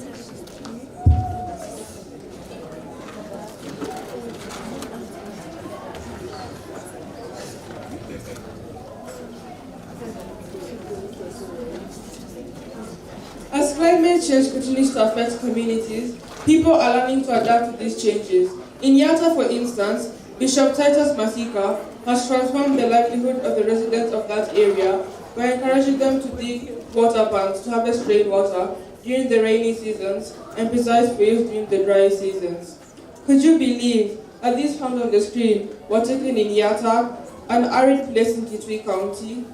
X: As climate change continues to affect communities, people are learning to adapt to these changes. In Yatta, for instance, Bishop Titus Masika has transformed the livelihood of the residents of that area by encouraging them to dig water pans to harvest rainwater during the rainy seasons and preserve for use during the dry seasons. Could you believe that these farms on the screen were taken in Yatta, an arid place in Kitui County?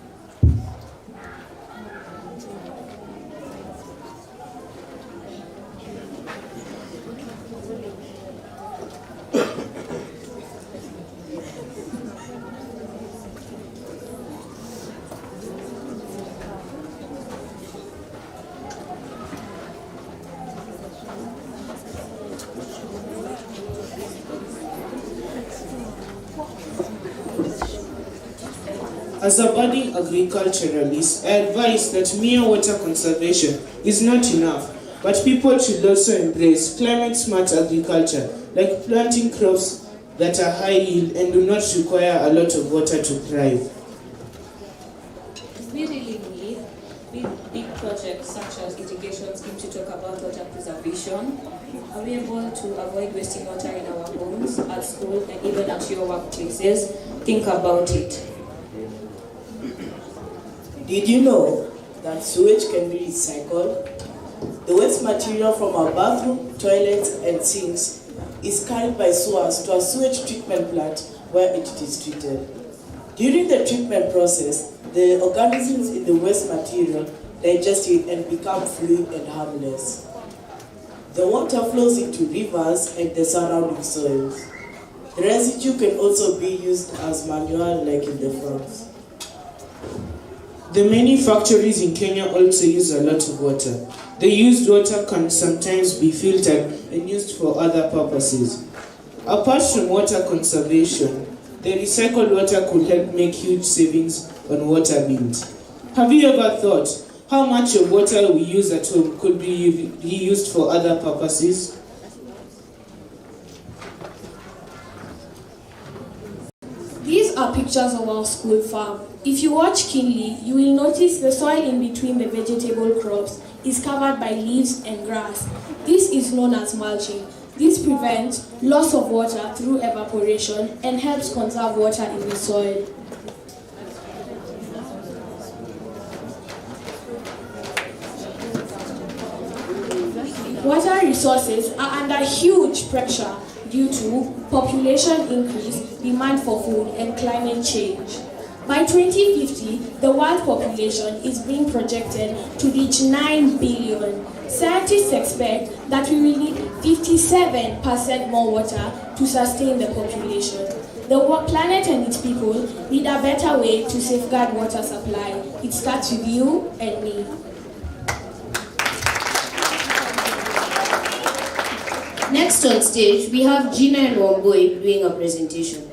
X: As a budding agriculturalist, I advise that mere water conservation is not enough, but people should also embrace climate-smart agriculture, like planting crops that are high yield and do not require a lot of water to thrive.
B: We really need big projects such as irrigation schemes to talk about water preservation. Are we able to avoid wasting water in our homes, at school, and even at your workplaces? Think about it.
G: Did you know that sewage can be recycled? The waste material from our bathroom, toilets, and sinks is carried by sewers to a sewage treatment plant where it is treated. During the treatment process, the organisms in the waste material digest it and become fluid and harmless. The water flows into rivers and the surrounding soils. The residue can also be used as manure like in the farms.
X: The many factories in Kenya also use a lot of water. The used water can sometimes be filtered and used for other purposes. Apart from water conservation, the recycled water could help make huge savings on water bills. Have you ever thought how much of water we use at home could be reused for other purposes?
W: These are pictures of our school farm. If you watch keenly, you will notice the soil in between the vegetable crops is covered by leaves and grass. This is known as mulching. This prevents loss of water through evaporation and helps conserve water in the soil. Water resources are under huge pressure due to population increase, demand for food, and climate change. By 2050, the world population is being projected to reach 9 billion. Scientists expect that we will need 57% more water to sustain the population. The planet and its people need a better way to safeguard water supply. It starts with you and me.
E: Next on stage, we have Gina and Wamboi doing a presentation.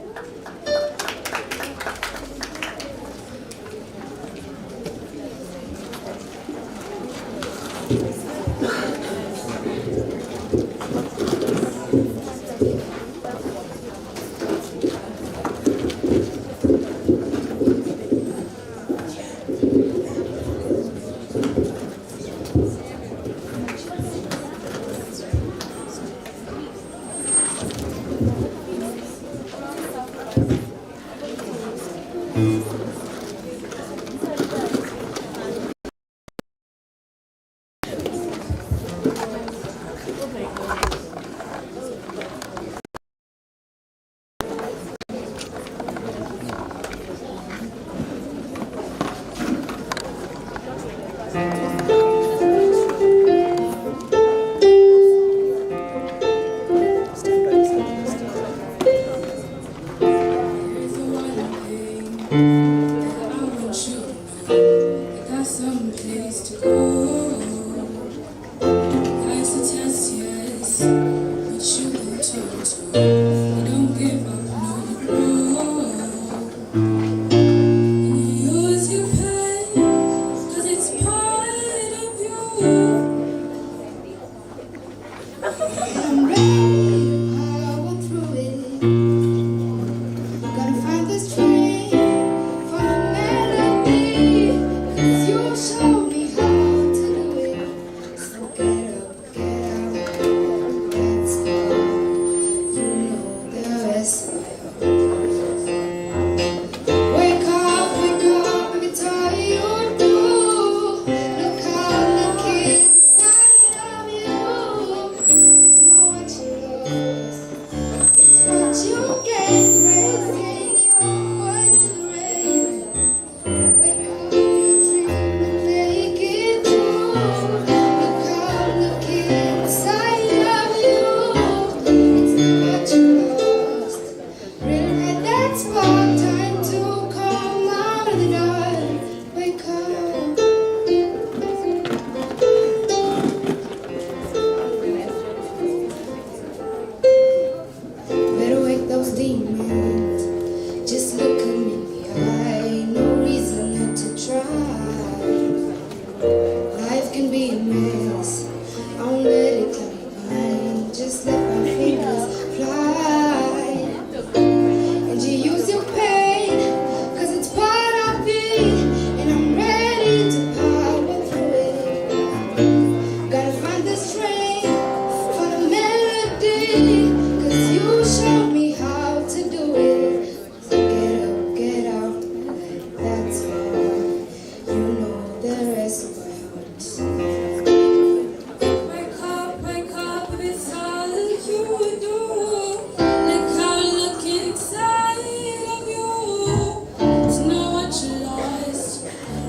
J: Cause it's part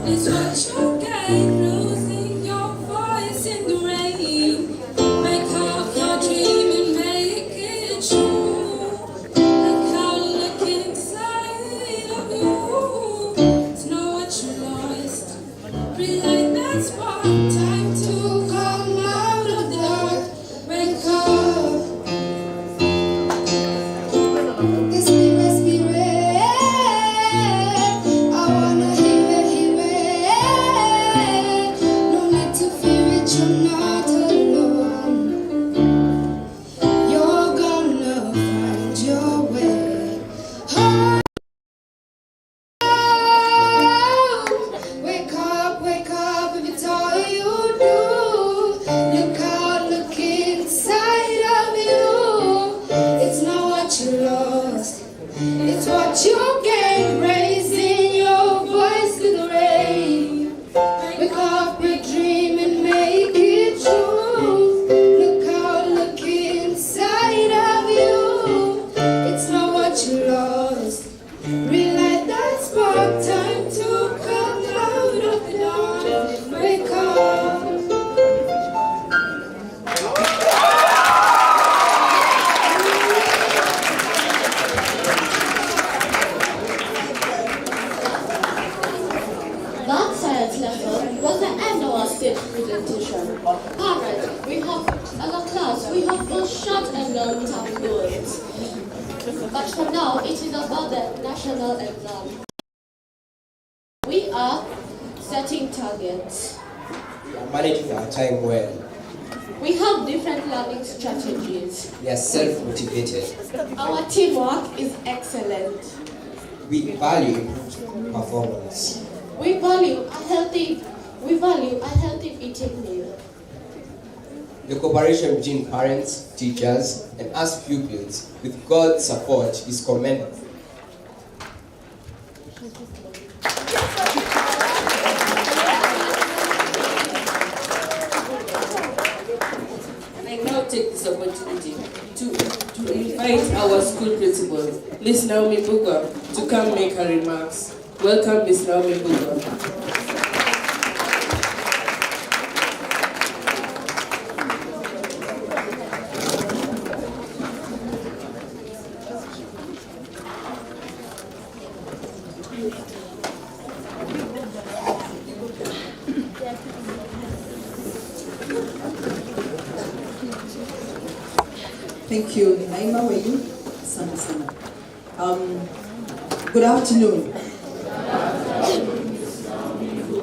J: It's what you get, losing your voice in the rain. Wake up your dream and make it true. Look out, look inside of you. It's not what you lost. Relight that spark. Time to come out of the dark. Wake up.
Z: It's what you gain, raising your voice to the rain. Wake up, big dream and make it true. Look out, look inside of you. It's not what you lost. Relight that spark, time to come out of the dark. Wake up.
E: Was the end of our stage presentation. Alright, we have, as a class, we have both short and long-term goals. But for now, it is about the national exam. We are setting targets.
M: We are managing our time well.
E: We have different learning strategies.
M: We are self-motivated.
E: Our teamwork is excellent.
M: We value improved performance.
E: We value a healthy eating meal.
M: The cooperation between parents, teachers, and us pupils with God's support is commendable.
G: I now take this opportunity to invite our school principal, Miss Naomi Buga, to come make her remarks. Welcome, Miss Naomi Buga.
S: Thank you, Naima. Were you? Sana sana. Good afternoon.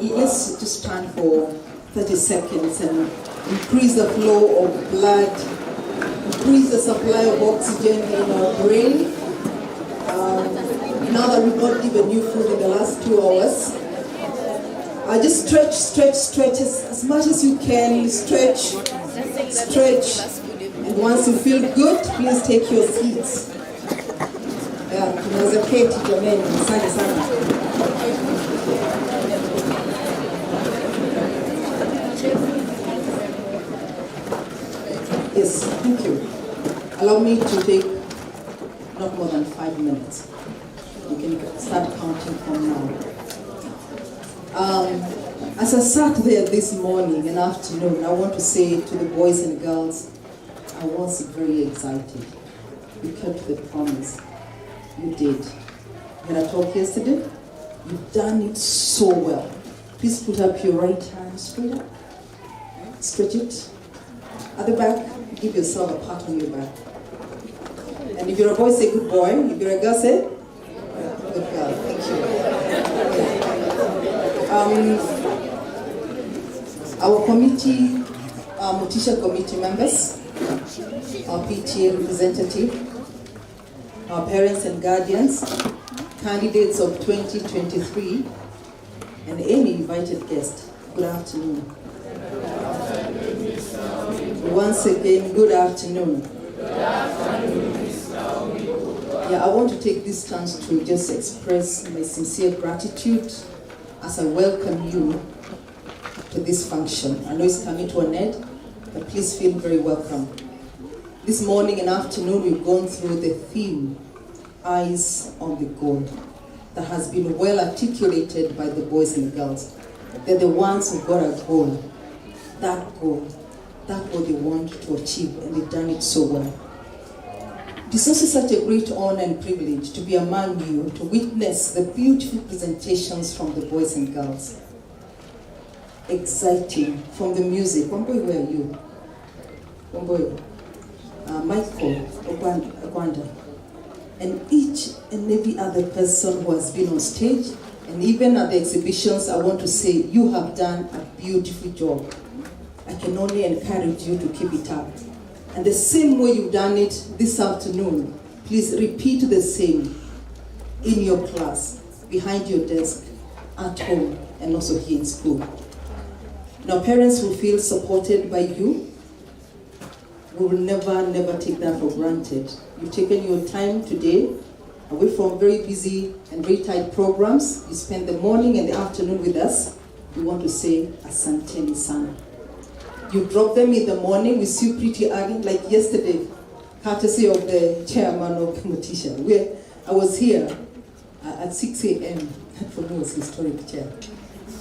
S: Let's just stand for 30 seconds and increase the flow of blood, increase the supply of oxygen in our brain. Now that we've not given you food in the last 2 hours, just stretch as much as you can. Stretch. And once you feel good, please take your seats. Tunaweza keti jameni, asante sana. Yes, thank you. Allow me to take not more than 5 minutes. You can start counting from now. As I sat there this morning and afternoon, I want to say to the boys and girls, I was very excited. You kept the promise. You did. When I talked yesterday, you've done it so well. Please put up your right hand straight up. Stretch it. At the back, give yourself a pat on your back. And if you're a boy, say good boy. If you're a girl, say good girl. Thank you. Our committee, Motisha committee members, our PTA representative, our parents and guardians, candidates of 2023, and any invited guest, good afternoon. Once again, good afternoon. Yeah, I want to take this chance to just express my sincere gratitude as I welcome you to this function. I know it's coming to an end, but please feel very welcome. This morning and afternoon, we've gone through the theme, Eyes on the Goal. that has been well articulated by the boys and girls. They're the ones who got a goal. That what they want to achieve, and they've done it so well. It's also such a great honor and privilege to be among you, to witness the beautiful presentations from the boys and girls. Exciting from the music. Wamboy, where are you? Wamboy. Michael Ogwanda. And each and every other person who has been on stage, and even at the exhibitions, I want to say you have done a beautiful job. I can only encourage you to keep it up. And the same way you've done it this afternoon, please repeat the same in your class, behind your desk, at home, and also here in school. Now, parents will feel supported by you. We will never take that for granted. You've taken your time today, away from very busy and very tight programs. You spend the morning and the afternoon with us. We want to say, Asanteni sana. You drop them in the morning, we see you pretty early, like yesterday, courtesy of the chairman of Mutisha, where I was here at 6 a.m. That for me was historic, chair.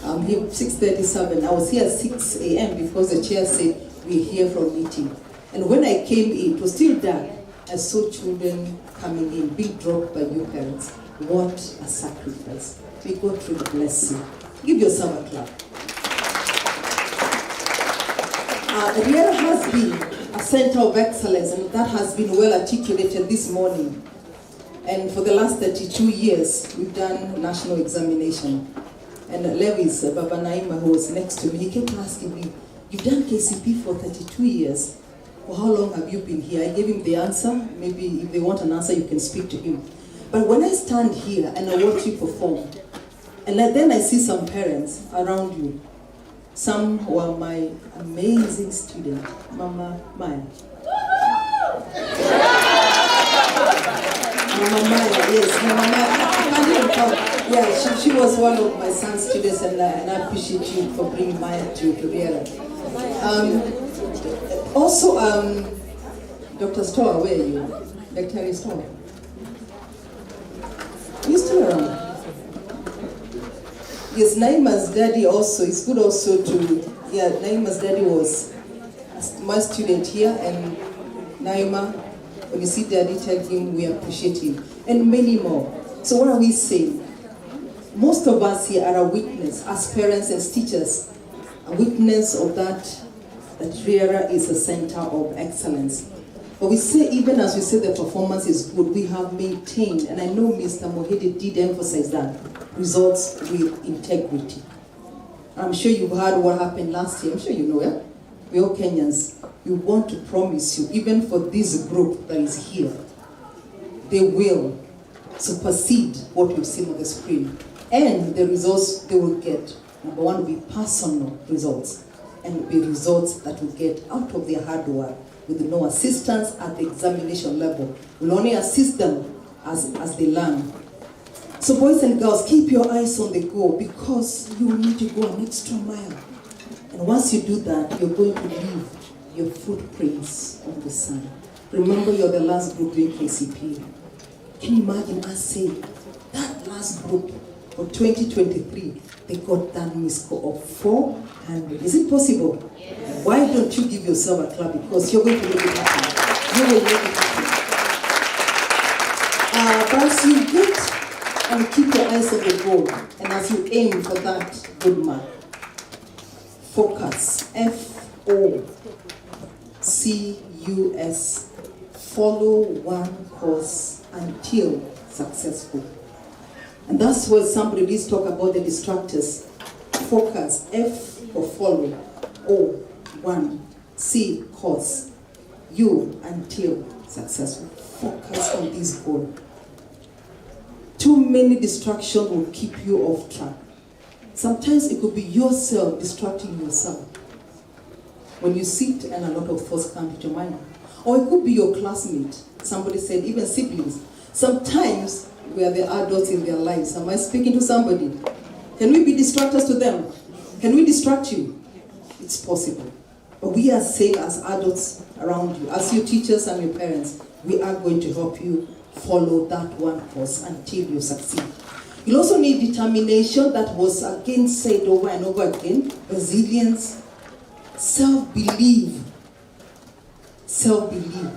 S: I'm here 6:37. I was here at 6 a.m. because the chair said we're here for a meeting. And when I came in, it was still dark. I saw children coming in, being dropped by you parents. What a sacrifice. May God truly bless you. Give yourself a clap. Riara has been a center of excellence, and that has been well articulated this morning. And for the last 32 years, we've done national examination. And Lewis, Baba Naima, who was next to me, he kept asking me, you've done KCPE for 32 years. For how long have you been here? I gave him the answer. Maybe if they want an answer, you can speak to him. But when I stand here and I watch you perform, and then I see some parents around you, some were my amazing student, Mama Maya. Mama Maya, yes, Mama Maya. Yeah, she was one of my son's students, and I appreciate you for bringing Maya to Riara. Also, Dr. Storer, where are you? Dr. Storer. You still around? Yes, Naima's daddy also, it's good also to, Naima's daddy was my student here, and Naima, when you see daddy, tell him we appreciate him, and many more. So what are we saying? Most of us here are a witness, as parents and teachers, a witness of that Riara is a center of excellence. But we say, even as we say the performance is good, we have maintained, and I know Mr. Mohede did emphasize that, results with integrity. I'm sure you've heard what happened last year. I'm sure you know it. We're all Kenyans. We want to promise you, even for this group that is here, they will supersede what you've seen on the screen. And the results they will get, number one, will be personal results, and will be results that will get out of their hard work with no assistance at the examination level. We'll only assist them as they learn. So boys and girls, keep your eyes on the goal, because you will need to go an extra mile. And once you do that, you're going to leave your footprints on the sun. Remember, you're the last group doing KCPE. Can you imagine us saying, that last group for 2023, they got that MIS score of 400. Is it possible? Yes. Why don't you give yourself a clap? Because you're going to make it happen. You will make it happen. But as you get and keep your eyes on the goal, and as you aim for that good mark, focus, FOCUS, follow one course until successful. And that's where somebody did talk about the distractors. Focus, F for follow, O, one, C, course, U, until successful. Focus on this goal. Too many distractions will keep you off track. Sometimes it could be yourself distracting yourself. When you sit and a lot of thoughts come to your mind. Or it could be your classmate. Somebody said, even siblings. Sometimes we are the adults in their lives. Am I speaking to somebody? Can we be distractors to them? Can we distract you? It's possible. But we are saying as adults around you, as your teachers and your parents, we are going to help you follow that one course until you succeed. You'll also need determination, that was again said over and over again, resilience, self-belief. Self-belief.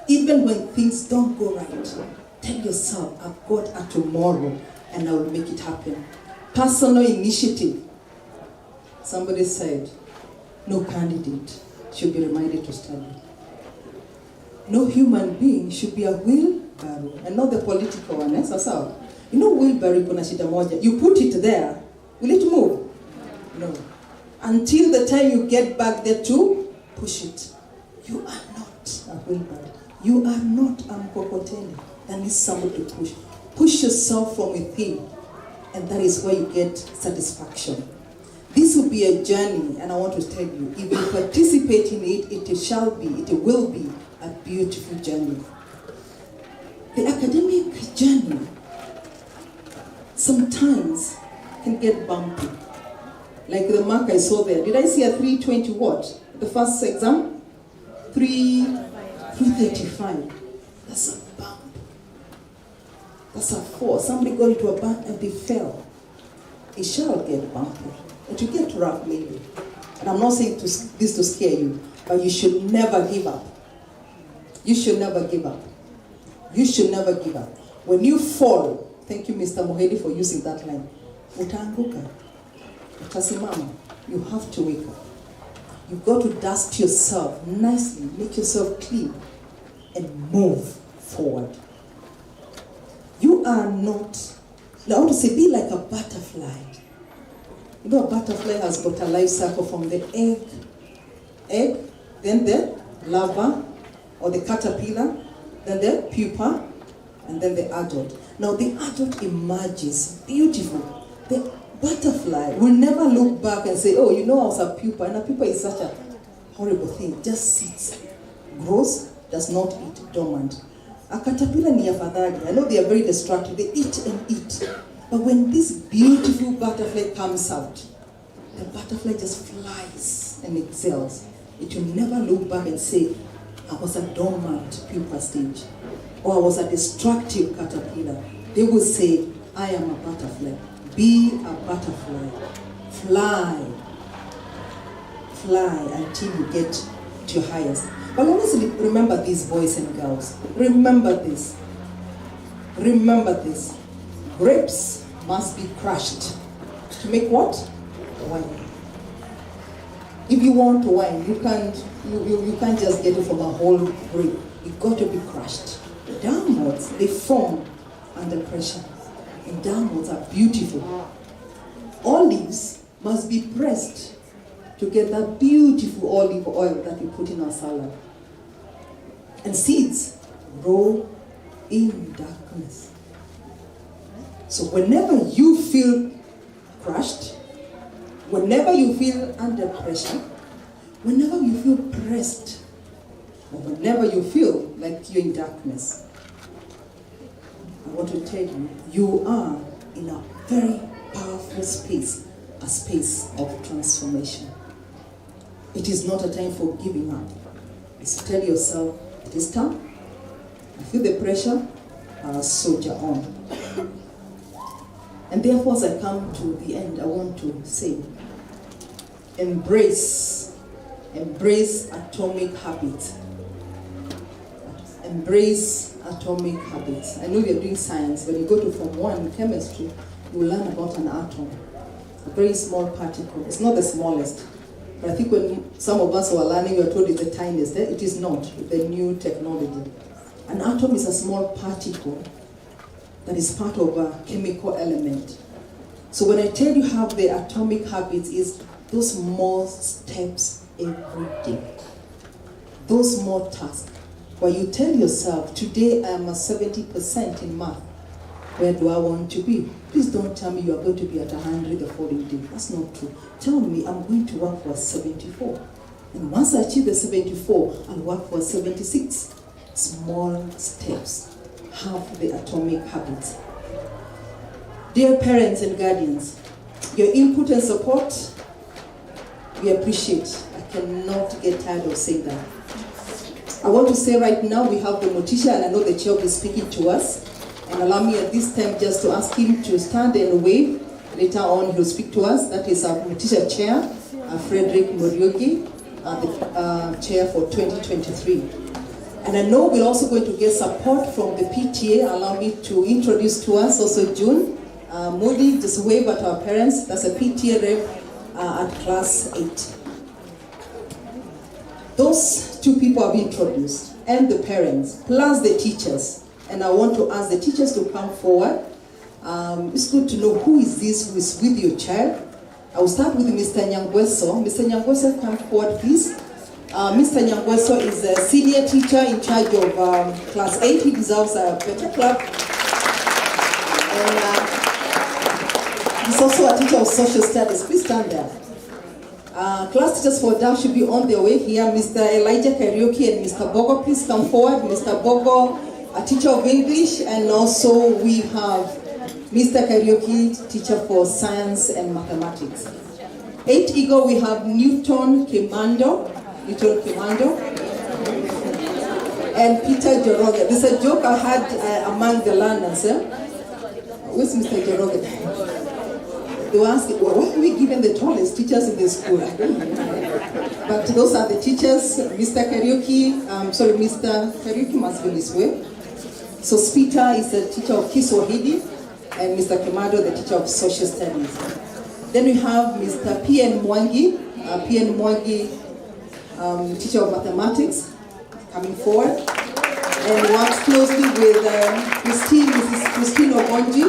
S: Even when things don't go right, tell yourself, I've got a tomorrow and I will make it happen. Personal initiative. Somebody said, no candidate should be reminded to study. No human being should be a wheelbarrow, and not the political one. So, you know, wheelbarrow kuna shida moja. You put it there, will it move? No. Until the time you get back there to push it. You are not a wheelbarrow. You are not a mkokoteni. That needs somebody to push. Push yourself from within, and that is where you get satisfaction. This will be a journey, and I want to tell you, if you participate in it, it will be a beautiful journey. The academic journey sometimes can get bumpy. Like the mark I saw there. Did I see a 320 what? The first exam? 335. That's a bump. That's a 4. Somebody got into a bump and they fell. It shall get bumpy. It will get rough maybe. And I'm not saying this to scare you, but you should never give up. You should never give up. You should never give up. When you fall, thank you, Mr. Mohedi, for using that line. Utaanguka. Utasimama. You have to wake up. You've got to dust yourself nicely, make yourself clean, and move forward. You are not, I want to say, be like a butterfly. You know, a butterfly has got a life cycle from the egg, then the larva, or the caterpillar, then the pupa, and then the adult. Now the adult emerges beautiful. The butterfly will never look back and say, oh, you know, I was a pupa, and a pupa is such a horrible thing. Just sits, grows, does not eat, dormant. A caterpillar ni afadhali. I know they are very destructive. They eat and eat. But when this beautiful butterfly comes out, the butterfly just flies and excels. It will never look back and say, I was a dormant pupa stage, or I was a destructive caterpillar. They will say, I am a butterfly. Be a butterfly. Fly. Fly until you get to your highest. But honestly, remember this, boys and girls. Remember this. Remember this. Grapes must be crushed. To make what? Wine. If you want wine, you can't just get it from a whole grape. It's got to be crushed. Downwards, they form under pressure. And downwards are beautiful. Olives must be pressed to get that beautiful olive oil that we put in our salad. And seeds grow in darkness. So whenever you feel crushed, whenever you feel under pressure, whenever you feel pressed, or whenever you feel like you're in darkness, I want to tell you, you are in a very powerful space, a space of transformation. It is not a time for giving up. It's to tell yourself, it is time. I feel the pressure, I'll soldier on. And therefore, as I come to the end, I want to say, embrace atomic habits. Embrace atomic habits. I know you're doing science. When you go to Form 1 chemistry, you will learn about an atom, a very small particle. It's not the smallest, but I think when some of us were learning, we were told it's the tiniest. It is not with the new technology. An atom is a small particle that is part of a chemical element. So when I tell you how the atomic habits is those small steps every day, those small tasks, where you tell yourself, today I am a 70% in math. Where do I want to be? Please don't tell me you are going to be at 100 the following day. That's not true. Tell me I'm going to work for 74. And once I achieve the 74, I'll work for 76. Small steps have the atomic habits. Dear parents and guardians, your input and support, we appreciate. I cannot get tired of saying that. I want to say right now we have the Motisha, and I know the chair will be speaking to us. And allow me at this time just to ask him to stand and wave. Later on, he will speak to us. That is our Mutisha Chair, Frederick Moriogi, the Chair for 2023. And I know we're also going to get support from the PTA. Allow me to introduce to us also June Moody. Just wave at our parents. That's a PTA rep at class 8. Those two people have been introduced, and the parents, plus the teachers. And I want to ask the teachers to come forward. It's good to know who is this who is with your child. I will start with Mr. Nyangweso. Mr. Nyangweso, come forward, please. Mr. Nyangweso is a senior teacher in charge of class 8. He deserves a better clap. And he's also a teacher of social studies. Please stand there. Class teachers for DAF should be on their way here. Mr. Elijah Karaoke and Mr. Bogo, please come forward. Mr. Bogo, a teacher of English, and also we have Mr. Karaoke, teacher for science and mathematics. 8 Eagle, we have Newton Kimando, and Peter Joroge. There's a joke I had among the learners. Where's Mr. Joroge? They were asking, well, why are we giving the tallest teachers in the school? I don't know. But those are the teachers. Mr. Karaoke must be this way. So Peter is the teacher of Kiswahili, and Mr. Kimado, the teacher of social studies. Then we have Mr. P.N. Mwangi, teacher of mathematics, coming forward, and works closely with Mrs. Christine Obonji.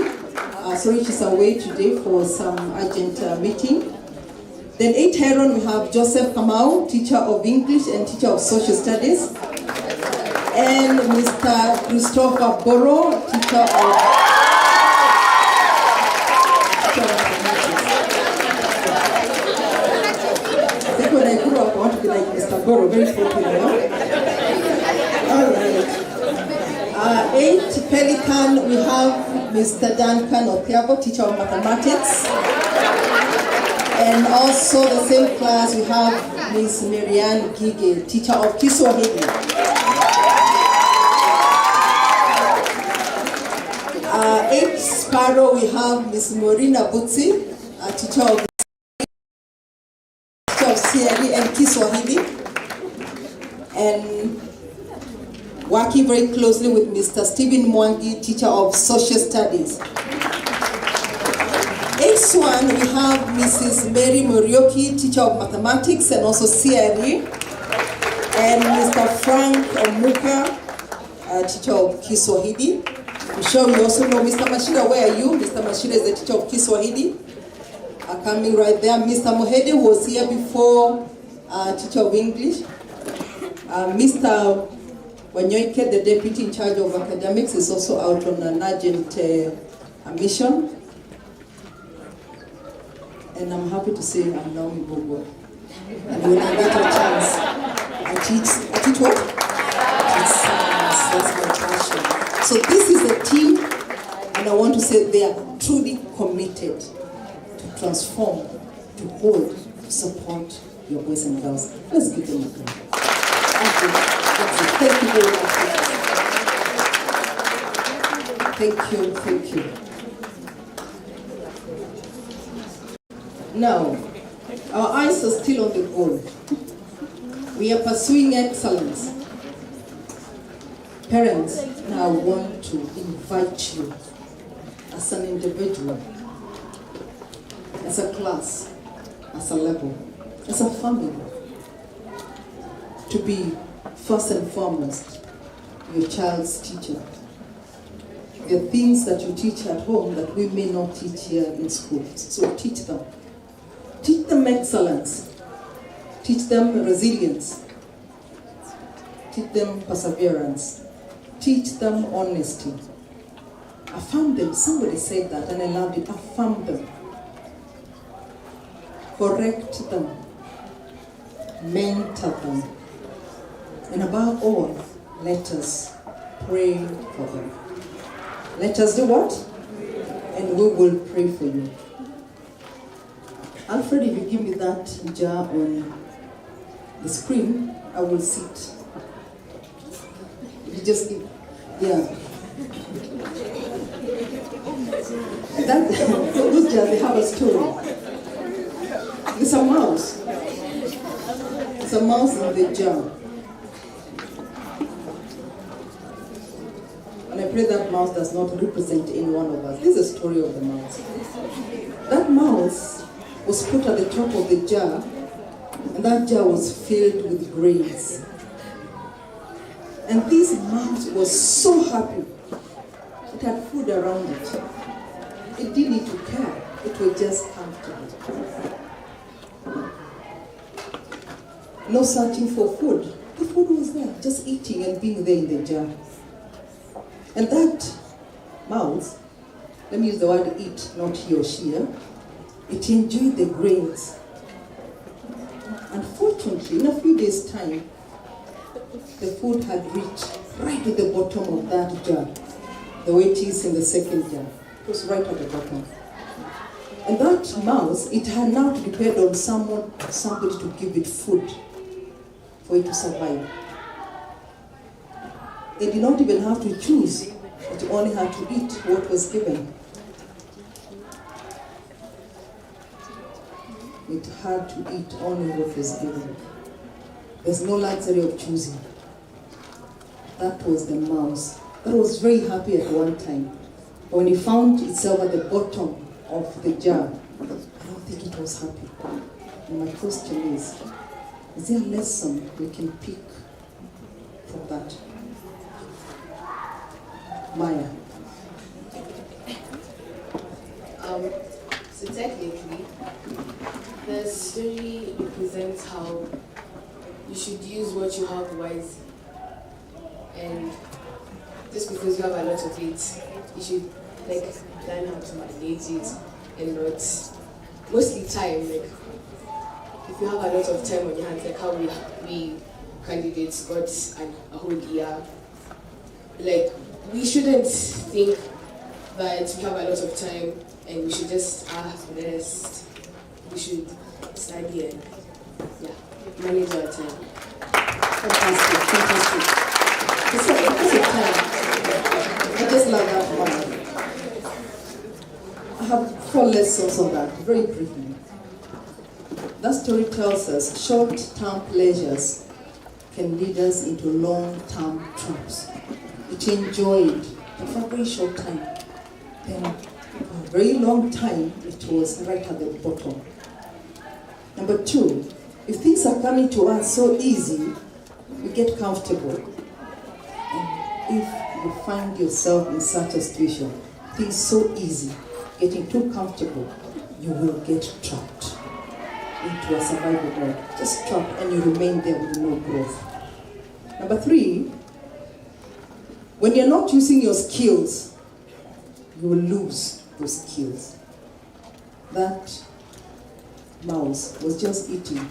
S: Sorry, she's away today for some urgent meeting. Then 8 Heron, we have Joseph Kamau, teacher of English and teacher of social studies. And Mr. Christopher Boro, teacher of I think when I grew up, I want to be like Mr. Boro, very popular. All right. 8 Pelican, we have Mr. Duncan Opiabo, teacher of mathematics. And also the same class, we have Ms. Marianne Gige, teacher of Kiswahili. 8 Sparrow, we have Ms. Morina Butsi, teacher of CRE and Kiswahili. And working very closely with Mr. Stephen Mwangi, teacher of social studies. 8 Swan, we have Mrs. Mary Morioki, teacher of mathematics and also CRE. And Mr. Frank Omuka, teacher of Kiswahili. I'm sure we also know Mr. Mashira. Where are you? Mr. Mashira is the teacher of Kiswahili. Coming right there. Mr. Mohede was here before, teacher of English. Mr. Wanyoike, the deputy in charge of academics, is also out on an urgent mission. And I'm happy to say I'm now in Bogo. And when I get a chance, I teach what? I teach science. That's my passion. So this is a team, and I want to say they are truly committed to transform, to hold, to support your boys and girls. Let's give them a clap. Thank you very much. Thank you. Now, our eyes are still on the goal. We are pursuing excellence. Parents, now want to invite you as an individual, as a class, as a level, as a family, to be first and foremost your child's teacher. The things that you teach at home that we may not teach here in school. So teach them. Teach them excellence. Teach them resilience. Teach them perseverance. Teach them honesty. Affirm them. Somebody said that and I loved it. Affirm them. Correct them. Mentor them. And above all, let us pray for them. Let us do what? And we will pray for you. Alfred, if you give me that jar on the screen, I will sit. You just give, yeah. That, those jars, they have a story. There's a mouse. There's a mouse in the jar. And I pray that mouse does not represent any one of us. This is a story of the mouse. That mouse was put at the top of the jar, and that jar was filled with grains. And this mouse was so happy. It had food around it. It didn't need to care. It was just comfortable. No searching for food. The food was there, just eating and being there in the jar. And that mouse, let me use the word eat, not he or she, it enjoyed the grains. Unfortunately, in a few days' time, the food had reached right to the bottom of that jar, the way it is in the second jar. It was right at the bottom. And that mouse, it had now to depend on somebody to give it food for it to survive. It did not even have to choose. It only had to eat what was given. It had to eat only what was given. There's no luxury of choosing. That was the mouse. That was very happy at one time. But when it found itself at the bottom of the jar, I don't think it was happy. And my question is there a lesson we can pick from that? Maya.
K: So technically, the story represents how you should use what you have wisely. And just because you have a lot of it, you should learn how to manage it and not mostly time. If you have a lot of time on your hands, like how we candidates got a whole year, we shouldn't think that we have a lot of time and we should just rest. We should study and manage our time.
S: Fantastic, fantastic. It's a time. I just love that one. I have 4 lessons on that, very briefly. That story tells us short-term pleasures can lead us into long-term traps. It enjoyed, but for a very short time. Then, for a very long time, it was right at the bottom. Number 2, if things are coming to us so easy, we get comfortable. And if you find yourself in such a situation, things so easy, getting too comfortable, you will get trapped into a survival mode. Just trapped and you remain there with no growth. Number 3, when you're not using your skills, you will lose those skills. That mouse was just eating.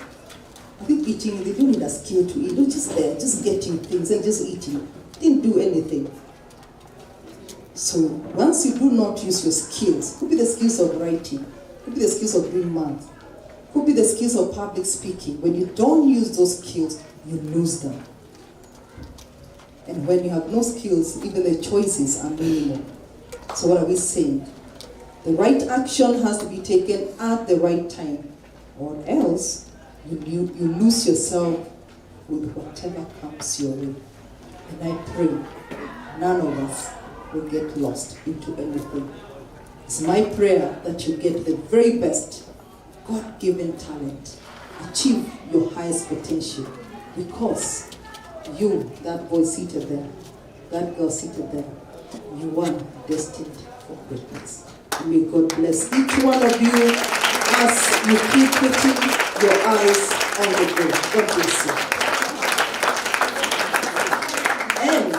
S: I think eating, they don't need a skill to eat. They're just there, just getting things and just eating. Didn't do anything. So once you do not use your skills, could be the skills of writing, could be the skills of doing math, could be the skills of public speaking. When you don't use those skills, you lose them. And when you have no skills, even the choices are minimal. So what are we saying? The right action has to be taken at the right time, or else you lose yourself with whatever comes your way. And I pray none of us will get lost into anything. It's my prayer that you get the very best God-given talent, achieve your highest potential, because you, that boy seated there, that girl seated there, you are destined for greatness. May God bless each one of you as you keep putting your eyes on the goal. God bless you. And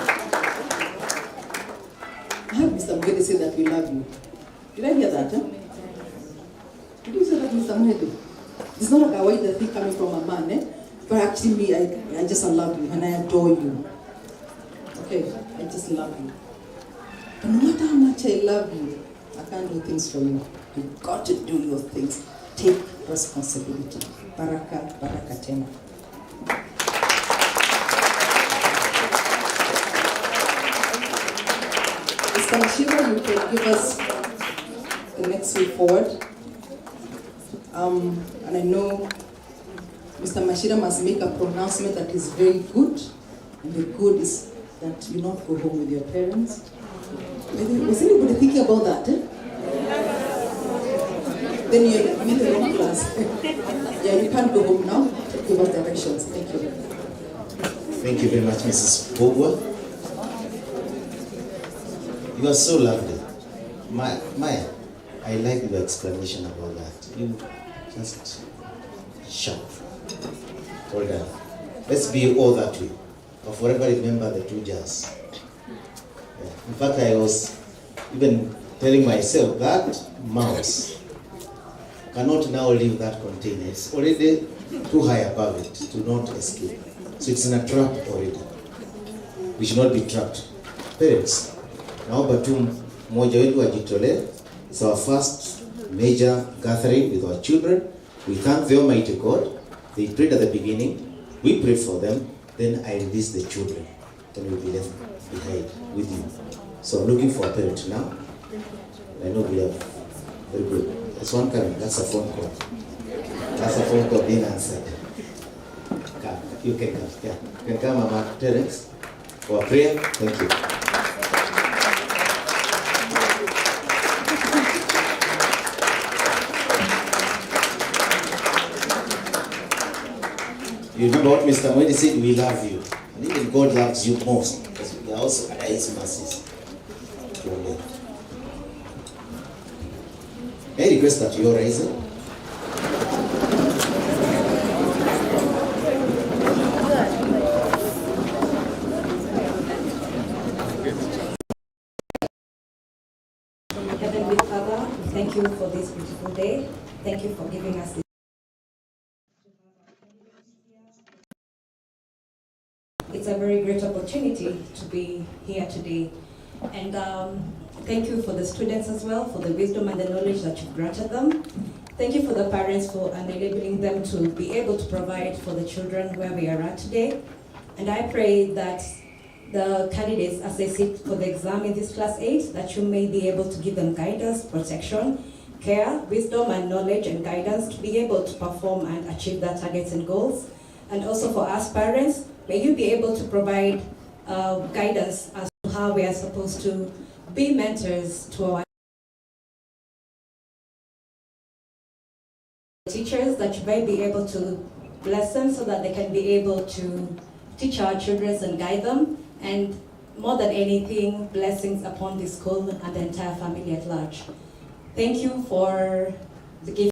S: I have Mr. Mwede say that we love you. Did I hear that? Huh? Did you say that, Mr. Mwede? It's not like a white thing coming from a man, eh? But actually me, I just love you and I adore you. Okay, I just love you. But no matter how much I love you, I can't do things for you. You've got to do your things. Take responsibility. Baraka, baraka tena. Mr. Mashira, you can give us the next way forward. And I know Mr. Mashira must make a pronouncement that is very good. And the good is that you not go home with your parents. Was anybody thinking about that? Then you're in the wrong class. Yeah, you can't go home now. Give us directions. Thank you.
A: Thank you very much, Mrs. Bogwa. You are so lovely. Maya, I like your explanation about that. You just sharp. Well done. Let's be all that way. I'll forever remember the two jars. Yeah. In fact, I was even telling myself that mouse cannot now leave that container. It's already too high above it to not escape. So it's in a trap already. We should not be trapped. Parents, naomba tu mmoja wetu ajitolee. It's our first major gathering with our children. We thank the Almighty God. They prayed at the beginning. We prayed for them. Then I release the children. Then we'll be left behind with you. So I'm looking for a parent now. I know we have very good. There's one coming. That's a phone call. That's a phone call being answered. Come. You can come. Yeah. You can come, Mama Terence, for a prayer. Thank you. You remember what Mr. Mwedi said? We love you. And even God loves you most because we are also under His mercies. May I request that you are rising?
B: Heavenly Father, thank you for this beautiful day. Thank you for giving us this. It's a very great opportunity to be here today. And thank you for the students as well, for the wisdom and the knowledge that you've granted them. Thank you for the parents for enabling them to be able to provide for the children where we are at today. And I pray that the candidates, as they sit for the exam in this class 8, that you may be able to give them guidance, protection, care, wisdom and knowledge and guidance to be able to perform and achieve their targets and goals. And also for us parents, may you be able to provide guidance as to how we are supposed to be mentors to our teachers, that you may be able to bless them so that they can be able to teach our children and guide them. And more than anything, blessings upon this school and the entire family at large. Thank you for the gift.